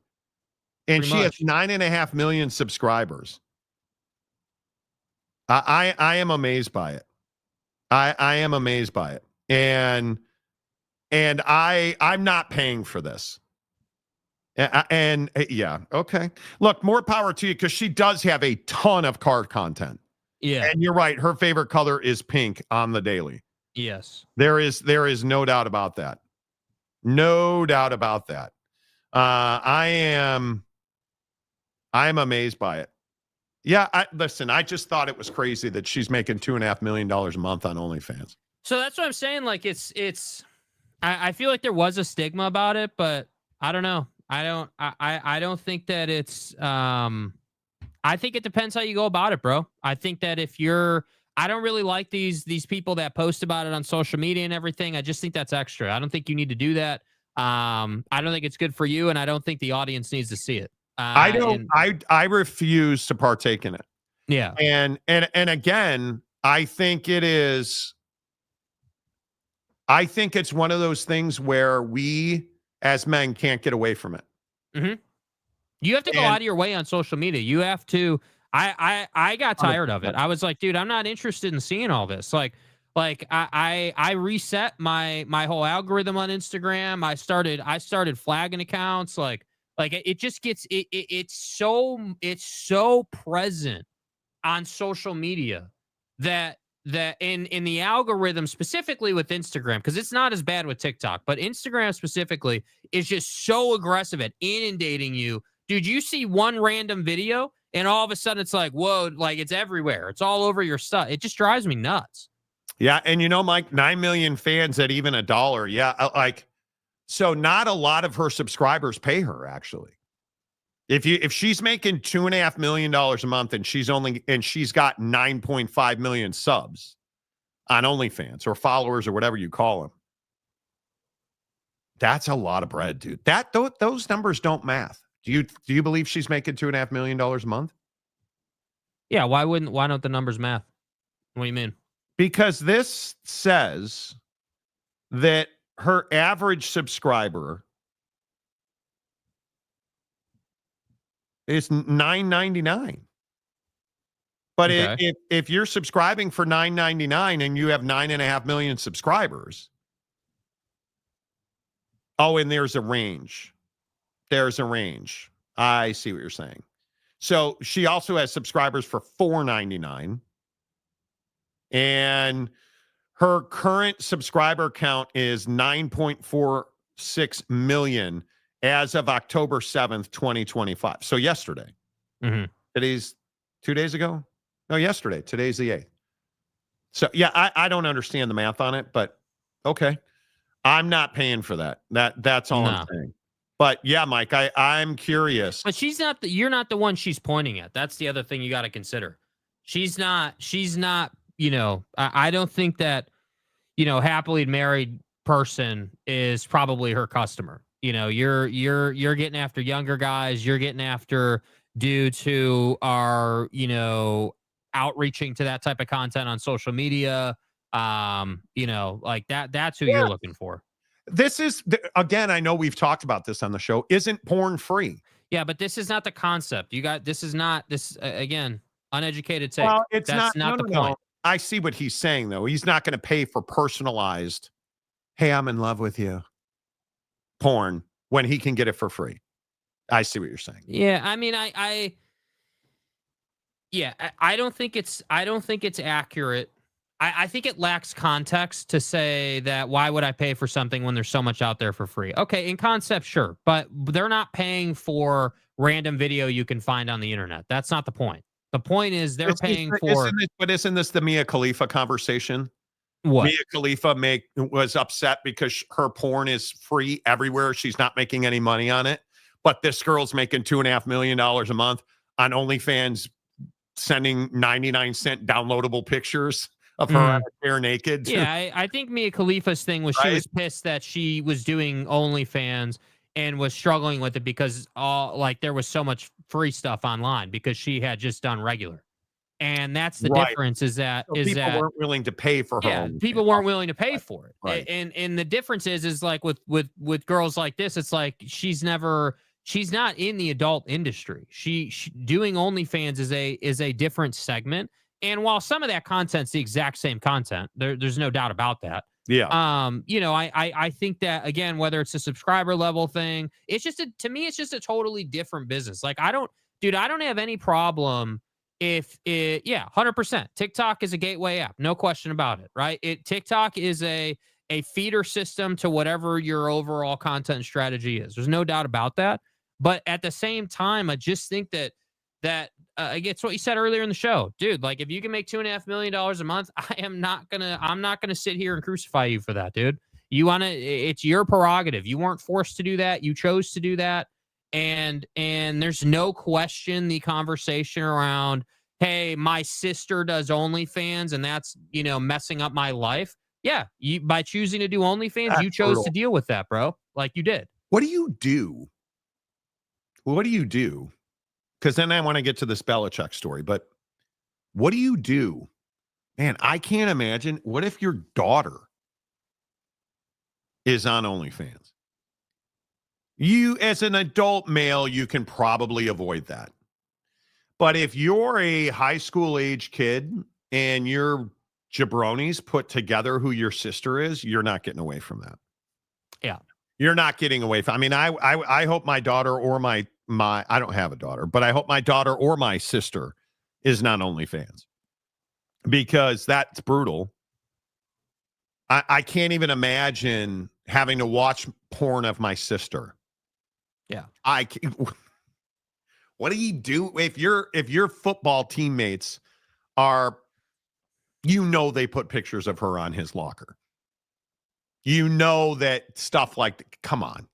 and she has 9.5 million subscribers. I am amazed by it. I am amazed by it. And I'm not paying for this. And yeah, okay. Look, more power to you, because she does have a ton of car content. Yeah. And you're right, her favorite color is pink on the daily. Yes. There is no doubt about that. No doubt about that. I'm amazed by it. Yeah, listen, I just thought it was crazy that she's making $2.5 million a month on OnlyFans. So that's what I'm saying. Like I feel like there was a stigma about it, but I don't know. I don't think that it's I think it depends how you go about it, bro. I think that I don't really like these people that post about it on social media and everything. I just think that's extra. I don't think you need to do that. I don't think it's good for you, and I don't think the audience needs to see it. I refuse to partake in it. Yeah. And again, I think it's one of those things where we as men can't get away from it. Mm-hmm. You have to go out of your way on social media. You have to. I got tired of it. I was like, dude, I'm not interested in seeing all this. Like I reset my whole algorithm on Instagram. I started flagging accounts. Like it just gets it's so present on social media that in the algorithm, specifically with Instagram, because it's not as bad with TikTok, but Instagram specifically is just so aggressive at inundating you. Dude, you see one random video and all of a sudden it's like, whoa, like it's everywhere. It's all over your stuff. It just drives me nuts. Yeah. And Mike, 9 million fans at even $1. Yeah. So not a lot of her subscribers pay her, actually. If she's making $2.5 million a month and she's got 9.5 million subs on OnlyFans or followers or whatever you call them, that's a lot of bread, dude. Those numbers don't math. Do you believe she's making $2.5 million a month? Yeah. Why don't the numbers math? What do you mean? Because this says that her average subscriber is $9.99. But okay. if you're subscribing for $9.99 and you have 9.5 million subscribers, and there's a range. There's a range. I see what you're saying. So she also has subscribers for $4.99. And her current subscriber count is 9.46 million as of October 7th, 2025. So yesterday. Mm-hmm. Today's 2 days ago? No, yesterday. Today's the 8th. So, yeah, I don't understand the math on it, but okay. I'm not paying for that. That's all I'm saying. But yeah, Mike, I'm curious. But you're not the one she's pointing at. That's the other thing you got to consider. She's not, I don't think that, happily married person is probably her customer. You're getting after younger guys, you're getting after dudes who are, outreaching to that type of content on social media. Like that's who you're looking for. This is, again, I know we've talked about this on the show. Isn't porn free? Yeah, but this is not the concept. This is not again, uneducated take. Well, it's That's not the point. No. I see what he's saying, though. He's not going to pay for personalized, hey, I'm in love with you porn when he can get it for free. I see what you're saying. Yeah, I mean, I don't think it's accurate. I think it lacks context to say that why would I pay for something when there's so much out there for free? Okay, in concept, sure, but they're not paying for random video you can find on the internet. That's not the point. The point is they're paying for. Isn't this the Mia Khalifa conversation? What? Mia Khalifa was upset because her porn is free everywhere. She's not making any money on it, but this girl's making $2.5 million a month on OnlyFans, sending 99-cent downloadable pictures of her on a chair naked. Yeah, I think Mia Khalifa's thing was she was pissed that she was doing OnlyFans and was struggling with it because there was so much free stuff online because she had just done regular. And that's the difference is that people weren't willing to pay for her. Yeah, people weren't willing to pay for it. Right. And the difference is like with girls like this, it's like she's not in the adult industry. She doing OnlyFans is a different segment. And while some of that content's the exact same content, there's no doubt about that. Yeah. I think that again, whether it's a subscriber level thing, to me, it's just a totally different business. Like I don't have any problem if 100%. TikTok is a gateway app, no question about it, right? TikTok is a feeder system to whatever your overall content strategy is. There's no doubt about that. But at the same time, I just think that it's what you said earlier in the show, dude. Like if you can make $2.5 million a month, I'm not gonna sit here and crucify you for that, dude. It's your prerogative. You weren't forced to do that. You chose to do that. And there's no question the conversation around, hey, my sister does OnlyFans and that's, messing up my life. Yeah. By choosing to do OnlyFans, you chose to deal with that, bro. Like you did. What do you do? Because then I want to get to this Belichick story, but what do you do? Man, I can't imagine. What if your daughter is on OnlyFans? You, as an adult male, you can probably avoid that. But if you're a high school age kid and your jabronis put together who your sister is, you're not getting away from that. Yeah. You're not getting away from. I mean, I hope my daughter or my I don't have a daughter, but I hope my daughter or my sister is not OnlyFans because that's brutal. I can't even imagine having to watch porn of my sister. Yeah. What do you do if your football teammates are, they put pictures of her on his locker. That stuff like, come on,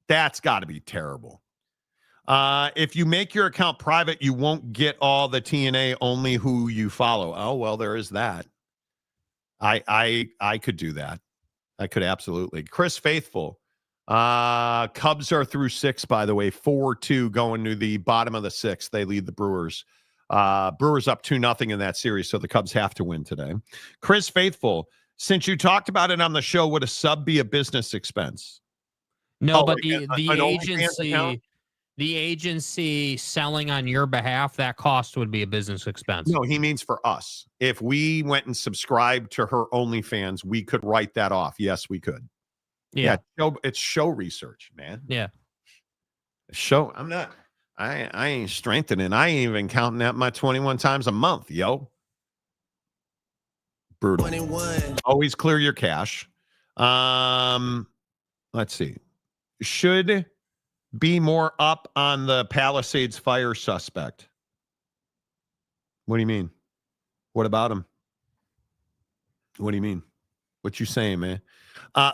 that's got to be terrible. If you make your account private, you won't get all the TNA, only who you follow. Oh, well, there is that. I could do that. I could absolutely. Chris Faithful. Cubs are through 6, by the way, 4-2 going to the bottom of the 6th. They lead the Brewers. Brewers up 2-0 in that series, so the Cubs have to win today. Chris Faithful, since you talked about it on the show, would a sub be a business expense? No, but the agency selling on your behalf, that cost would be a business expense. No, he means for us. If we went and subscribed to her OnlyFans, we could write that off. Yes, we could. Yeah, it's show research, man. Yeah. I ain't strengthening. I ain't even counting out my 21 times a month, yo. Brutal. 21. Always clear your cash. Let's see. Should be more up on the Palisades fire suspect. What do you mean? What about him? What do you mean? What you saying, man?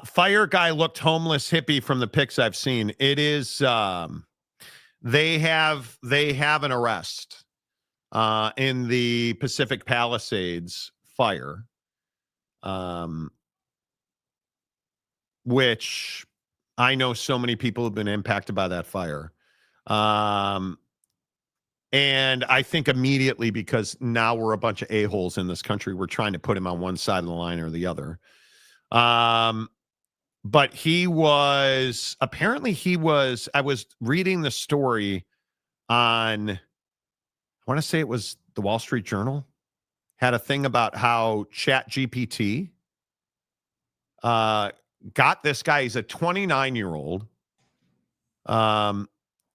Fire guy looked homeless hippie from the pics I've seen. It is they have an arrest in the Pacific Palisades fire, which I know so many people have been impacted by that fire. And I think immediately, because now we're a bunch of a-holes in this country, we're trying to put him on one side of the line or the other. But he was, I was reading the story on, I want to say it was the Wall Street Journal, had a thing about how ChatGPT got this guy. He's a 29-year-old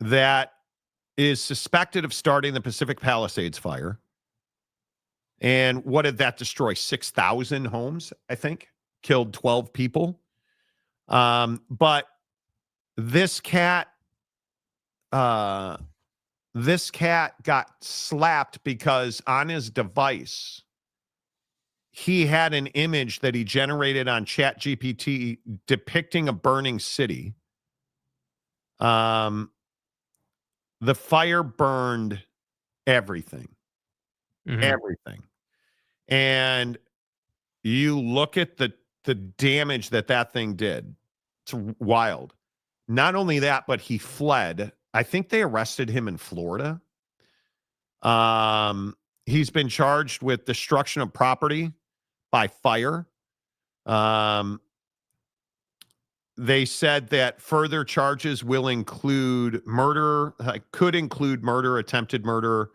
that is suspected of starting the Pacific Palisades fire. And what did that destroy? 6,000 homes, I think. Killed 12 people. But this cat got slapped because on his device, he had an image that he generated on ChatGPT depicting a burning city. The fire burned everything. Everything. And you look at the damage that thing did. It's wild. Not only that, but he fled. I think they arrested him in Florida. He's been charged with destruction of property by fire. They said that further charges will include murder, could include murder, attempted murder,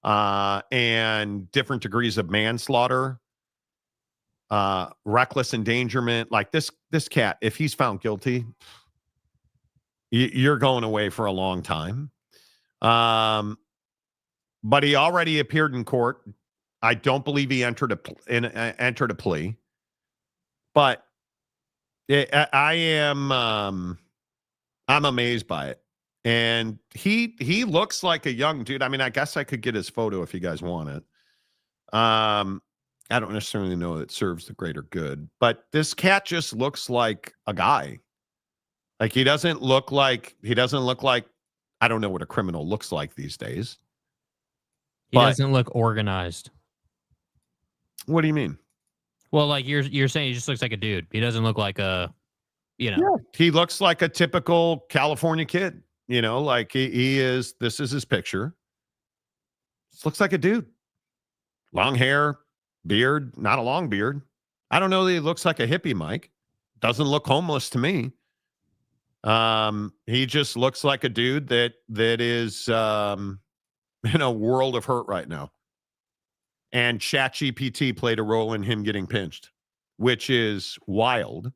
and different degrees of manslaughter, reckless endangerment. Like this cat, if he's found guilty, you're going away for a long time. But he already appeared in court. I don't believe he entered a plea. But I'm amazed by it. And he looks like a young dude. I mean, I guess I could get his photo if you guys want it. I don't necessarily know it serves the greater good, but this cat just looks like a guy. Like he doesn't look like, I don't know what a criminal looks like these days. He doesn't look organized. What do you mean? Well, like you're saying, he just looks like a dude. He doesn't look like a, Yeah. He looks like a typical California kid. Like he is. This is his picture. This looks like a dude. Long hair, beard, not a long beard. I don't know that he looks like a hippie, Mike. Doesn't look homeless to me. He just looks like a dude that is in a world of hurt right now. And ChatGPT played a role in him getting pinched, which is wild.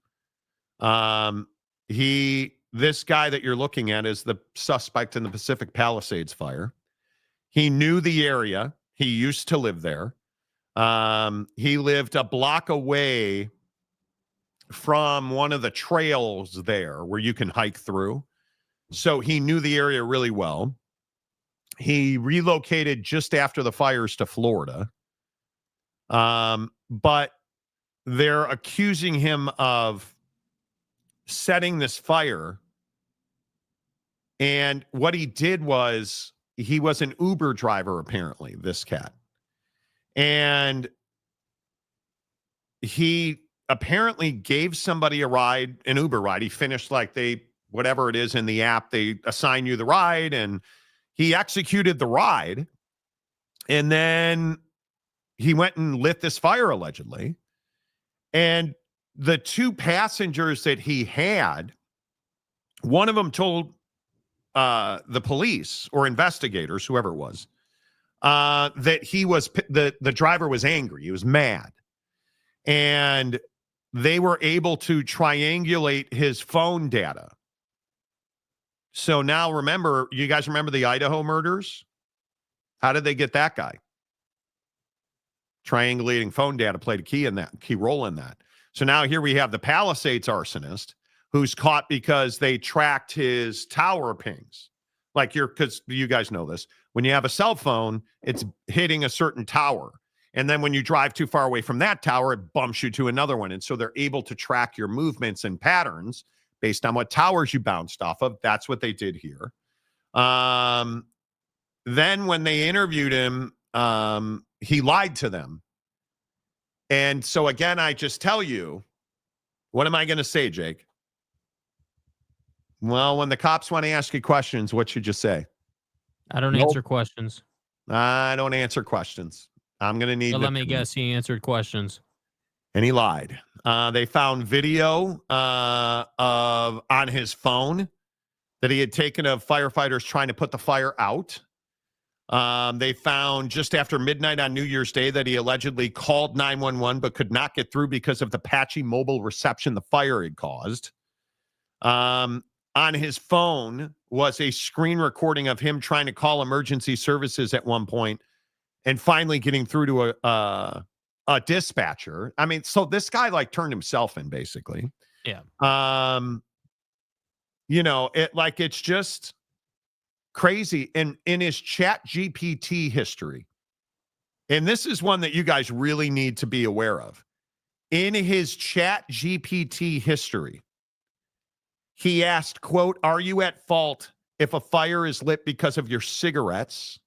This guy that you're looking at is the suspect in the Pacific Palisades fire. He knew the area. He used to live there. He lived a block away from one of the trails there where you can hike through. So he knew the area really well. He relocated just after the fires to Florida. But they're accusing him of setting this fire. And what he did was he was an Uber driver, apparently, this cat. And he apparently gave somebody a ride, an Uber ride. He finished whatever it is in the app, they assign you the ride, and he executed the ride. And then he went and lit this fire, allegedly. And the two passengers that he had, one of them told the police or investigators, whoever it was, that the driver was angry. He was mad. And they were able to triangulate his phone data. So now you guys remember the Idaho murders? How did they get that guy? Triangulating phone data played a key role in that. So now here we have the Palisades arsonist who's caught because they tracked his tower pings. Because you guys know this. When you have a cell phone, it's hitting a certain tower. And then when you drive too far away from that tower, it bumps you to another one. And so they're able to track your movements and patterns based on what towers you bounced off of. That's what they did here. Then when they interviewed him, he lied to them. And so again, I just tell you, what am I going to say, Jake? Well, when the cops want to ask you questions, what should you say? I don't answer questions. I don't answer questions. I'm going to need. But let me guess, he answered questions. And he lied. They found video on his phone that he had taken of firefighters trying to put the fire out. They found just after midnight on New Year's Day that he allegedly called 911 but could not get through because of the patchy mobile reception the fire had caused. On his phone was a screen recording of him trying to call emergency services at one point and finally getting through to a dispatcher. I mean, so this guy like turned himself in basically. Yeah. It's just crazy. And in his chat GPT history, and this is one that you guys really need to be aware of. In his chat GPT history, he asked, quote, "Are you at fault if a fire is lit because of your cigarettes?"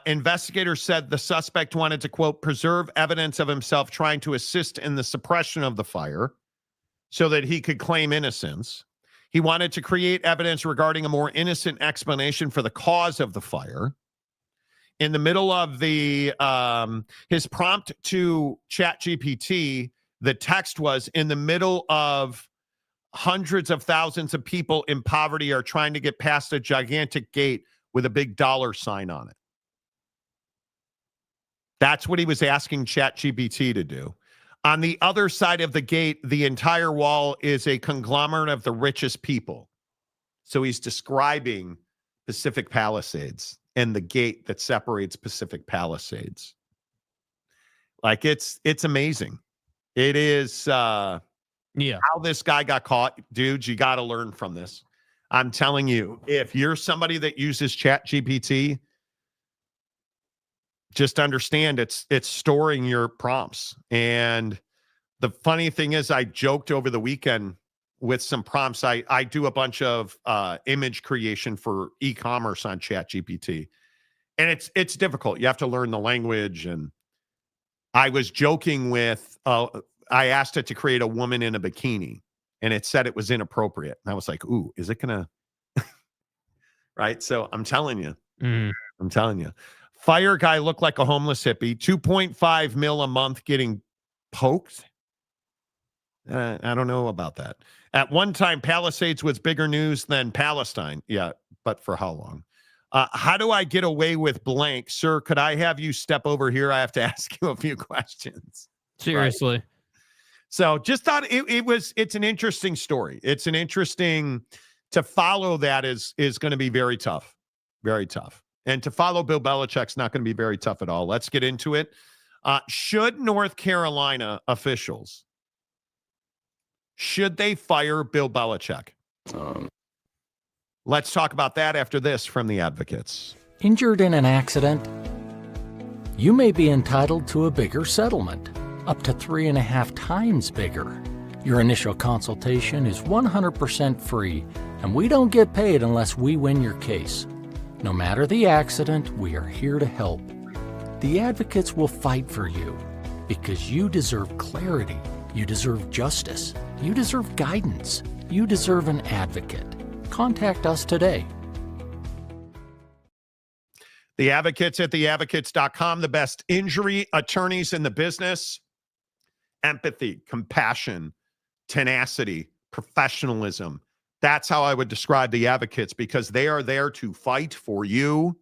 Investigators said the suspect wanted to, quote, "preserve evidence of himself trying to assist in the suppression of the fire so that he could claim innocence. He wanted to create evidence regarding a more innocent explanation for the cause of the fire." In the middle of the his prompt to ChatGPT, the text was, "In the middle of hundreds of thousands of people in poverty are trying to get past a gigantic gate with a big dollar sign on it." That's what he was asking ChatGPT to do. On the other side of the gate, the entire wall is a conglomerate of the richest people. So he's describing Pacific Palisades and the gate that separates Pacific Palisades. Like it's amazing. It is how this guy got caught. Dudes, you got to learn from this. I'm telling you, if you're somebody that uses ChatGPT, just understand it's storing your prompts. And the funny thing is, I joked over the weekend with some prompts. I do a bunch of image creation for e-commerce on ChatGPT, and it's difficult. You have to learn the language. And I was joking with I asked it to create a woman in a bikini, and it said it was inappropriate. And I was like, "Ooh, is it gonna?" Right. So I'm telling you. I'm telling you. Fire guy looked like a homeless hippie. 2.5 mil a month getting poked. I don't know about that. At one time, Palisades was bigger news than Palestine. Yeah, but for how long? How do I get away with blank? Sir, could I have you step over here? I have to ask you a few questions. Seriously. Right? So just thought it's an interesting story. It's an interesting, to follow that is going to be very tough. Very tough. And to follow Bill Belichick's not going to be very tough at all. Let's get into it. Should North Carolina officials, should they fire Bill Belichick? Let's talk about that after this from the Advocates. Injured in an accident? You may be entitled to a bigger settlement, up to 3.5 times bigger. Your initial consultation is 100% free, and we don't get paid unless we win your case. No matter the accident, we are here to help. The Advocates will fight for you because you deserve clarity, you deserve justice, you deserve guidance, you deserve an advocate. Contact us today. The Advocates at theadvocates.com, the best injury attorneys in the business. Empathy, compassion, tenacity, professionalism. That's how I would describe the Advocates, because they are there to fight for you.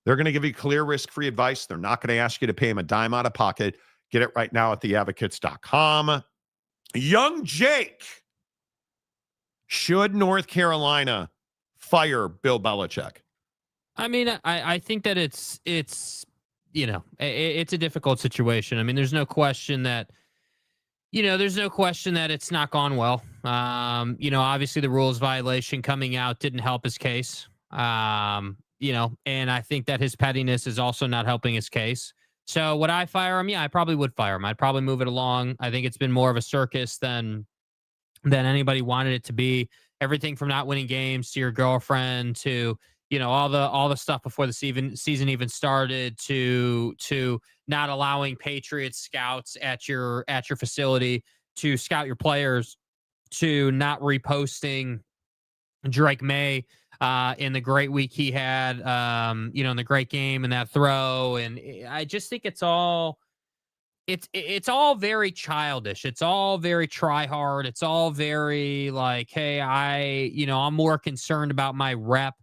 They're going to give you clear, risk-free advice. They're not going to ask you to pay them a dime out of pocket. Get it right now at theadvocates.com. Young Jake. Should North Carolina fire Bill Belichick? I mean, I think that it's it's a difficult situation. I mean, there's no question that it's not gone well. Obviously the rules violation coming out didn't help his case. and I think that his pettiness is also not helping his case. So would I fire him? Yeah, I probably would fire him. I'd probably move it along. I think it's been more of a circus than anybody wanted it to be. Everything from not winning games to your girlfriend to all the stuff before the season even started to not allowing Patriots scouts at your facility to scout your players, to not reposting Drake May in the great week he had, in the great game and that throw. And I just think it's all very childish. It's all very try hard. It's all very like, hey, I'm more concerned about my rep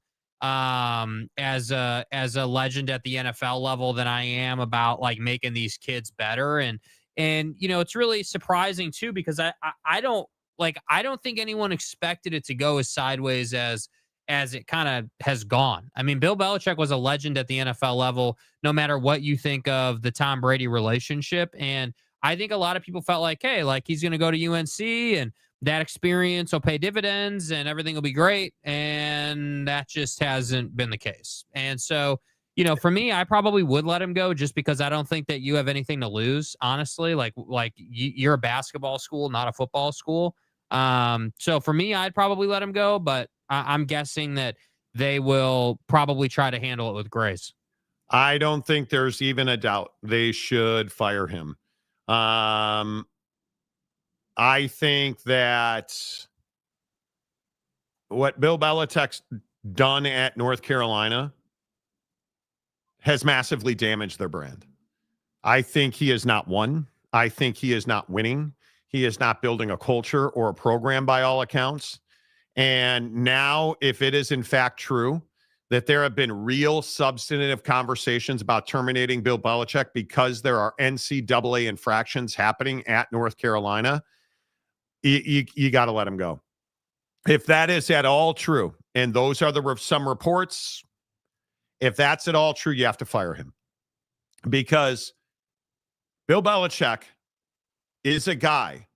as a legend at the NFL level than I am about like making these kids better. And it's really surprising too, because I don't think anyone expected it to go as sideways as it kind of has gone. I mean, Bill Belichick was a legend at the NFL level, no matter what you think of the Tom Brady relationship. And I think a lot of people felt like, hey, like he's going to go to UNC and that experience will pay dividends and everything will be great. And that just hasn't been the case. And so, for me, I probably would let him go just because I don't think that you have anything to lose, honestly. Like you're a basketball school, not a football school. So for me, I'd probably let him go, but I'm guessing that they will probably try to handle it with grace. I don't think there's even a doubt they should fire him. I think that what Bill Belichick's done at North Carolina has massively damaged their brand. I think he has not won. I think he is not winning. He is not building a culture or a program by all accounts. And now, if it is in fact true that there have been real substantive conversations about terminating Bill Belichick because there are NCAA infractions happening at North Carolina, you got to let him go. If that is at all true, and those are some reports, if that's at all true, you have to fire him. Because Bill Belichick is a guy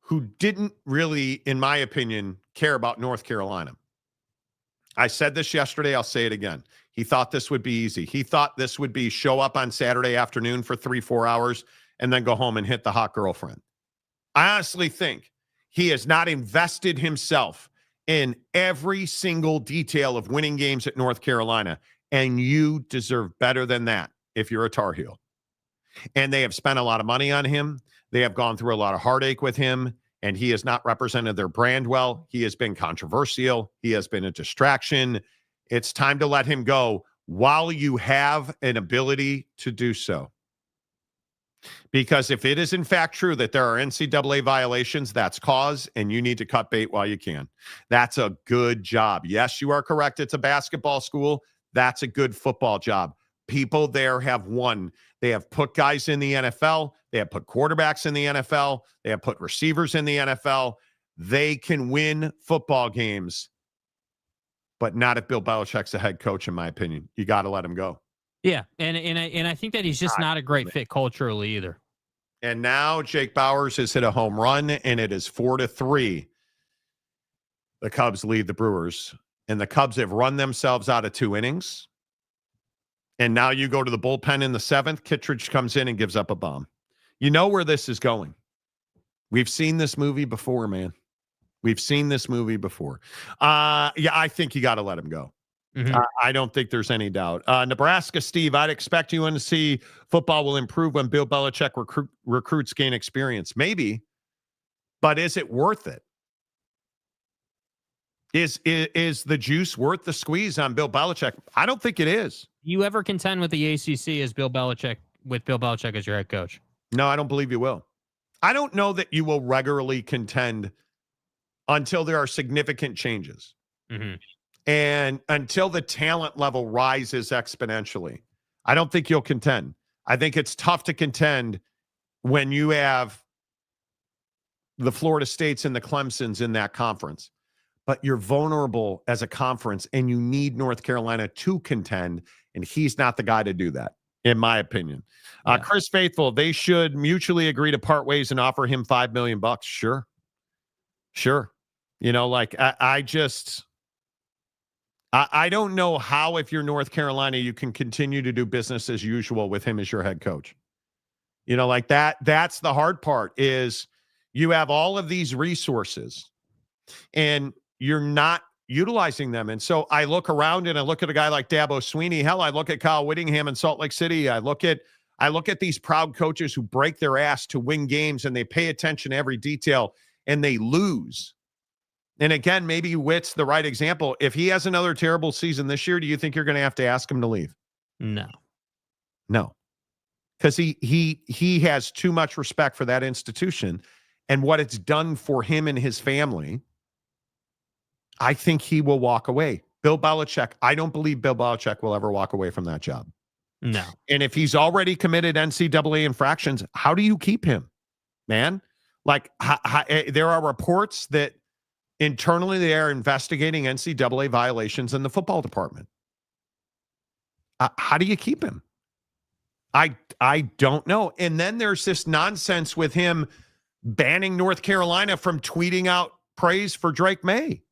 who didn't really, in my opinion, care about North Carolina. I said this yesterday. I'll say it again. He thought this would be easy. He thought this would be show up on Saturday afternoon for 3-4 hours and then go home and hit the hot girlfriend. I honestly think he has not invested himself in every single detail of winning games at North Carolina. And you deserve better than that if you're a Tar Heel. And they have spent a lot of money on him. They have gone through a lot of heartache with him, and he has not represented their brand well. He has been controversial. He has been a distraction. It's time to let him go while you have an ability to do so. Because if it is in fact true that there are NCAA violations, that's cause, and you need to cut bait while you can. That's a good job. Yes, you are correct. It's a basketball school. That's a good football job. People there have won. They have put guys in the NFL. They have put quarterbacks in the NFL. They have put receivers in the NFL. They can win football games, but not if Bill Belichick's the head coach, in my opinion. You got to let him go. Yeah, and I think that he's just not a great fit culturally either. And now Jake Bowers has hit a home run, and it is 4-3. The Cubs lead the Brewers, and the Cubs have run themselves out of 2 innings. And now you go to the bullpen in the 7th. Kittredge comes in and gives up a bomb. You know where this is going. We've seen this movie before, man. We've seen this movie before. Yeah, I think you got to let him go. Mm-hmm. I don't think there's any doubt. Nebraska, Steve, I'd expect UNC football will improve when Bill Belichick recruits gain experience. Maybe, but is it worth it? Is the juice worth the squeeze on Bill Belichick? I don't think it is. You ever contend with the ACC as Bill Belichick as your head coach? No, I don't believe you will. I don't know that you will regularly contend until there are significant changes. Mm-hmm. And until the talent level rises exponentially. I don't think you'll contend. I think it's tough to contend when you have the Florida States and the Clemsons in that conference. But you're vulnerable as a conference, and you need North Carolina to contend, and he's not the guy to do that, in my opinion. Yeah. Chris Faithful, they should mutually agree to part ways and offer him $5 million. Sure. You know, like I just... I don't know how, if you're North Carolina, you can continue to do business as usual with him as your head coach. You know, like that's the hard part, is you have all of these resources and you're not utilizing them. And so I look around and I look at a guy like Dabo Sweeney. Hell, I look at Kyle Whittingham in Salt Lake City. I look at these proud coaches who break their ass to win games, and they pay attention to every detail, and they lose. And again, maybe Witt's the right example. If he has another terrible season this year, do you think you're going to have to ask him to leave? No. Because he has too much respect for that institution and what it's done for him and his family. I think he will walk away. Bill Belichick, I don't believe Bill Belichick will ever walk away from that job. No. And if he's already committed NCAA infractions, how do you keep him, man? Like, there are reports that internally they are investigating NCAA violations in the football department. How do you keep him? I don't know. And then there's this nonsense with him banning North Carolina from tweeting out praise for Drake May.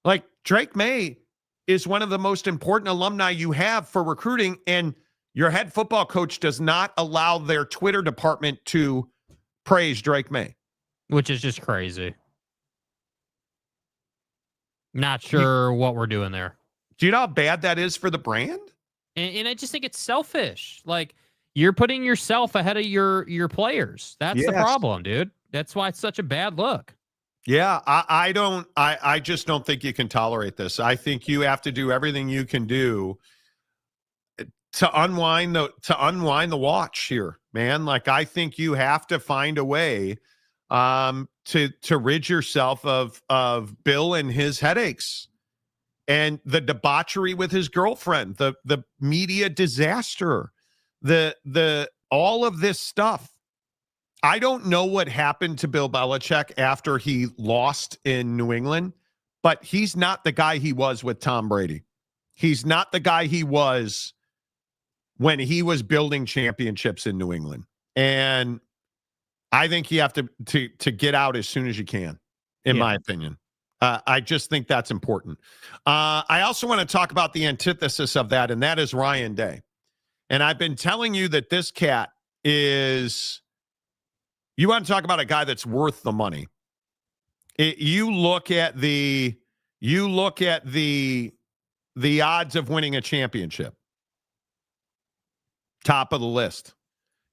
Like, Drake May is one of the most important alumni you have for recruiting, and your head football coach does not allow their Twitter department to praise Drake May. Which is just crazy. Not sure what we're doing there. Do you know how bad that is for the brand? And I just think it's selfish. Like, you're putting yourself ahead of your players. That's the problem, dude. That's why it's such a bad look. Yeah, I just don't think you can tolerate this. I think you have to do everything you can do to unwind the watch here, man. Like, I think you have to find a way to rid yourself of Bill and his headaches and the debauchery with his girlfriend, the media disaster, the all of this stuff. I don't know what happened to Bill Belichick after he lost in New England, but he's not the guy he was with Tom Brady. He's not the guy he was when he was building championships in New England. And I think you have to get out as soon as you can, in my opinion. I just think that's important. I also want to talk about the antithesis of that, and that is Ryan Day. And I've been telling you that this cat is... You want to talk about a guy that's worth the money. You look at the odds of winning a championship. Top of the list.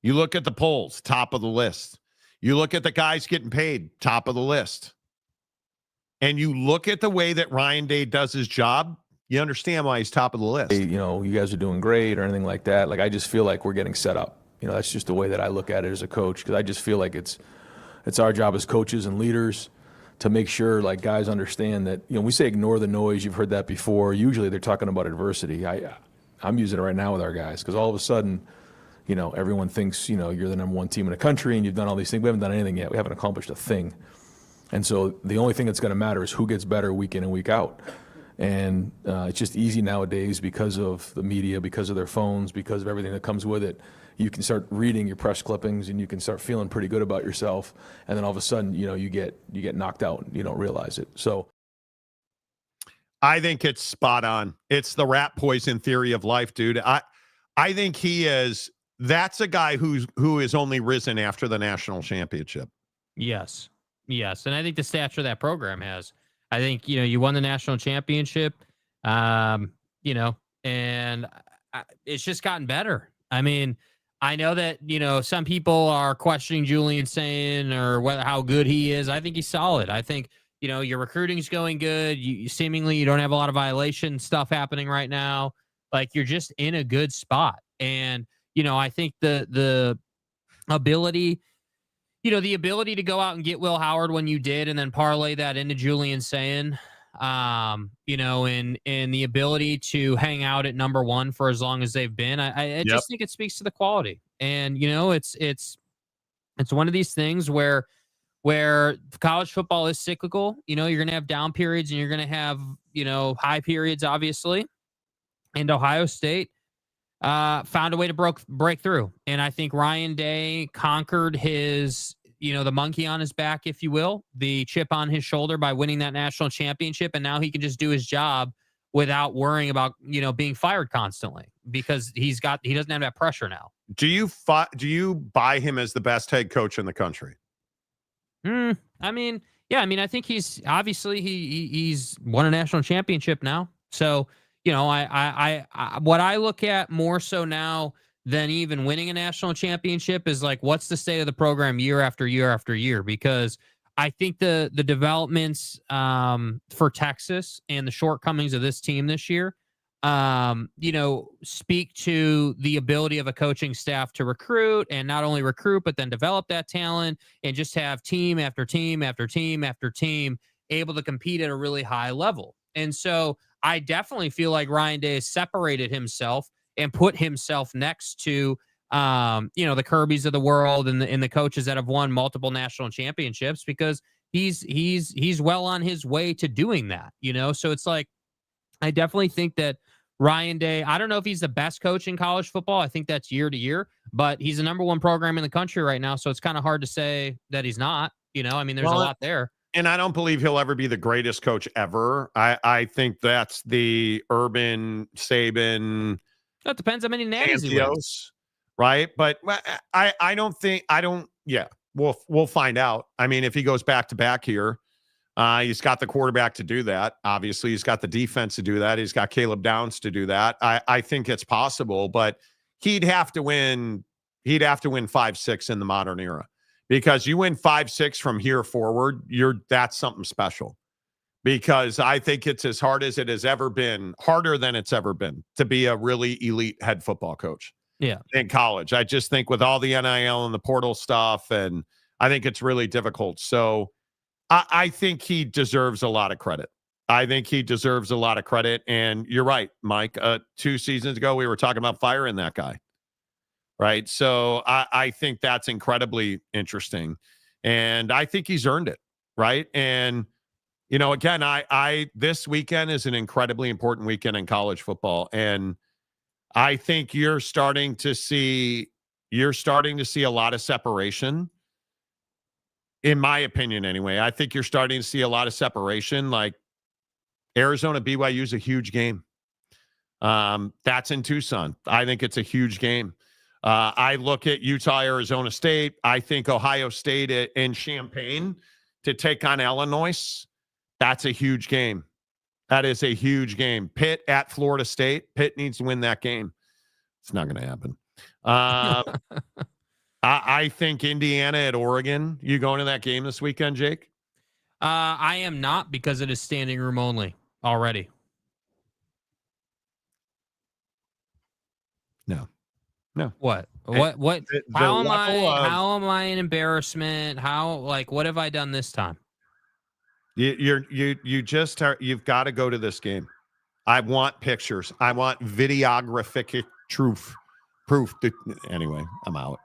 You look at the polls, top of the list. You look at the guys getting paid, top of the list. And you look at the way that Ryan Day does his job, you understand why he's top of the list. You know, you guys are doing great or anything like that. Like, I just feel like we're getting set up. You know, that's just the way that I look at it as a coach, because I just feel like it's our job as coaches and leaders to make sure, like, guys understand that, you know, we say ignore the noise. You've heard that before. Usually they're talking about adversity. I'm using it right now with our guys, because all of a sudden, you know, everyone thinks, you know, you're the number one team in the country and you've done all these things. We haven't done anything yet. We haven't accomplished a thing. And so the only thing that's going to matter is who gets better week in and week out. And it's just easy nowadays because of the media, because of their phones, because of everything that comes with it. You can start reading your press clippings and you can start feeling pretty good about yourself. And then all of a sudden, you know, you get knocked out and you don't realize it. So I think it's spot on. It's the rat poison theory of life, dude. I think that's a guy who is only risen after the national championship. Yes. And I think the stature that program has. I think, you know, you won the national championship, you know, and it's just gotten better. I mean, I know that, you know, some people are questioning Julian Sayin or how good he is. I think he's solid. I think, you know, your recruiting's going good. You seemingly don't have a lot of violation stuff happening right now. Like, you're just in a good spot. And, you know, I think the ability, you know, the ability to go out and get Will Howard when you did, and then parlay that into Julian Sayin, you know, and the ability to hang out at number one for as long as they've been. I just think it speaks to the quality. And, you know, it's one of these things where college football is cyclical. You know, you're going to have down periods and you're going to have, you know, high periods, obviously. And Ohio State found a way to break through. And I think Ryan Day conquered his the monkey on his back, if you will, the chip on his shoulder by winning that national championship. And now he can just do his job without worrying about, being fired constantly because he doesn't have that pressure now. Do you buy him as the best head coach in the country? I mean, yeah, I think he's obviously he's won a national championship now. So, I what I look at more so now than even winning a national championship is like, what's the state of the program year after year after year? Because I think the developments for Texas and the shortcomings of this team this year, speak to the ability of a coaching staff to recruit and not only recruit, but then develop that talent and just have team after team after team after team able to compete at a really high level. And so I definitely feel like Ryan Day has separated himself and put himself next to, the Kirbys of the world and the coaches that have won multiple national championships because he's well on his way to doing that, So it's like, I definitely think that Ryan Day, I don't know if he's the best coach in college football. I think that's year to year, but he's the number one program in the country right now. So it's kind of hard to say that he's not, there's a lot there. And I don't believe he'll ever be the greatest coach ever. I think that's the Urban Saban. That depends how many natties he wins. Right. But we'll find out. If he goes back to back here, he's got the quarterback to do that. Obviously, he's got the defense to do that. He's got Caleb Downs to do that. I think it's possible, but he'd have to win 5-6 in the modern era because you win 5-6 from here forward. That's something special because I think it's as hard as it has ever been, harder than it's ever been to be a really elite head football coach. Yeah. In college. I just think with all the NIL and the portal stuff, and I think it's really difficult. So I think he deserves a lot of credit. And you're right, Mike. 2 seasons ago, we were talking about firing that guy. Right. So I think that's incredibly interesting. And I think he's earned it. Right. And, again, this weekend is an incredibly important weekend in college football. And I think you're starting to see a lot of separation. In my opinion, anyway, I think you're starting to see a lot of separation. Like Arizona BYU is a huge game. That's in Tucson. I think it's a huge game. I look at Utah, Arizona State. I think Ohio State in Champaign to take on Illinois. That's a huge game. That is a huge game. Pitt at Florida State. Pitt needs to win that game. It's not going to happen. I think Indiana at Oregon. You going to that game this weekend, Jake? I am not because it is standing room only already. No. What? How am I an embarrassment? What have I done this time? You've got to go to this game. I want pictures. I want videographic proof. Anyway, I'm out.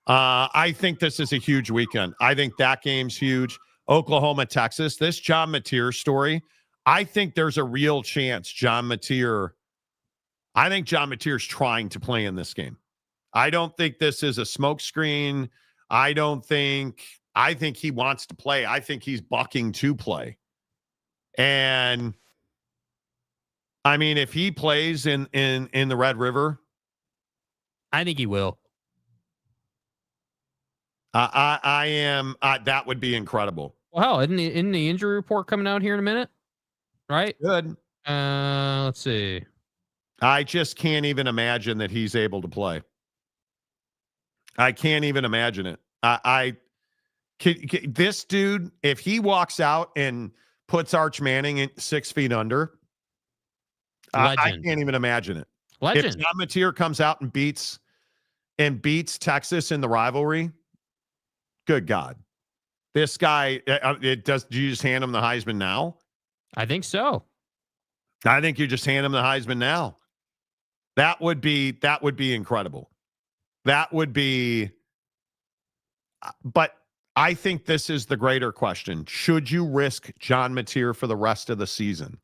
I think this is a huge weekend. I think that game's huge. Oklahoma, Texas. This John Mateer story, I think there's a real chance John Mateer's trying to play in this game. I don't think this is a smokescreen. I think he wants to play. I think he's bucking to play. And if he plays in the Red River, I think he will. That would be incredible. Well, hell, isn't the injury report coming out here in a minute? Right? Good. Let's see. I just can't even imagine that he's able to play. I can't even imagine it. This dude, if he walks out and puts Arch Manning in 6 feet under, I can't even imagine it. Legend. If John Mateer comes out and beats Texas in the rivalry, good God. This guy, do you just hand him the Heisman now? I think so. I think you just hand him the Heisman now. That would be incredible. That would be, but I think this is the greater question. Should you risk John Mateer for the rest of the season?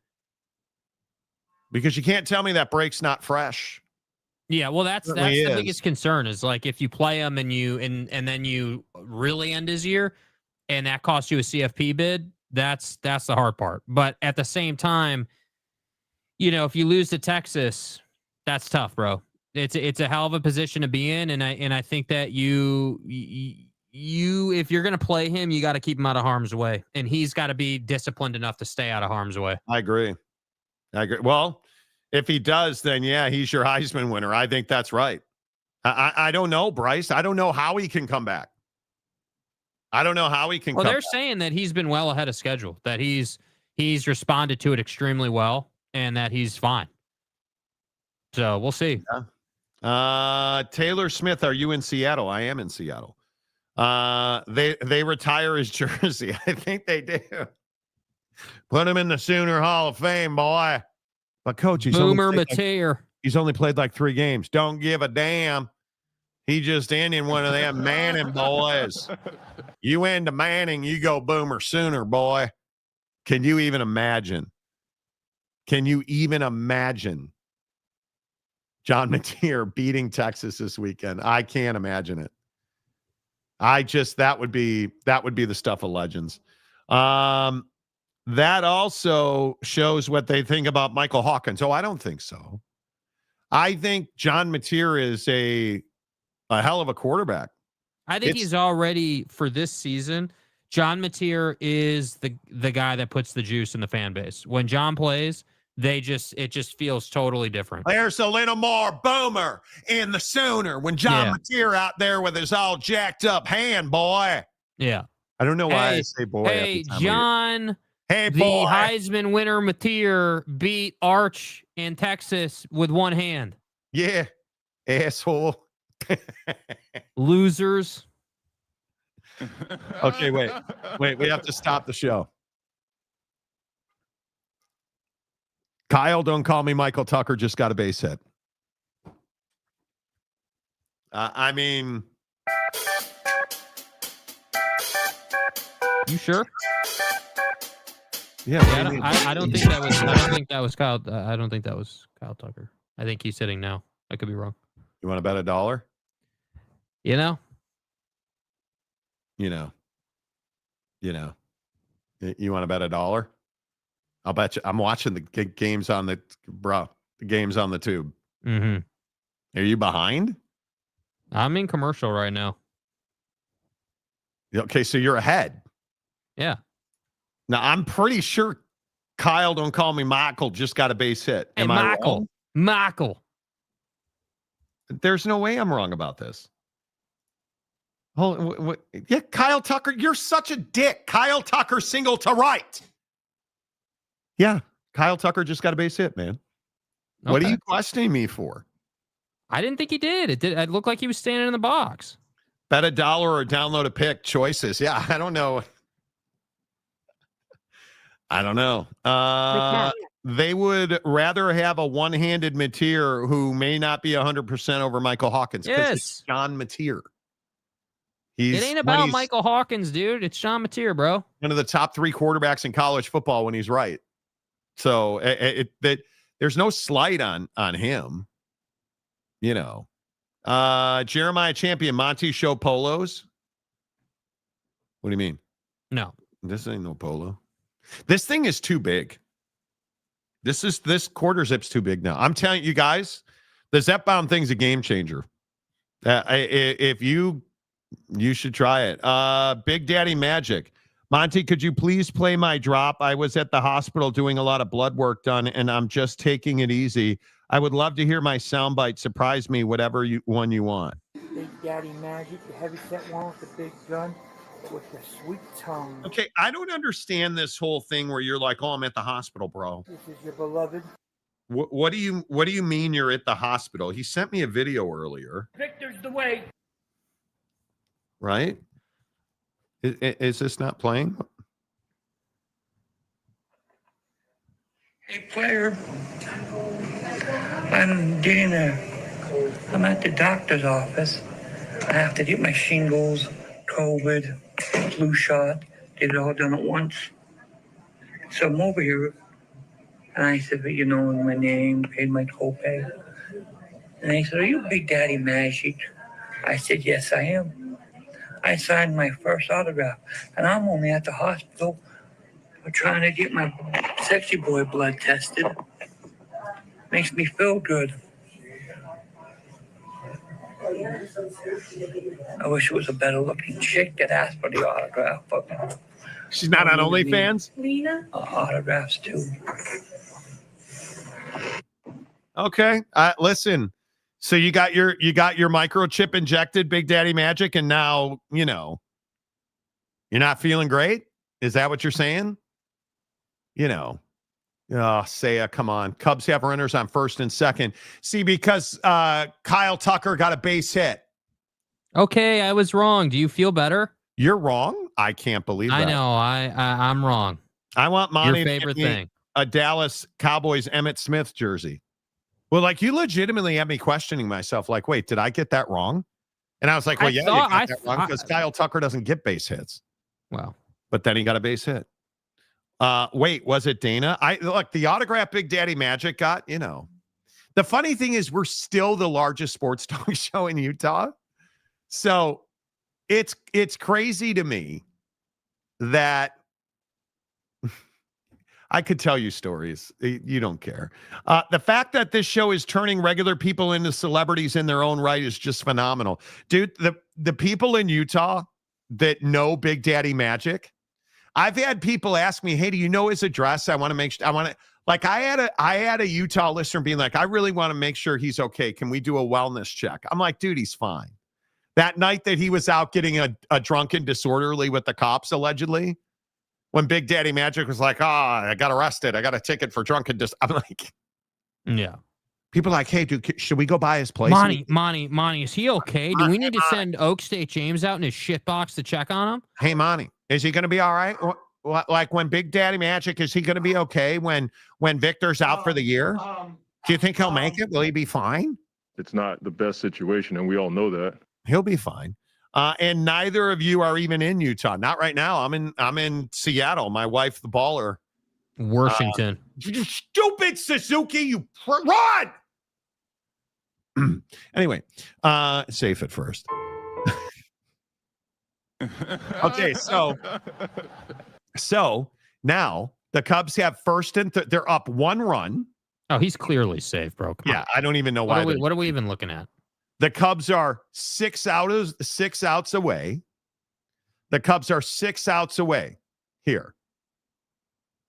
Because you can't tell me that break's not fresh. Yeah, well, that's the Certainly is. biggest concern is like if you play him and then you really end his year, and that costs you a CFP bid. That's the hard part. But at the same time, if you lose to Texas, that's tough, bro. It's a hell of a position to be in, and I think that you if you're gonna play him, you got to keep him out of harm's way, and he's got to be disciplined enough to stay out of harm's way. I agree. Well, if he does, then yeah, he's your Heisman winner. I think that's right. I don't know, Bryce. I don't know how he can come back. Well, they're saying that he's been well ahead of schedule, that he's responded to it extremely well, and that he's fine. So we'll see. Yeah. Taylor Smith, are you in Seattle? I am in Seattle. They retire his jersey. I think they do. Put him in the Sooner Hall of Fame, boy. But coach, he's only played like 3 games. Don't give a damn. He just ended one of them Manning boys. You into Manning, you go Boomer Sooner, boy. Can you even imagine? John Mateer beating Texas this weekend? I can't imagine it. That would be the stuff of legends. That also shows what they think about Michael Hawkins. Oh, I don't think so. I think John Mateer is a hell of a quarterback. I think he's already, for this season, John Mateer is the guy that puts the juice in the fan base. When John plays, it just feels totally different. There's a little more Boomer in the Sooner when John Mateer out there with his all jacked up hand, boy. Yeah. I don't know why I say boy. Hey, John. Hey, the boy. Heisman winner Mateer beat Arch in Texas with one hand. Yeah. Asshole. Losers. Okay, wait. We have to stop the show. Kyle, don't call me Michael Tucker, just got a base hit. You sure? Yeah. I don't think that was. I don't think that was Kyle. I don't think that was Kyle Tucker. I think he's sitting now. I could be wrong. You want to bet $1? You know. You want to bet $1? I'll bet you. I'm watching the games on the games on the tube. Mm-hmm. Are you behind? I'm in commercial right now. Okay, so you're ahead. Yeah. Now I'm pretty sure Kyle, don't call me Michael, just got a base hit. Am I wrong? Michael. There's no way I'm wrong about this. Yeah, Kyle Tucker, you're such a dick. Kyle Tucker single to right. Yeah, Kyle Tucker just got a base hit, man. Okay. What are you questioning me for? I didn't think he did. It looked like he was standing in the box. Bet $1 or download a pick. Choices. Yeah, I don't know. They would rather have a one-handed Mateer who may not be 100% over Michael Hawkins. Yes. It's John Mateer. It ain't about Michael Hawkins, dude. It's John Mateer, bro. One of the top 3 quarterbacks in college football when he's right. So there's no slight on him. Jeremiah Champion, Monty show polos. What do you mean? No. This ain't no polo. This thing is too big. This quarter zip's too big now. I'm telling you guys, the Zepbound thing's a game changer. If you should try it. Big Daddy Magic. Monty, could you please play my drop? I was at the hospital doing a lot of blood work done, and I'm just taking it easy. I would love to hear my soundbite. Surprise me, whatever one you want. Big Daddy Magic, the heavy set one with the big gun with the sweet tongue. Okay, I don't understand this whole thing where you're like, "Oh, I'm at the hospital, bro." This is your beloved. What do you mean you're at the hospital? He sent me a video earlier. Victor's the way. Right? Is this not playing? Hey, player. I'm at the doctor's office. I have to get my shingles, COVID, flu shot, get it all done at once. So I'm over here, and I said, my name, paid my copay. And they said, "Are you Big Daddy Magic?" I said, "Yes, I am." I signed my first autograph, and I'm only at the hospital trying to get my sexy boy blood tested. Makes me feel good. I wish it was a better looking chick that asked for the autograph, but she's not on OnlyFans. Autographs too. Okay. Listen. So you got your microchip injected, Big Daddy Magic, and now you're not feeling great. Is that what you're saying? Saya, come on. Cubs have runners on first and second. See, because Kyle Tucker got a base hit. Okay, I was wrong. Do you feel better? You're wrong. I can't believe that. I know. I'm wrong. I want Monty Your favorite to get me thing. a Dallas Cowboys Emmitt Smith jersey. Well, like you legitimately had me questioning myself. Like, wait, did I get that wrong? And I was like, well, you got that wrong because Kyle Tucker doesn't get base hits. Well, but then he got a base hit. Wait, was it Dana? Look, the autograph Big Daddy Magic got, The funny thing is we're still the largest sports talk show in Utah. So it's crazy to me that I could tell you stories. You don't care. The fact that this show is turning regular people into celebrities in their own right is just phenomenal. Dude, the people in Utah that know Big Daddy Magic, I've had people ask me, hey, do you know his address? I want to make sure. I had a Utah listener being like, I really want to make sure he's okay. Can we do a wellness check? I'm like, dude, he's fine. That night that he was out getting a drunken disorderly with the cops, allegedly, when Big Daddy Magic was like, I got arrested. I got a ticket for drunken I'm like, yeah. People are like, hey, dude, should we go by his place? Monty, is he okay? Do we need to send Oak State James out in his shitbox to check on him? Hey, Monty, is he going to be all right? Like when Big Daddy Magic, is he going to be okay when Victor's out for the year? Do you think he'll make it? Will he be fine? It's not the best situation, and we all know that. He'll be fine. And neither of you are even in Utah. Not right now. I'm in Seattle. My wife, the baller. Washington. You stupid Suzuki, you run! Anyway, safe at first. Okay, so now the Cubs have first and they're up one run. Oh, he's clearly safe, bro. Come on. I don't even know why. What are we even looking at? The Cubs are 6 outs away. The Cubs are 6 outs away here.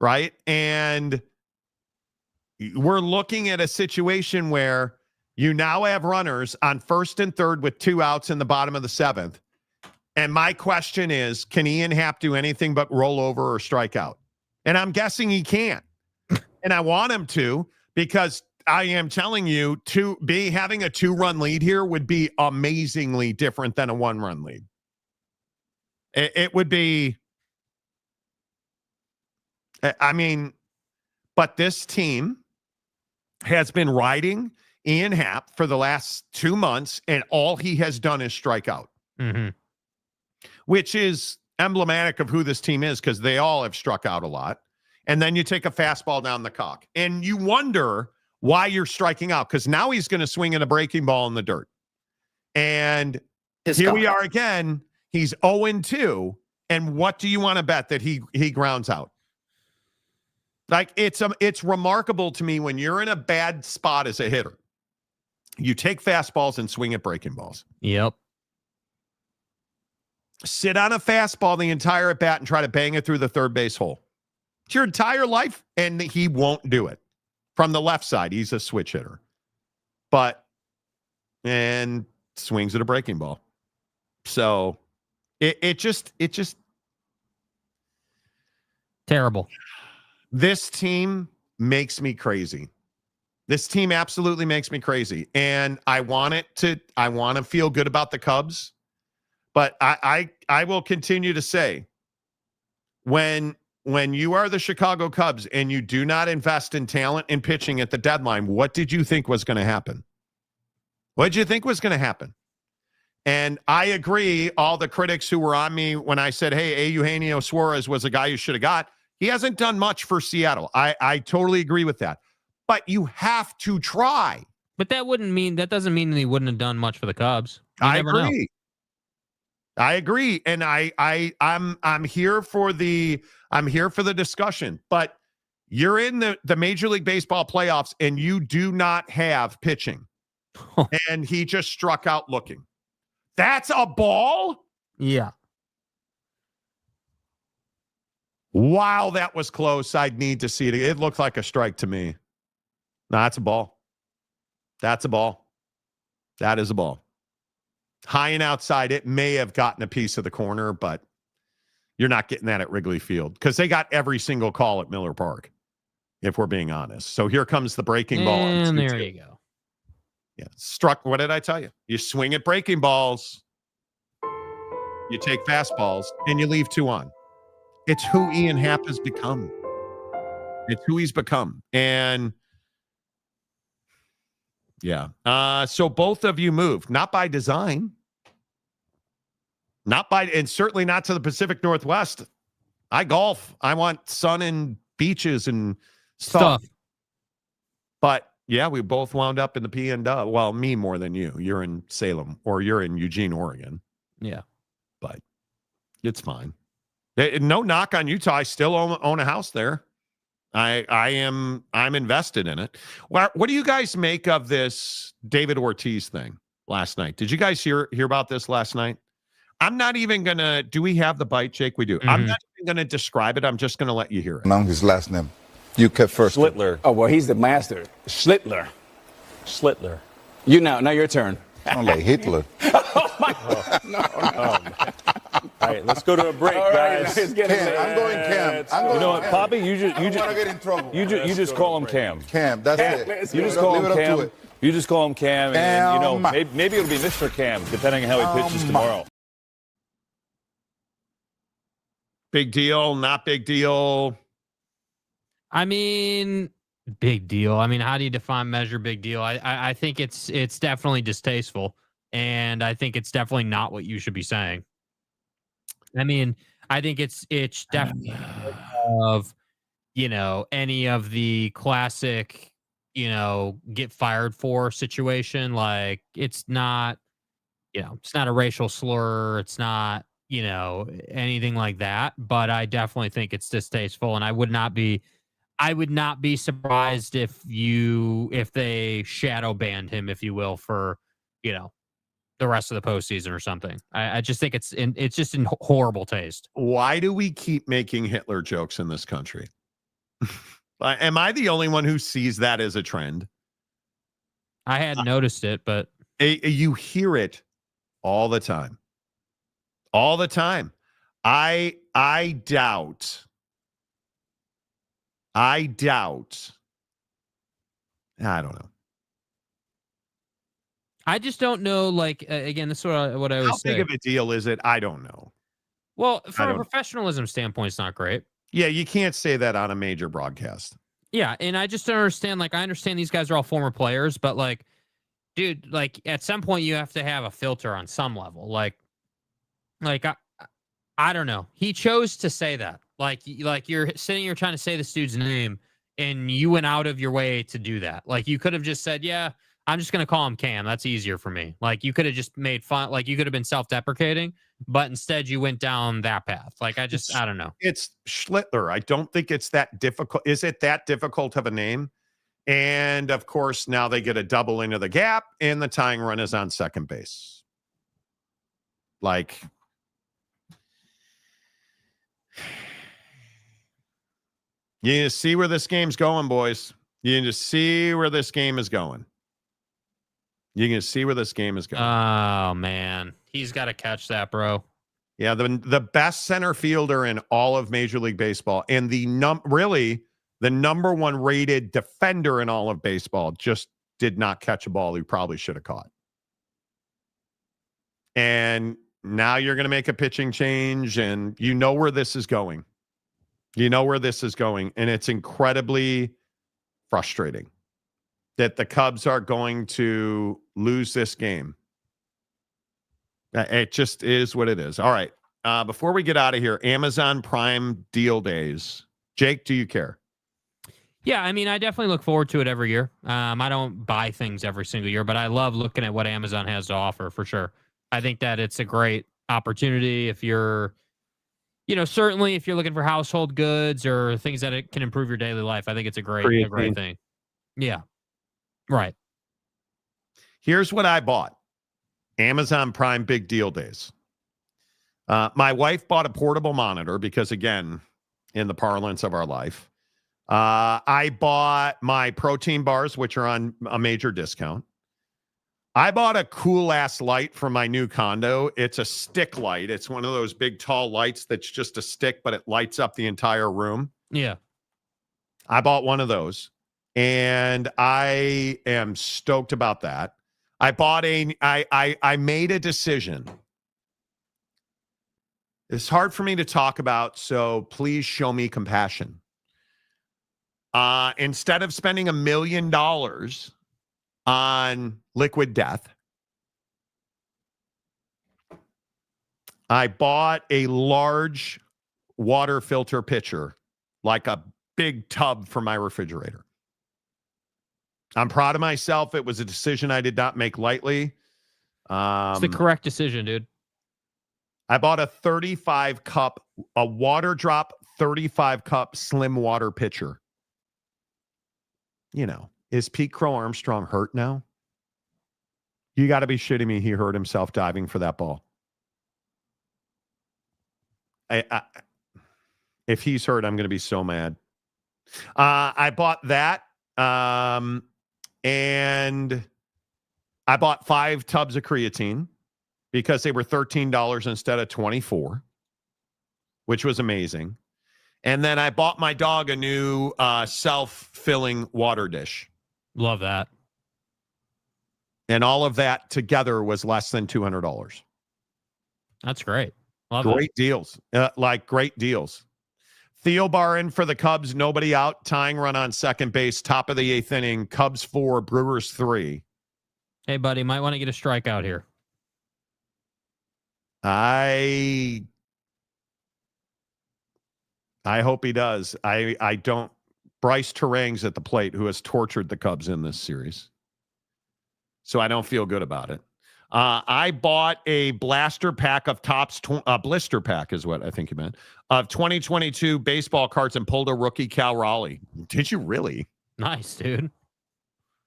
Right? And we're looking at a situation where you now have runners on first and third with 2 outs in the bottom of the 7th. And my question is, can Ian Happ do anything but roll over or strike out? And I'm guessing he can't. And I want him to, because I am telling you, having a 2-run lead here would be amazingly different than a 1-run lead. It would be, but this team has been riding Ian Happ for the last 2 months, and all he has done is strike out. Mm-hmm. Which is emblematic of who this team is, because they all have struck out a lot. And then you take a fastball down the cock. And you wonder why you're striking out, because now he's going to swing at a breaking ball in the dirt. And we are again. He's 0-2. And what do you want to bet that he grounds out? Like, it's remarkable to me when you're in a bad spot as a hitter. You take fastballs and swing at breaking balls. Yep. Sit on a fastball the entire at bat and try to bang it through the third base hole. It's your entire life, and he won't do it. From the left side, he's a switch hitter. And swings at a breaking ball. So it just terrible. This team makes me crazy. This team absolutely makes me crazy. And I want to feel good about the Cubs. But I will continue to say, when you are the Chicago Cubs and you do not invest in talent and pitching at the deadline, what did you think was going to happen? What did you think was going to happen? And I agree, all the critics who were on me when I said, hey, Eugenio Suarez was a guy you should have got. He hasn't done much for Seattle. I totally agree with that. But you have to try. But that doesn't mean that he wouldn't have done much for the Cubs. I agree. I agree, and I'm here for the discussion. But you're in the Major League Baseball playoffs, and you do not have pitching, and he just struck out looking. That's a ball. Yeah. Wow, that was close. I'd need to see it. It looked like a strike to me. No, that's a ball. That's a ball. That is a ball. High and outside, it may have gotten a piece of the corner, but you're not getting that at Wrigley Field because they got every single call at Miller Park, if we're being honest. So here comes the breaking ball. And there you go. Yeah, struck. What did I tell you? You swing at breaking balls, you take fastballs, and you leave 2 on. It's who Ian Happ has become. It's who he's become. And yeah. So both of you moved, not by design, and certainly not to the Pacific Northwest. I golf. I want sun and beaches and stuff. But yeah, we both wound up in the PNW. Well, me more than you. You're in Salem or you're in Eugene, Oregon. Yeah. But it's fine. No knock on Utah. I still own a house there. I'm invested in it. What do you guys make of this David Ortiz thing last night? Did you guys hear about this last night? I'm not even gonna. Do we have the bite, Jake? We do. Mm-hmm. I'm not even gonna describe it. I'm just gonna let you hear it. Know his last name. You cut first. Schlittler. Oh well, he's the master. Schlittler. Now your turn. Sound like Hitler. Oh my God. No. All right, let's go to a break, guys. I'm going Cam. You know what, Poppy? You just get in trouble. You just call him Cam. Cam, that's it. You just call him Cam. You just call him Cam, and maybe it'll be Mr. Cam, depending on how he pitches tomorrow. Big deal, not big deal. I mean, big deal. I mean, how do you measure big deal? I think it's definitely distasteful, and I think it's definitely not what you should be saying. I mean, I think it's definitely of, any of the classic, get fired for situation. Like it's not, it's not a racial slur. It's not, anything like that. But I definitely think it's distasteful, and I would not be surprised if they shadow banned him, if you will, for, the rest of the postseason or something. I just think it's just in horrible taste. Why do we keep making Hitler jokes in this country? Am I the only one who sees that as a trend? I hadn't noticed it, but you hear it all the time. All the time. I doubt. I don't know. I just don't know, like, again, this is what I was saying. How big of a deal is it? I don't know. Well, from a professionalism standpoint, it's not great. Yeah, you can't say that on a major broadcast. Yeah, and I just don't understand. Like, I understand these guys are all former players, but, like, dude, like, at some point you have to have a filter on some level. Like I don't know. He chose to say that. Like you're sitting here trying to say this dude's name, and you went out of your way to do that. Like, you could have just said, yeah, I'm just going to call him Cam. That's easier for me. Like, you could have just made fun. Like, you could have been self-deprecating, but instead you went down that path. Like, I don't know. It's Schlittler. I don't think it's that difficult. Is it that difficult of a name? And, of course, now they get a double into the gap, and the tying run is on second base. Like, you see where this game's going, boys. You can just see where this game is going. You can see where this game is going. Oh, man. He's got to catch that, bro. Yeah, the best center fielder in all of Major League Baseball, and really the number one rated defender in all of baseball, just did not catch a ball he probably should have caught. And now you're going to make a pitching change, and you know where this is going. You know where this is going, and it's incredibly frustrating that the Cubs are going to lose this game. It just is what it is. All right. Before we get out of here, Amazon Prime deal days. Jake, do you care? Yeah, I mean, I definitely look forward to it every year. I don't buy things every single year, but I love looking at what Amazon has to offer for sure. I think that it's a great opportunity if you're, certainly if you're looking for household goods or things that it can improve your daily life. I think it's a great Creatine. thing. Yeah, right. Here's what I bought. Amazon Prime Big Deal Days. My wife bought a portable monitor because, again, in the parlance of our life, I bought my protein bars, which are on a major discount. I bought a cool-ass light for my new condo. It's a stick light. It's one of those big, tall lights that's just a stick, but it lights up the entire room. Yeah. I bought one of those, and I am stoked about that. I made a decision. It's hard for me to talk about, so please show me compassion. Instead of spending $1 million on liquid death, I bought a large water filter pitcher, like a big tub for my refrigerator. I'm proud of myself. It was a decision I did not make lightly. It's the correct decision, dude. I bought a 35-cup, a water drop 35-cup slim water pitcher. Is Pete Crow Armstrong hurt now? You got to be shitting me. He hurt himself diving for that ball. If he's hurt, I'm going to be so mad. I bought that. And I bought 5 tubs of creatine because they were $13 instead of $24, which was amazing. And then I bought my dog a new self-filling water dish. Love that. And all of that together was less than $200. That's great. Love great deals. Great deals. Theo Bar in for the Cubs. Nobody out. Tying run on second base. Top of the 8th inning. Cubs 4, Brewers 3. Hey, buddy, might want to get a strikeout here. I hope he does. I don't. Bryce Terang's at the plate, who has tortured the Cubs in this series. So I don't feel good about it. I bought a blaster pack of Topps, blister pack is what I think you meant, of 2022 baseball cards and pulled a rookie Cal Raleigh. Did you really? Nice, dude.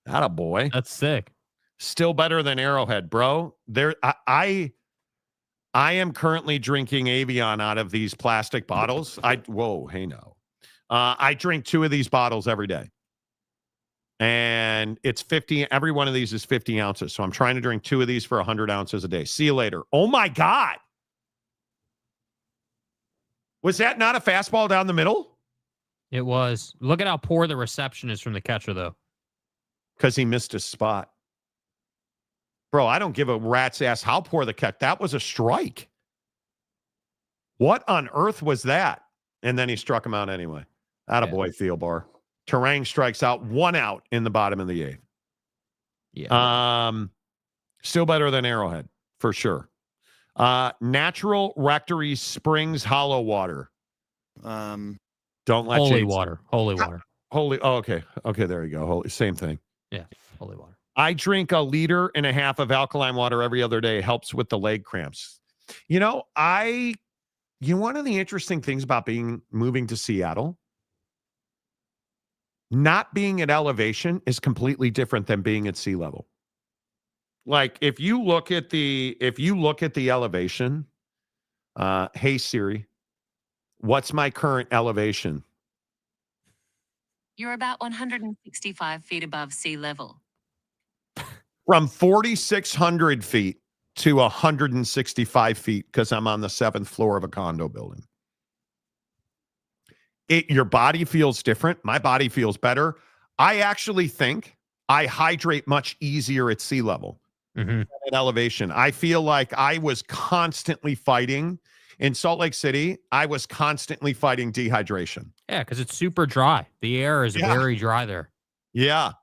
Attaboy. That's sick. Still better than Arrowhead, bro. I am currently drinking Avion out of these plastic bottles. Hey no. I drink 2 of these bottles every day. And it's 50. Every one of these is 50 ounces. So I'm trying to drink 2 of these for 100 ounces a day. See you later. Oh my God. Was that not a fastball down the middle? It was. Look at how poor the reception is from the catcher, though. Because he missed his spot. Bro, I don't give a rat's ass how poor the catch. That was a strike. What on earth was that? And then he struck him out anyway. Attaboy, Theo Bar. Terang strikes out, 1 out in the bottom of the 8th. Yeah. Still better than Arrowhead, for sure. Natural Rectory Springs Hollow Water. Don't let Holy James... water. Holy water. Holy. Oh, okay. Okay, there you go. Same thing. Yeah, holy water. I drink 1.5 liters of alkaline water every other day. It helps with the leg cramps. One of the interesting things about moving to Seattle, not being at elevation is completely different than being at sea level. Like if you look at the elevation, hey Siri, what's my current elevation? You're about 165 feet above sea level. From 4,600 feet to 165 feet because I'm on the 7th floor of a condo building. Your body feels different. My body feels better. I actually think I hydrate much easier at sea level than at elevation. I feel like I was constantly fighting. In Salt Lake City, I was constantly fighting dehydration. Yeah, because it's super dry. The air is very dry there. Yeah.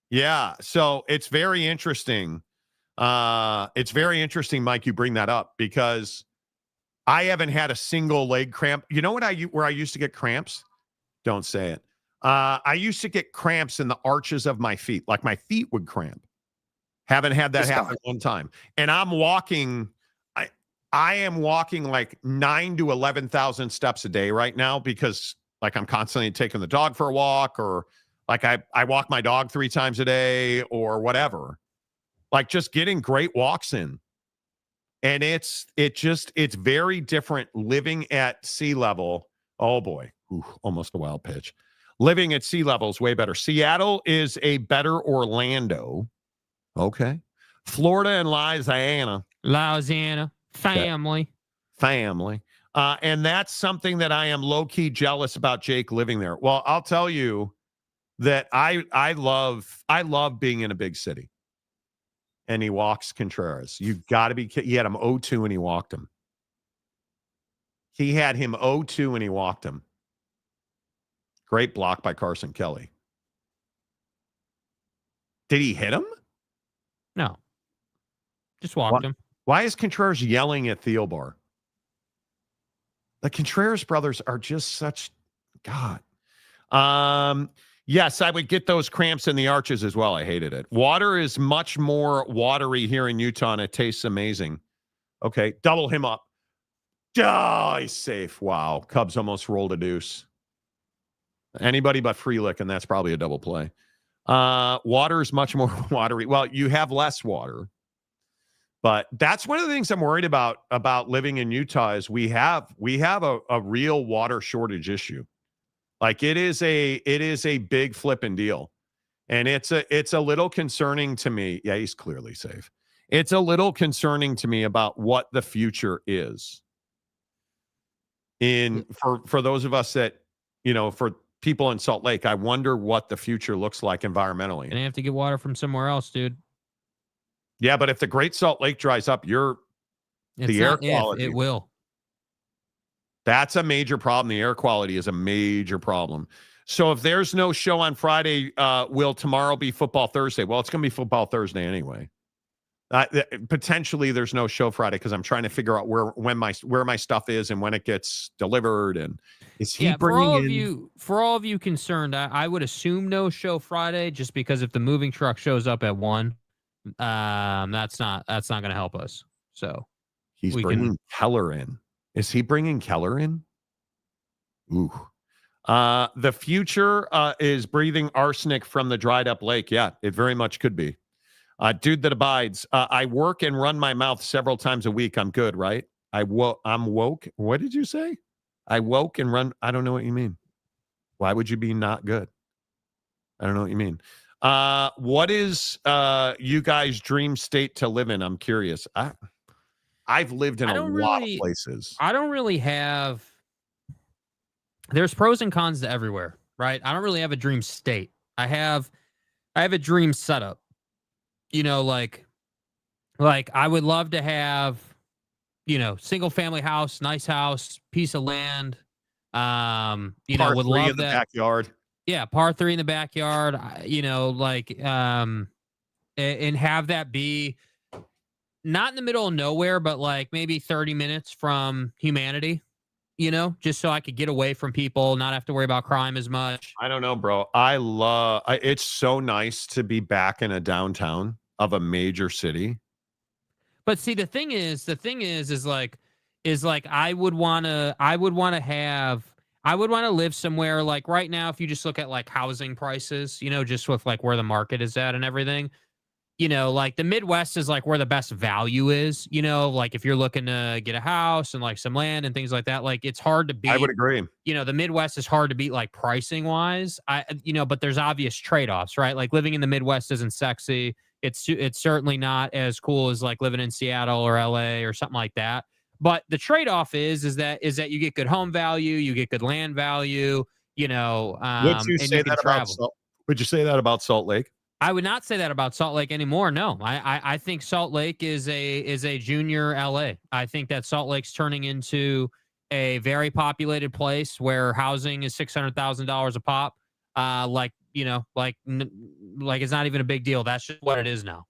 Yeah. So it's very interesting. It's very interesting, Mike, you bring that up because I haven't had a single leg cramp. You know where I used to get cramps? Don't say it. I used to get cramps in the arches of my feet, like my feet would cramp. Haven't had that happen one time. And I'm walking, I am walking like 9 to 11,000 steps a day right now because like I'm constantly taking the dog for a walk, or like I walk my dog 3 times a day or whatever. Like just getting great walks in. And it's very different living at sea level. Oh boy. Ooh, almost a wild pitch. Living at sea level is way better. Seattle is a better Orlando. Okay. Florida and Louisiana. Family. And that's something that I am low-key jealous about Jake living there. Well, I'll tell you that I love being in a big city. And he walks Contreras. You got to be kidding. He had him 0-2 and he walked him. He had him 0-2 and he walked him. Great block by Carson Kelly. Did he hit him? No. Just walked him. Why is Contreras yelling at Theobar? The Contreras brothers are just such God. Yes, I would get those cramps in the arches as well. I hated it. Water is much more watery here in Utah, and it tastes amazing. Okay, double him up. Oh, he's safe. Wow. Cubs almost rolled a deuce. Anybody but Frelick, and that's probably a double play. Water is much more watery. Well, you have less water. But that's one of the things I'm worried about living in Utah is we have a real water shortage issue. Like it is a big flipping deal. And it's a little concerning to me. Yeah, he's clearly safe. It's a little concerning to me about what the future is. For those of us that, for people in Salt Lake, I wonder what the future looks like environmentally. And I have to get water from somewhere else, dude. Yeah, but if the Great Salt Lake dries up, the air quality. It will. That's a major problem. The air quality is a major problem. So if there's no show on Friday, will tomorrow be Football Thursday? Well, it's going to be Football Thursday anyway. Potentially, there's no show Friday because I'm trying to figure out where my stuff is and when it gets delivered. And is he bringing for all of you concerned, I would assume no show Friday just because if the moving truck shows up at 1. That's not going to help us. So he's bringing Keller in. Is he bringing Keller in? Ooh. The future is breathing arsenic from the dried up lake. Yeah, it very much could be. Dude that abides. I work and run my mouth several times a week. I'm good, right? I'm woke. What did you say? I woke and run. I don't know what you mean. Why would you be not good? I don't know what you mean. What is you guys' dream state to live in? I'm curious. I've lived in a lot of places. I don't really have. There's pros and cons to everywhere, right? I don't really have a dream state. I have a dream setup. Like I would love to have, single family house, nice house, piece of land. Par would 3 love in the that. backyard. Yeah, par 3 in the backyard, and have that be not in the middle of nowhere, but like maybe 30 minutes from humanity, just so I could get away from people, not have to worry about crime as much. I don't know, bro. It's so nice to be back in a downtown of a major city. But see, the thing is like I would want to live somewhere like right now. If you just look at like housing prices, just with like where the market is at and everything, like the Midwest is like where the best value is, like if you're looking to get a house and like some land and things like that, like it's hard to beat. I would agree. The Midwest is hard to beat like pricing wise. But there's obvious trade-offs, right? Like living in the Midwest isn't sexy. It's certainly not as cool as like living in Seattle or LA or something like that. But the trade-off is that you get good home value, you get good land value, Would you say that about Salt Lake? I would not say that about Salt Lake anymore. No, I think Salt Lake is a junior LA. I think that Salt Lake's turning into a very populated place where housing is $600,000 a pop. Like it's not even a big deal. That's just what it is now.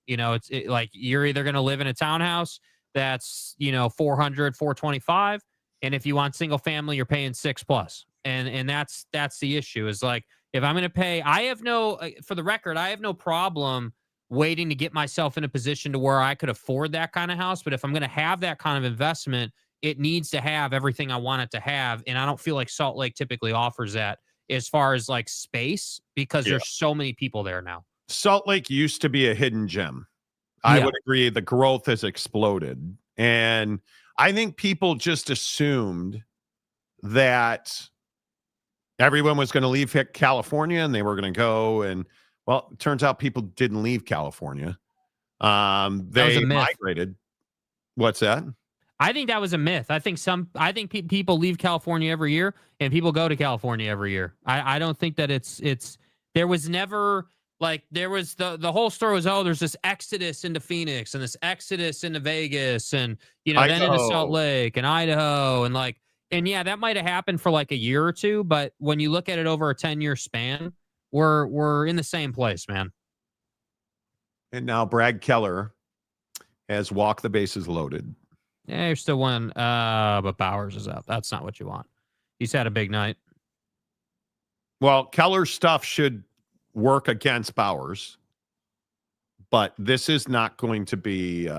Like you're either going to live in a townhouse that's 425, and if you want single family, you're paying $6+. And that's the issue is like If I'm going to pay, I have no, for the record, I have no problem waiting to get myself in a position to where I could afford that kind of house. But if I'm going to have that kind of investment, it needs to have everything I want it to have. And I don't feel like Salt Lake typically offers that as far as like space, because there's so many people there now. Salt Lake used to be a hidden gem. I would agree. The growth has exploded. And I think people just assumed that everyone was going to leave California and they were going to go. And, well, it turns out people didn't leave California. They migrated. What's that? I think that was a myth. I think people leave California every year and people go to California every year. I don't think that there was never like, there was the whole story was, oh, there's this exodus into Phoenix and this exodus into Vegas and, then into Salt Lake and Idaho and yeah, that might have happened for like a year or two, but when you look at it over a 10-year span, we're in the same place, man. And now Brad Keller has walked the bases loaded. Yeah, you're still one, but Bowers is out. That's not what you want. He's had a big night. Well, Keller's stuff should work against Bowers, but this is not going to be.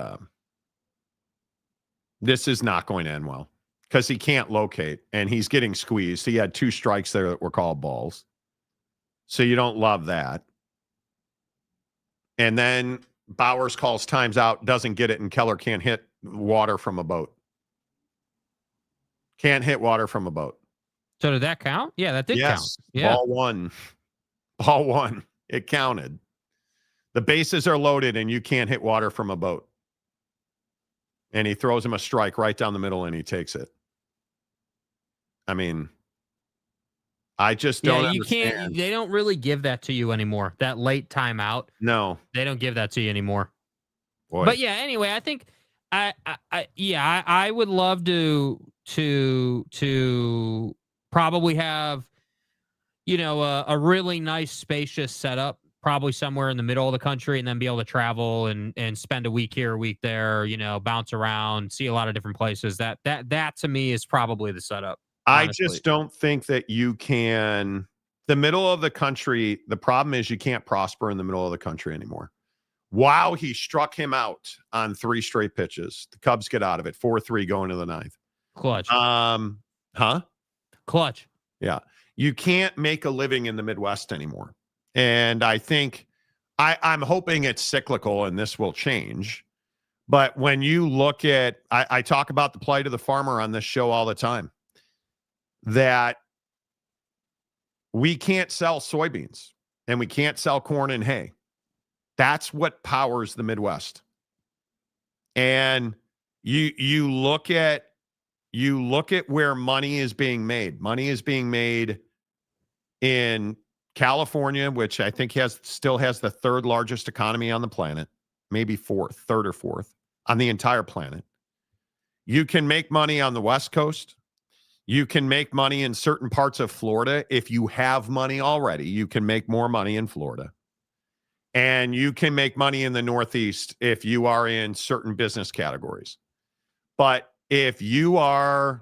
This is not going to end well because he can't locate and he's getting squeezed. He had 2 strikes there that were called balls, so you don't love that. And then Bowers calls times out, doesn't get it, and Keller can't hit water from a boat. Can't hit water from a boat. So did that count? Yeah, that did count. Yeah. Ball one. It counted. The bases are loaded and you can't hit water from a boat. And he throws him a strike right down the middle and he takes it. I mean, I just don't understand. Can't. They don't really give that to you anymore. That late timeout. No, they don't give that to you anymore. Boy. But yeah, anyway, I think I would love to probably have, a really nice spacious setup, probably somewhere in the middle of the country, and then be able to travel and spend a week here, a week there, bounce around, see a lot of different places. That to me is probably the setup. Honestly. I just don't think that you can. The middle of the country, the problem is you can't prosper in the middle of the country anymore. Wow, he struck him out on 3 straight pitches. The Cubs get out of it, 4-3 going to the 9th. Clutch. Clutch. Yeah. You can't make a living in the Midwest anymore. And I think I'm hoping it's cyclical and this will change. But when you look at, I talk about the plight of the farmer on this show all the time, that we can't sell soybeans and we can't sell corn and hay. That's what powers the Midwest. And you look at where money is being made. Money is being made in California, which I think still has the 3rd largest economy on the planet, maybe 3rd or 4th on the entire planet. You can make money on the West Coast. You can make money in certain parts of Florida. If you have money already, you can make more money in Florida. And you can make money in the Northeast if you are in certain business categories. But if you are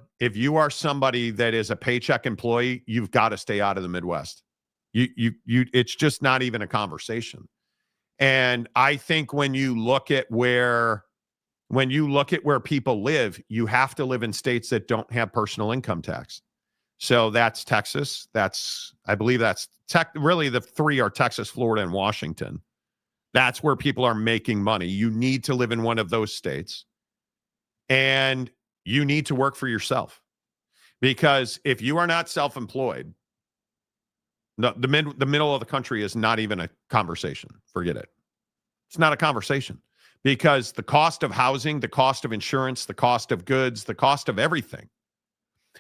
somebody that is a paycheck employee, you've got to stay out of the Midwest. It's just not even a conversation. And I think when you look at where people live, you have to live in states that don't have personal income tax. So that's Texas. I believe that's really the 3 are Texas, Florida, and Washington. That's where people are making money. You need to live in one of those states. And you need to work for yourself. Because if you are not self-employed, the middle of the country is not even a conversation. Forget it. It's not a conversation. Because the cost of housing, the cost of insurance, the cost of goods, the cost of everything,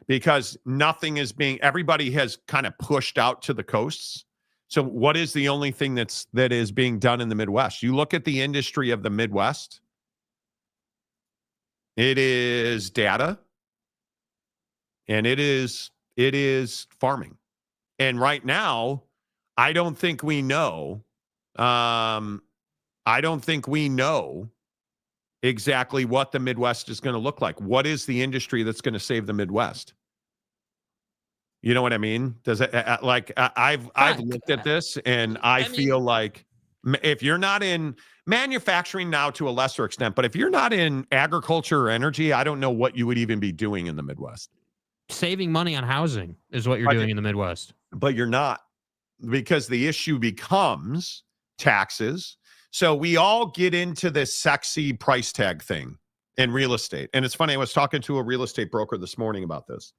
because everybody has kind of pushed out to the coasts. So what is the only thing that is being done in the Midwest? You look at the industry of the Midwest, it is data and it is farming. And right now, I don't think we know exactly what the Midwest is going to look like. What is the industry that's going to save the Midwest? You know what I mean? Does it like I've looked at this and I feel like if you're not in manufacturing now to a lesser extent, but if you're not in agriculture or energy, I don't know what you would even be doing in the Midwest. Saving money on housing is what you're doing in the Midwest. But you're not, because the issue becomes taxes. So we all get into this sexy price tag thing in real estate. And it's funny, I was talking to a real estate broker this morning about this.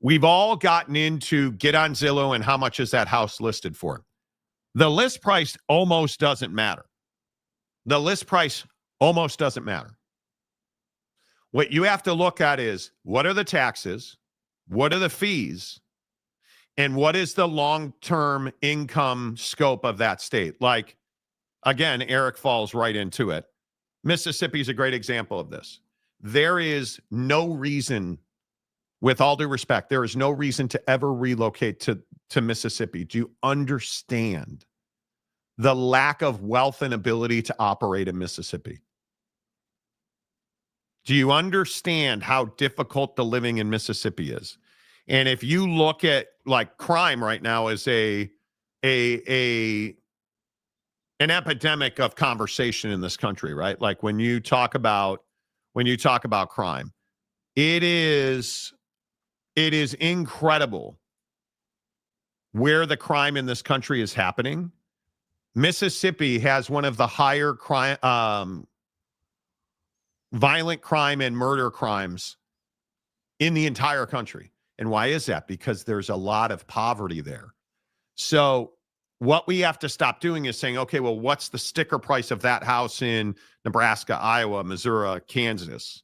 We've all gotten into get on Zillow and how much is that house listed for? The list price almost doesn't matter. The list price almost doesn't matter. What you have to look at is what are the taxes, what are the fees, and what is the long-term income scope of that state? Like, again, Eric falls right into it. Mississippi is a great example of this. There is no reason, with all due respect, there is no reason to ever relocate to Mississippi. Do you understand the lack of wealth and ability to operate in Mississippi? Do you understand how difficult the living in Mississippi is? And if you look at like crime right now as an epidemic of conversation in this country, right? Like when you talk about crime, it is incredible where the crime in this country is happening. Mississippi has one of the higher crime, violent crime and murder crimes in the entire country. And why is that? Because there's a lot of poverty there. So what we have to stop doing is saying, okay, well, what's the sticker price of that house in Nebraska, Iowa, Missouri, Kansas?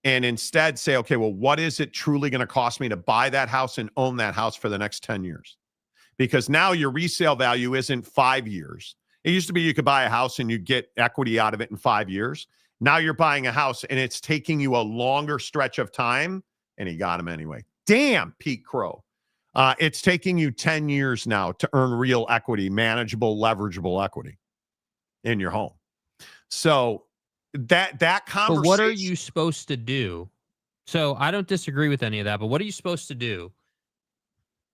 And instead say, okay, well, what is it truly going to cost me to buy that house and own that house for the next 10 years? Because now your resale value isn't 5 years. It used to be you could buy a house and you get equity out of it in 5 years. Now you're buying a house and it's taking you a longer stretch of time, and he got him anyway. Damn, Pete Crow. It's taking you 10 years now to earn real equity, manageable, leverageable equity in your home. So that conversation. But what are you supposed to do? So I don't disagree with any of that, but what are you supposed to do?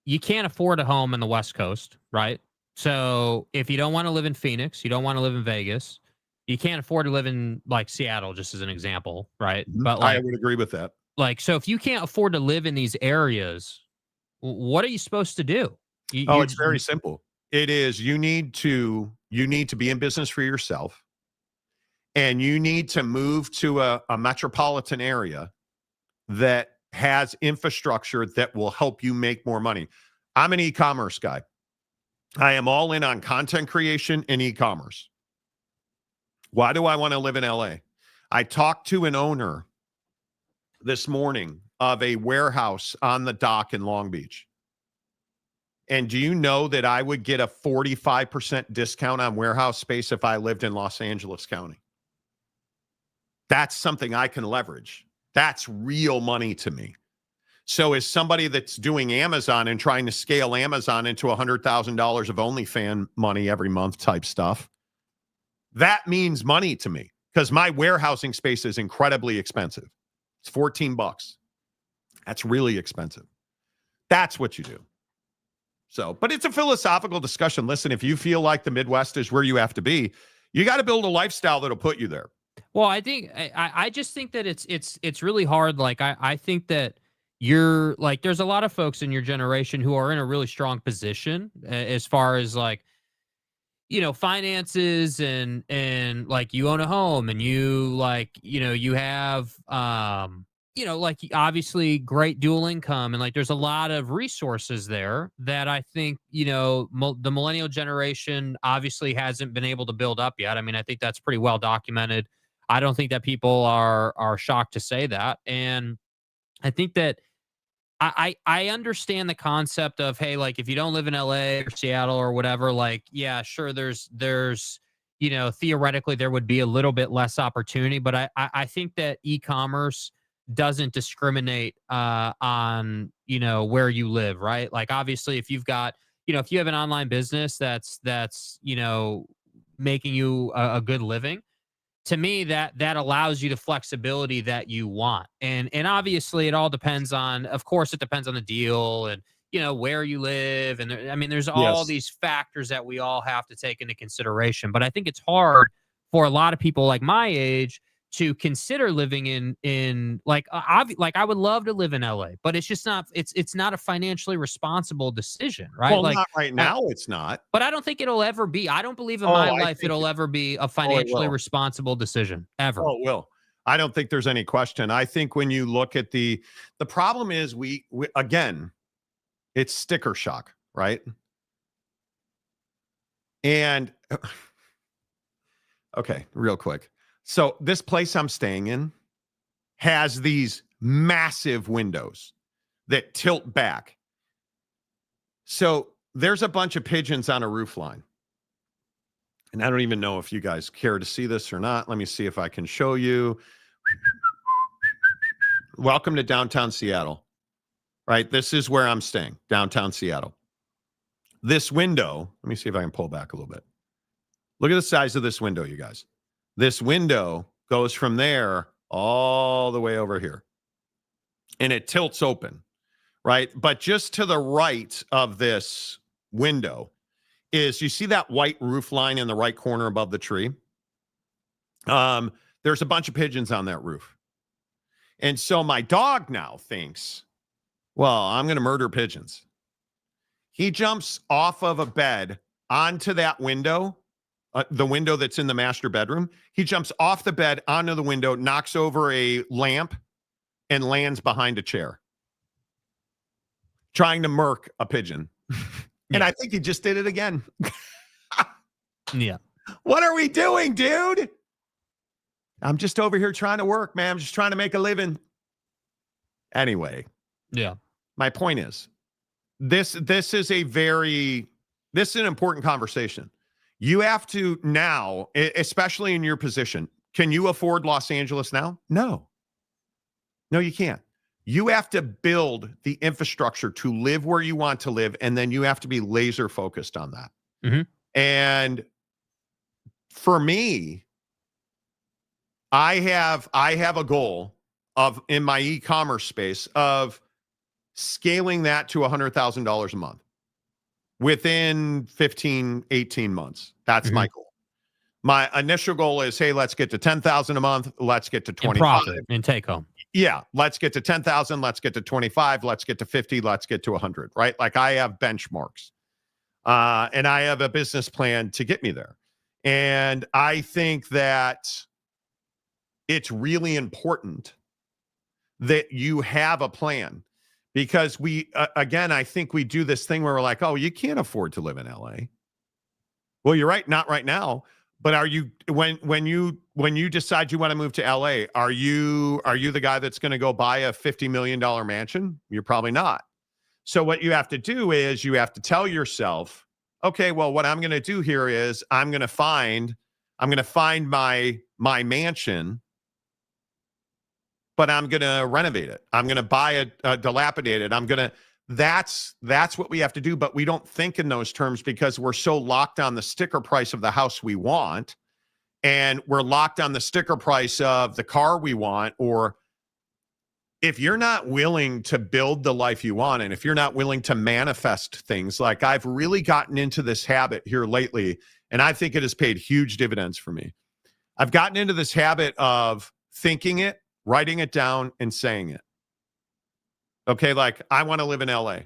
You can't afford a home in the West Coast, right? So if you don't want to live in Phoenix, you don't want to live in Vegas, you can't afford to live in like Seattle, just as an example, right? But like, I would agree with that. Like, so if you can't afford to live in these areas, what are you supposed to do? It's very simple. It is you need to be in business for yourself, and you need to move to a metropolitan area that has infrastructure that will help you make more money. I'm an e-commerce guy. I am all in on content creation and e-commerce. Why do I want to live in LA? I talked to an owner this morning of a warehouse on the dock in Long Beach. And do you know that I would get a 45% discount on warehouse space if I lived in Los Angeles County? That's something I can leverage. That's real money to me. So as somebody that's doing Amazon and trying to scale Amazon into $100,000 of OnlyFans money every month type stuff, that means money to me because my warehousing space is incredibly expensive. It's $14. That's really expensive. That's what you do. So, but it's a philosophical discussion. Listen, if you feel like the Midwest is where you have to be, you got to build a lifestyle that'll put you there. Well, I think I just think that it's really hard. Like I think that you're like there's a lot of folks in your generation who are in a really strong position as far as like, you know, finances and like you own a home and you like, you know, you have you know, like obviously great dual income and like there's a lot of resources there that I think, you know, the millennial generation obviously hasn't been able to build up yet. I mean, I think that's pretty well documented. I don't think that people are shocked to say that. And I think that I understand the concept of, hey, like if you don't live in LA or Seattle or whatever, like, yeah, sure. There's, you know, theoretically there would be a little bit less opportunity, but I think that e-commerce doesn't discriminate on, you know, where you live, right? Like obviously if you've got, you know, if you have an online business that's, you know, making you a good living, to me, that allows you the flexibility that you want. And obviously it all depends on, of course, it depends on the deal and, where you live. And there's all these factors that we all have to take into consideration. But I think it's hard for a lot of people like my age to consider living in I would love to live in LA, but it's just not, it's not a financially responsible decision, right? Well, not right now, it's not. But I don't think it'll ever be. I don't believe in my life it'll ever be a financially responsible decision, ever. Oh, it will. I don't think there's any question. I think when you look at the problem is we again, it's sticker shock, right? And okay, real quick. So this place I'm staying in has these massive windows that tilt back. So there's a bunch of pigeons on a roof line. And I don't even know if you guys care to see this or not. Let me see if I can show you. Welcome to downtown Seattle, right? This is where I'm staying, downtown Seattle. This window, let me see if I can pull back a little bit. Look at the size of this window, you guys. This window goes from there all the way over here. And it tilts open, right? But just to the right of this window is, you see that white roof line in the right corner above the tree? There's a bunch of pigeons on that roof. And so my dog now thinks, well, I'm going to murder pigeons. He jumps off of a bed onto that window, the window that's in the master bedroom. He jumps off the bed onto the window, knocks over a lamp, and lands behind a chair, trying to murk a pigeon. And I think he just did it again. Yeah. What are we doing, dude? I'm just over here trying to work, man. I'm just trying to make a living. Anyway. Yeah. My point is, this is an important conversation. You have to now, especially in your position, can you afford Los Angeles now? No, you can't. You have to build the infrastructure to live where you want to live, and then you have to be laser focused on that. Mm-hmm. And for me, I have a goal of, in my e-commerce space, of scaling that to $100,000 a month within 15, 18 months. That's my goal. My initial goal is, hey, let's get to 10,000 a month. Let's get to 25. Profit and take home. Yeah. Let's get to 10,000. Let's get to 25. Let's get to 50. Let's get to 100, right? Like, I have benchmarks and I have a business plan to get me there. And I think that it's really important that you have a plan, because we, again, I think we do this thing where we're like, oh, you can't afford to live in LA. Well, you're right. Not right now. But are you, when you decide you want to move to LA, are you the guy that's going to go buy a $50 million mansion? You're probably not. So what you have to do is you have to tell yourself, okay, well, what I'm going to do here is I'm going to find my mansion, but I'm going to renovate it. I'm going to buy a dilapidated. That's what we have to do. But we don't think in those terms because we're so locked on the sticker price of the house we want. And we're locked on the sticker price of the car we want. Or if you're not willing to build the life you want, and if you're not willing to manifest things, like I've really gotten into this habit here lately, and I think it has paid huge dividends for me. I've gotten into this habit of thinking it, writing it down, and saying it. Okay, like, I want to live in LA.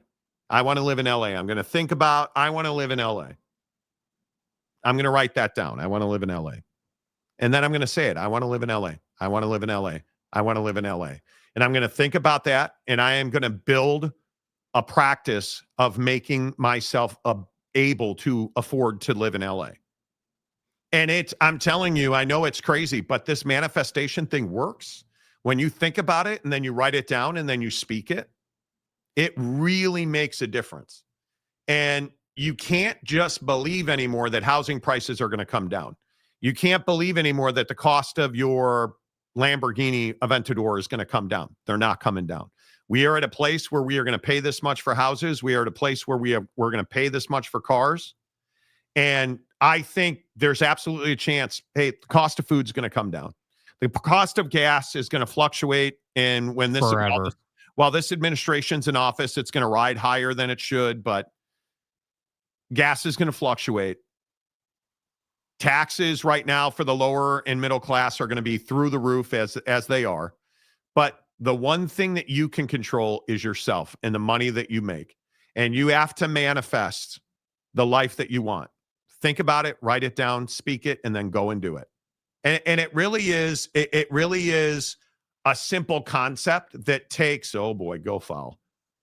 I want to live in LA. I'm going to think about, I want to live in LA. I'm going to write that down. I want to live in LA. And then I'm going to say it. I want to live in LA. I want to live in LA. I want to live in LA. And I'm going to think about that. And I am going to build a practice of making myself able to afford to live in LA. And I'm telling you, I know it's crazy, but this manifestation thing works. When you think about it and then you write it down and then you speak it, it really makes a difference. And you can't just believe anymore that housing prices are going to come down. You can't believe anymore that the cost of your Lamborghini Aventador is going to come down. They're not coming down. We are at a place where we are going to pay this much for houses. We are at a place where we're going to pay this much for cars. And I think there's absolutely a chance, hey, the cost of food is going to come down. The cost of gas is going to fluctuate. And when this, Forever. while this administration's in office, it's going to ride higher than it should, but gas is going to fluctuate. Taxes right now for the lower and middle class are going to be through the roof as they are. But the one thing that you can control is yourself and the money that you make. And you have to manifest the life that you want. Think about it, write it down, speak it, and then go and do it. And it really is, it really is a simple concept that takes, oh boy, go foul.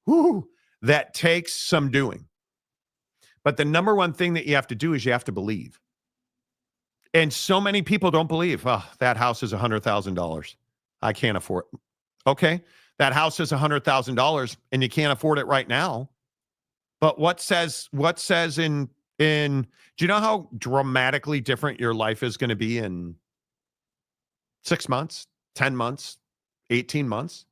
Whoo, that takes some doing. But the number one thing that you have to do is you have to believe. And so many people don't believe, oh, that house is $100,000. I can't afford it. Okay, that house is $100,000 and you can't afford it right now. But what says in do you know how dramatically different your life is going to be in 6 months, 10 months, 18 months?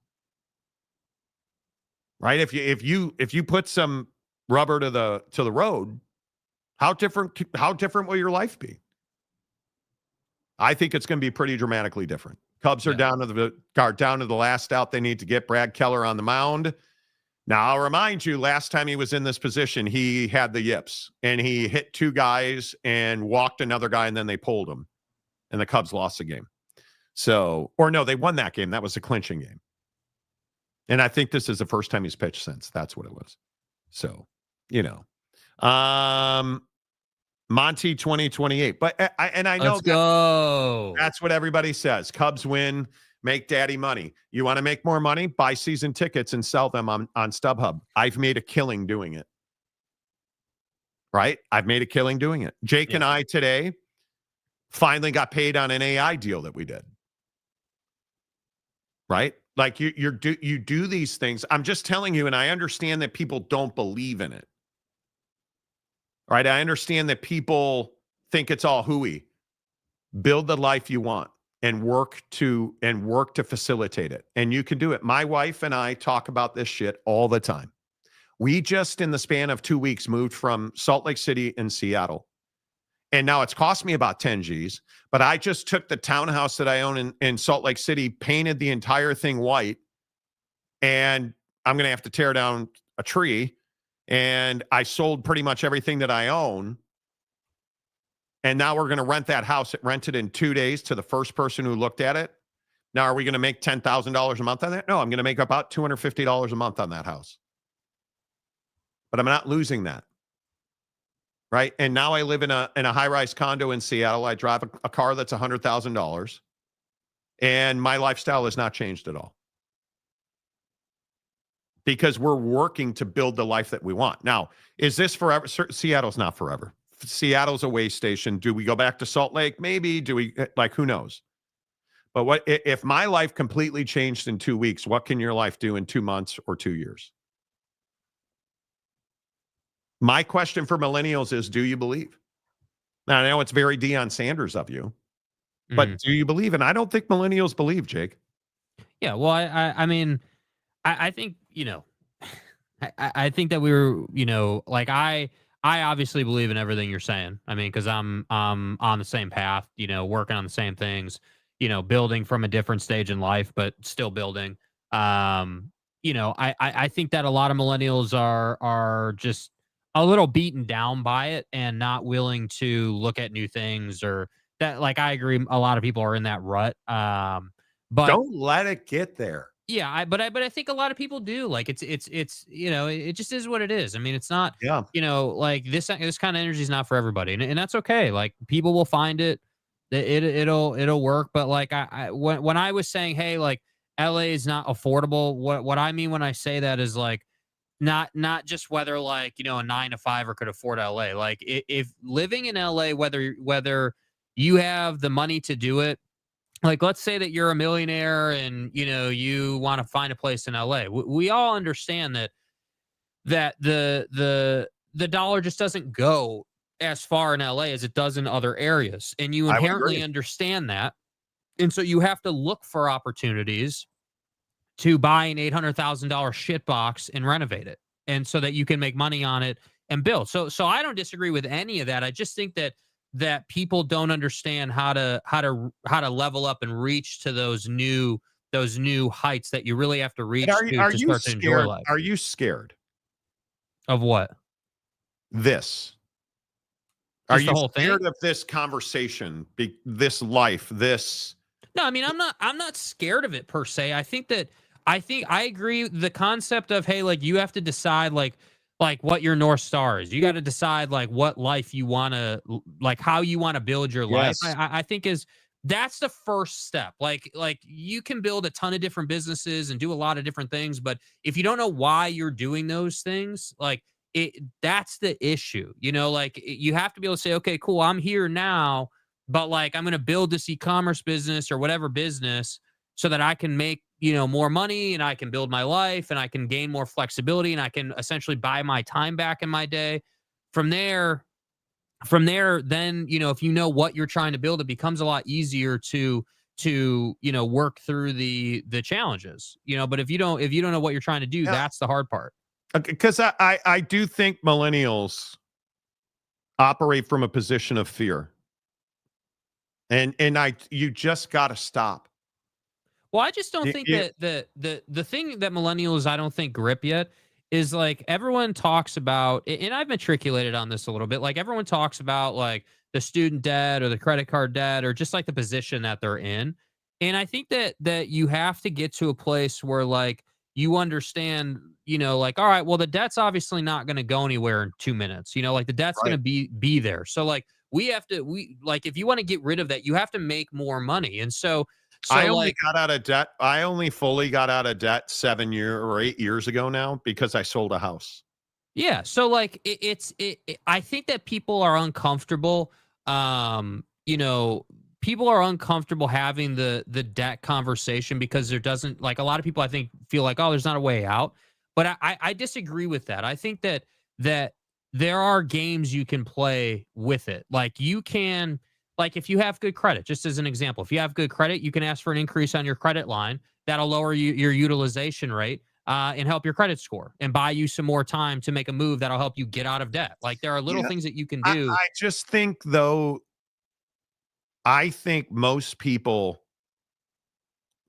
Right? If you put some rubber to the road, how different will your life be? I think it's going to be pretty dramatically different. Cubs are down to the last out they need to get. Brad Keller on the mound. Now, I'll remind you, last time he was in this position, he had the yips, and he hit 2 guys and walked another guy, and then they pulled him, and the Cubs lost the game. So, or no, they won that game. That was a clinching game. And I think this is the first time he's pitched since. That's what it was. So, Monty 2028. But I know Let's go. That's what everybody says. Cubs win, make daddy money. You want to make more money? Buy season tickets and sell them on StubHub. I've made a killing doing it. Right? I've made a killing doing it. Jake and I today finally got paid on an AI deal that we did. Right? Like you do these things. I'm just telling you, and I understand that people don't believe in it. Right? I understand that people think it's all hooey. Build the life you want and work to facilitate it. And you can do it. My wife and I talk about this shit all the time. We just, in the span of 2 weeks, moved from Salt Lake City and Seattle. And now it's cost me about 10 G's, but I just took the townhouse that I own in Salt Lake City, painted the entire thing white, and I'm going to have to tear down a tree. And I sold pretty much everything that I own. And now we're going to rent that house. It rented in 2 days to the first person who looked at it. Now, are we going to make $10,000 a month on that? No, I'm going to make about $250 a month on that house. But I'm not losing that. Right? And now I live in a high-rise condo in Seattle. I drive a car that's $100,000. And my lifestyle has not changed at all. Because we're working to build the life that we want. Now, is this forever? Seattle's not forever. Seattle's a way station. Do we go back to Salt Lake? Maybe. Do we, who knows? But what if my life completely changed in 2 weeks? What can your life do in 2 months or 2 years? My question for millennials is, do you believe? Now, I know it's very Deion Sanders of you, but do you believe? And I don't think millennials believe, Jake. Yeah, well, I mean, I think, I think that we were, I obviously believe in everything you're saying. I mean, because I'm on the same path, working on the same things, building from a different stage in life, but still building. I think that a lot of millennials are just a little beaten down by it and not willing to look at new things, or that, I agree, a lot of people are in that rut. But don't let it get there. Yeah, but I think a lot of people do. It's it just is what it is. I mean, it's not, this kind of energy is not for everybody, and that's okay. People will find it, it'll work. But when I was saying, hey, LA is not affordable, what I mean when I say that is not just whether a 9-to-5er could afford LA. If living in LA, whether you have the money to do it. Let's say that you're a millionaire and, you want to find a place in LA. We all understand that the dollar just doesn't go as far in LA as it does in other areas. And you inherently understand that. And so you have to look for opportunities to buy an $800,000 shit box and renovate it. And so that you can make money on it and build. So I don't disagree with any of that. I just think that that people don't understand how to level up and reach to those new heights that you really have to reach Are to you start to enjoy scared? life. Are you scared? Of what? This. Are Just you the whole scared thing? of this conversation, this life, this? No, I mean, I'm not scared of it per se. I think I agree with the concept of, hey, like you have to decide like what your North Star is. You got to decide like what life you want to, like how you want to build your life. Yes. I think that's the first step. Like you can build a ton of different businesses and do a lot of different things, but if you don't know why you're doing those things, like that's the issue. You know, like you have to be able to say, okay, cool, I'm here now, but like I'm going to build this e-commerce business or whatever business so that I can make, more money and I can build my life and I can gain more flexibility and I can essentially buy my time back in my day. From there, then, if you know what you're trying to build, it becomes a lot easier to work through the challenges, but if you don't know what you're trying to do, that's the hard part. Because I do think millennials operate from a position of fear. And you just got to stop. Well, I just don't think that the thing that millennials I don't think grip yet is like everyone talks about, and I've matriculated on this a little bit. Like everyone talks about like the student debt or the credit card debt or just like the position that they're in. And I think that you have to get to a place where like you understand, like, all right, well, the debt's obviously not going to go anywhere in 2 minutes. Like the debt's going to be there. So like if you want to get rid of that, you have to make more money. And so I only got out of debt. I only fully got out of debt 7 or 8 years ago now because I sold a house. Yeah. So like I think that people are uncomfortable. People are uncomfortable having the debt conversation because there doesn't, like, a lot of people I think feel like, oh, there's not a way out. But I disagree with that. I think that there are games you can play with it. Like you can, like if you have good credit, just as an example, if you have good credit, you can ask for an increase on your credit line. That'll lower your utilization rate and help your credit score and buy you some more time to make a move that'll help you get out of debt. Like there are little things that you can do. I just think though, I think most people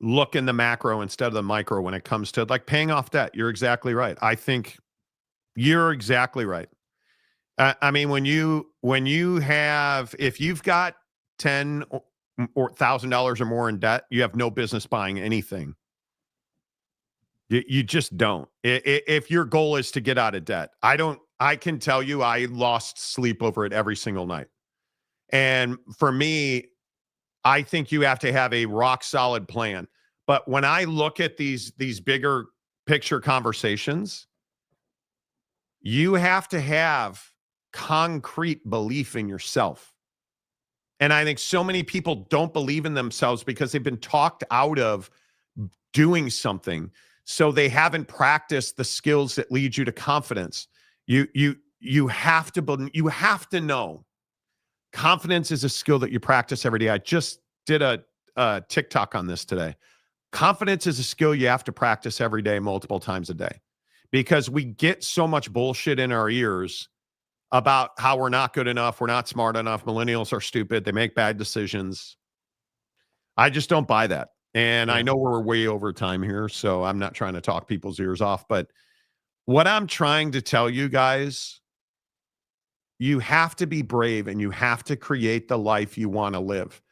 look in the macro instead of the micro when it comes to like paying off debt. You're exactly right. I think you're exactly right. I mean, when you have, if you've got $10,000 or $1,000 or more in debt, you have no business buying anything. You just don't. If your goal is to get out of debt, I can tell you, I lost sleep over it every single night. And for me, I think you have to have a rock solid plan. But when I look at these bigger picture conversations, you have to have concrete belief in yourself. And I think so many people don't believe in themselves because they've been talked out of doing something. So they haven't practiced the skills that lead you to confidence. You have to know confidence is a skill that you practice every day. I just did a TikTok on this today. Confidence is a skill you have to practice every day, multiple times a day, because we get so much bullshit in our ears about how we're not good enough, we're not smart enough, millennials are stupid, they make bad decisions. I just don't buy that. And I know we're way over time here, so I'm not trying to talk people's ears off, but what I'm trying to tell you guys, you have to be brave and you have to create the life you want to live.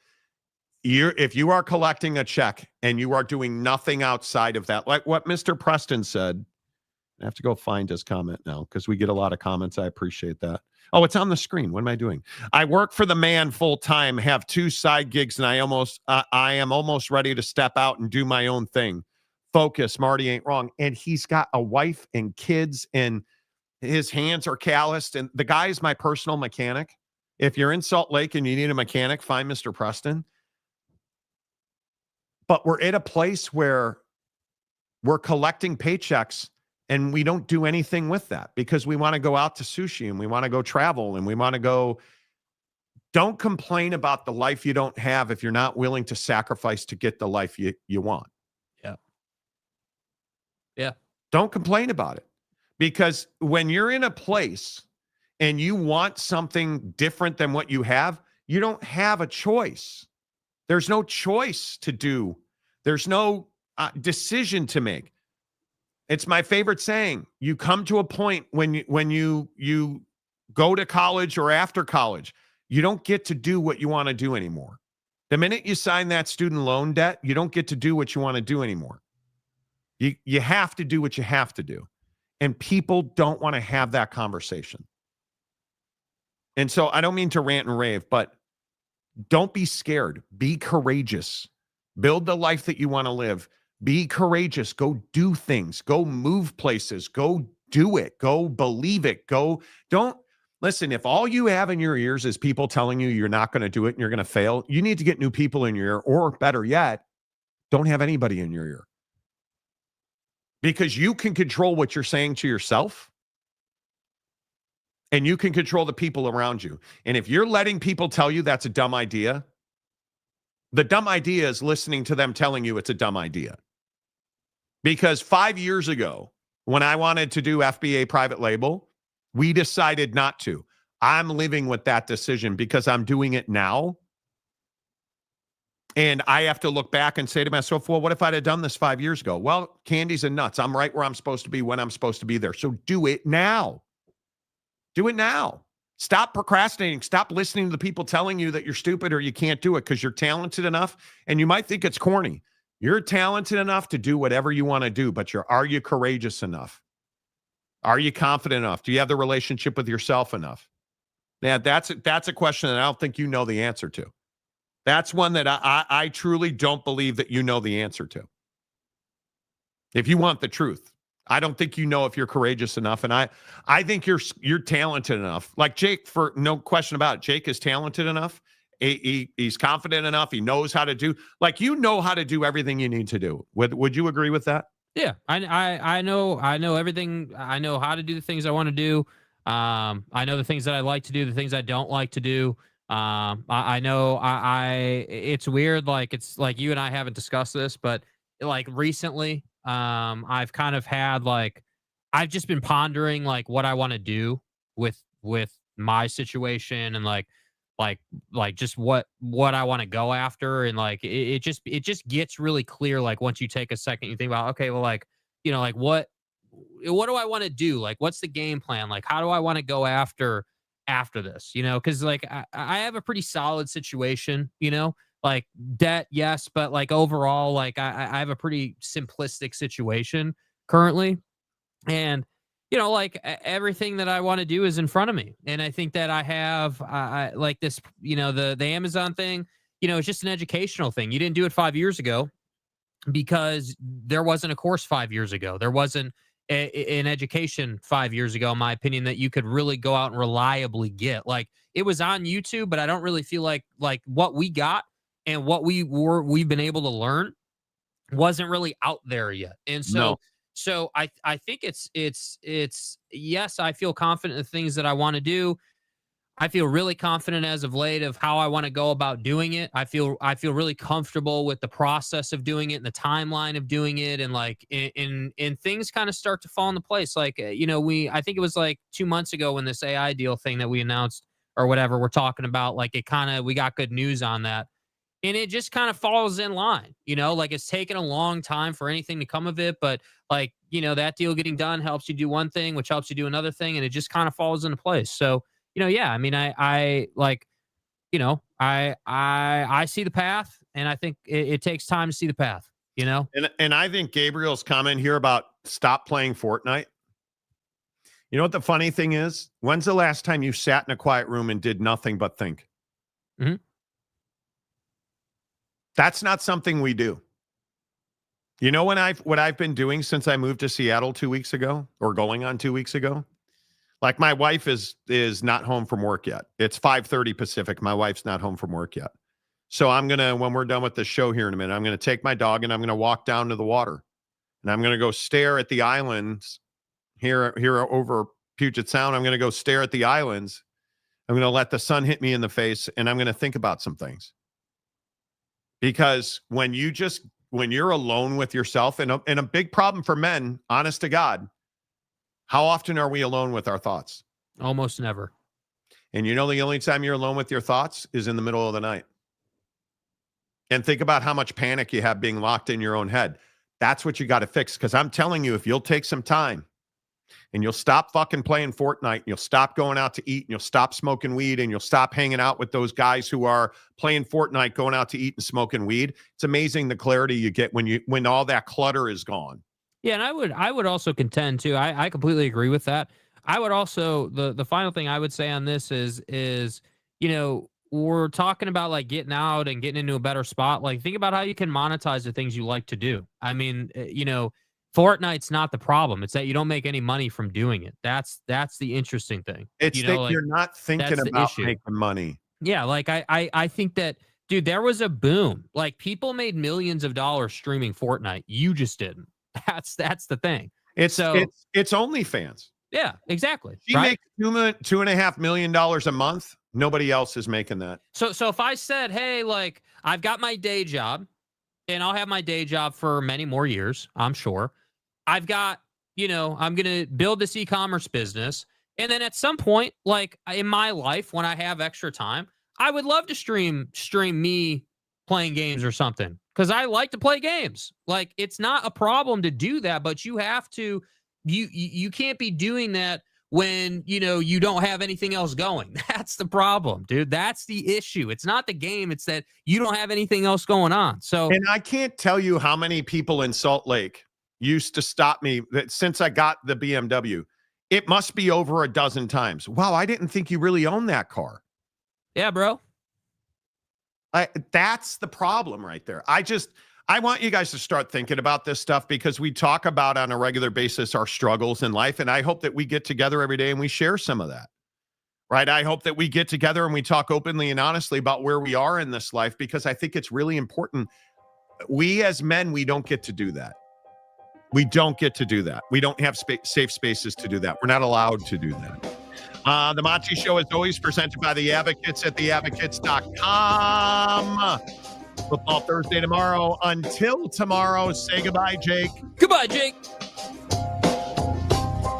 If you are collecting a check and you are doing nothing outside of that, like what Mr. Preston said, I have to go find his comment now because we get a lot of comments. I appreciate that. Oh, it's on the screen. What am I doing? I work for the man full time, have 2 side gigs, and I am almost ready to step out and do my own thing. Focus, Marty ain't wrong. And he's got a wife and kids, and his hands are calloused. And the guy is my personal mechanic. If you're in Salt Lake and you need a mechanic, find Mr. Preston. But we're at a place where we're collecting paychecks and we don't do anything with that because we want to go out to sushi and we want to go travel and we want to go. Don't complain about the life you don't have if you're not willing to sacrifice to get the life you want. Yeah. Yeah. Don't complain about it, because when you're in a place and you want something different than what you have, you don't have a choice. There's no choice to do. There's no decision to make. It's my favorite saying. You come to a point when you go to college or after college, you don't get to do what you want to do anymore. The minute you sign that student loan debt, you don't get to do what you want to do anymore. You have to do what you have to do. And people don't want to have that conversation. And so I don't mean to rant and rave, but don't be scared. Be courageous. Build the life that you want to live. Be courageous. Go do things. Go move places. Go do it. Go believe it. Don't listen. If all you have in your ears is people telling you you're not going to do it and you're going to fail, you need to get new people in your ear, or better yet, don't have anybody in your ear. Because you can control what you're saying to yourself, and you can control the people around you. And if you're letting people tell you that's a dumb idea, the dumb idea is listening to them telling you it's a dumb idea. Because 5 years ago, when I wanted to do FBA private label, we decided not to. I'm living with that decision because I'm doing it now. And I have to look back and say to myself, well, what if I'd have done this 5 years ago? Well, candies and nuts. I'm right where I'm supposed to be when I'm supposed to be there. So do it now. Do it now. Stop procrastinating. Stop listening to the people telling you that you're stupid or you can't do it, because you're talented enough, and you might think it's corny. You're talented enough to do whatever you want to do, but are you courageous enough? Are you confident enough? Do you have the relationship with yourself enough? Yeah, that's a question that I don't think you know the answer to. That's one that I truly don't believe that you know the answer to. If you want the truth, I don't think you know if you're courageous enough, and I think you're talented enough. Like Jake, for no question about it, Jake is talented enough. He's confident enough. He knows how to do. Like, you know how to do everything you need to do. Would you agree with that? Yeah, I know everything. I know how to do the things I want to do. I know the things that I like to do, the things I don't like to do. I know it's weird. Like, it's like you and I haven't discussed this, but like recently, I've kind of had I've just been pondering like what I want to do with my situation, and like just what I want to go after. And like, it just gets really clear. Like, once you take a second, you think about, okay, well, like, like what do I want to do? Like, what's the game plan? Like, how do I want to go after this, cause like I have a pretty solid situation, like debt. Yes. But like overall, like I have a pretty simplistic situation currently. And, like everything that I want to do is in front of me. And I think that I have, I like this, the Amazon thing, it's just an educational thing. You didn't do it 5 years ago because there wasn't a course 5 years ago. There wasn't an education 5 years ago, in my opinion, that you could really go out and reliably get. Like, it was on YouTube, but I don't really feel like what we got and what we've been able to learn wasn't really out there yet. And so, No. So I think it's yes, I feel confident in the things that I want to do. I feel really confident as of late of how I want to go about doing it. I feel really comfortable with the process of doing it and the timeline of doing it. And like, and things kind of start to fall into place. Like, I think it was like 2 months ago when this AI deal thing that we announced or whatever we're talking about, like we got good news on that. And it just kind of falls in line, like it's taken a long time for anything to come of it. But like, that deal getting done helps you do one thing, which helps you do another thing. And it just kind of falls into place. So, yeah, I mean, I like, I see the path, and I think it takes time to see the path, And I think Gabriel's comment here about stop playing Fortnite. You know what the funny thing is? When's the last time you sat in a quiet room and did nothing but think? Mm-hmm. That's not something we do. You know what I've been doing since I moved to Seattle 2 weeks ago, or going on 2 weeks ago? Like, my wife is not home from work yet. It's 5:30 Pacific. My wife's not home from work yet. So I'm going to, when we're done with the show here in a minute, I'm going to take my dog and I'm going to walk down to the water. And I'm going to go stare at the islands here over Puget Sound. I'm going to go stare at the islands. I'm going to let the sun hit me in the face, and I'm going to think about some things. Because when you're alone with yourself, and a big problem for men, honest to God, how often are we alone with our thoughts? Almost never. And you know the only time you're alone with your thoughts is in the middle of the night. And think about how much panic you have being locked in your own head. That's what you got to fix. Because I'm telling you, if you'll take some time and you'll stop fucking playing Fortnite, and you'll stop going out to eat, and you'll stop smoking weed, and you'll stop hanging out with those guys who are playing Fortnite, going out to eat and smoking weed, it's amazing the clarity you get when all that clutter is gone. Yeah, and I would also contend too. I completely agree with that. I would also the final thing I would say on this is we're talking about like getting out and getting into a better spot. Like think about how you can monetize the things you like to do. I mean, Fortnite's not the problem. It's that you don't make any money from doing it. That's the interesting thing. It's that you're not thinking about making money. Yeah, like I think that, dude, there was a boom. Like people made millions of dollars streaming Fortnite. You just didn't. That's the thing. It's OnlyFans. Yeah, exactly. She makes $2.5 million a month. Nobody else is making that. So if I said, hey, like I've got my day job, and I'll have my day job for many more years, I'm sure. I've got, I'm going to build this e-commerce business. And then at some point, like in my life, when I have extra time, I would love to stream me playing games or something, because I like to play games. Like it's not a problem to do that, but you have to, you can't be doing that when, you don't have anything else going. That's the problem, dude. That's the issue. It's not the game. It's that you don't have anything else going on. So, and I can't tell you how many people in Salt Lake used to stop me that since I got the BMW. It must be over a dozen times. Wow, I didn't think you really owned that car. Yeah, bro. That's the problem right there. I want you guys to start thinking about this stuff, because we talk about on a regular basis our struggles in life. And I hope that we get together every day and we share some of that, right? I hope that we get together and we talk openly and honestly about where we are in this life, because I think it's really important. We as men, we don't get to do that. We don't get to do that. We don't have safe spaces to do that. We're not allowed to do that. The Monty Show is always presented by The Advocates at theadvocates.com. Football Thursday tomorrow. Until tomorrow, say goodbye, Jake. Goodbye, Jake.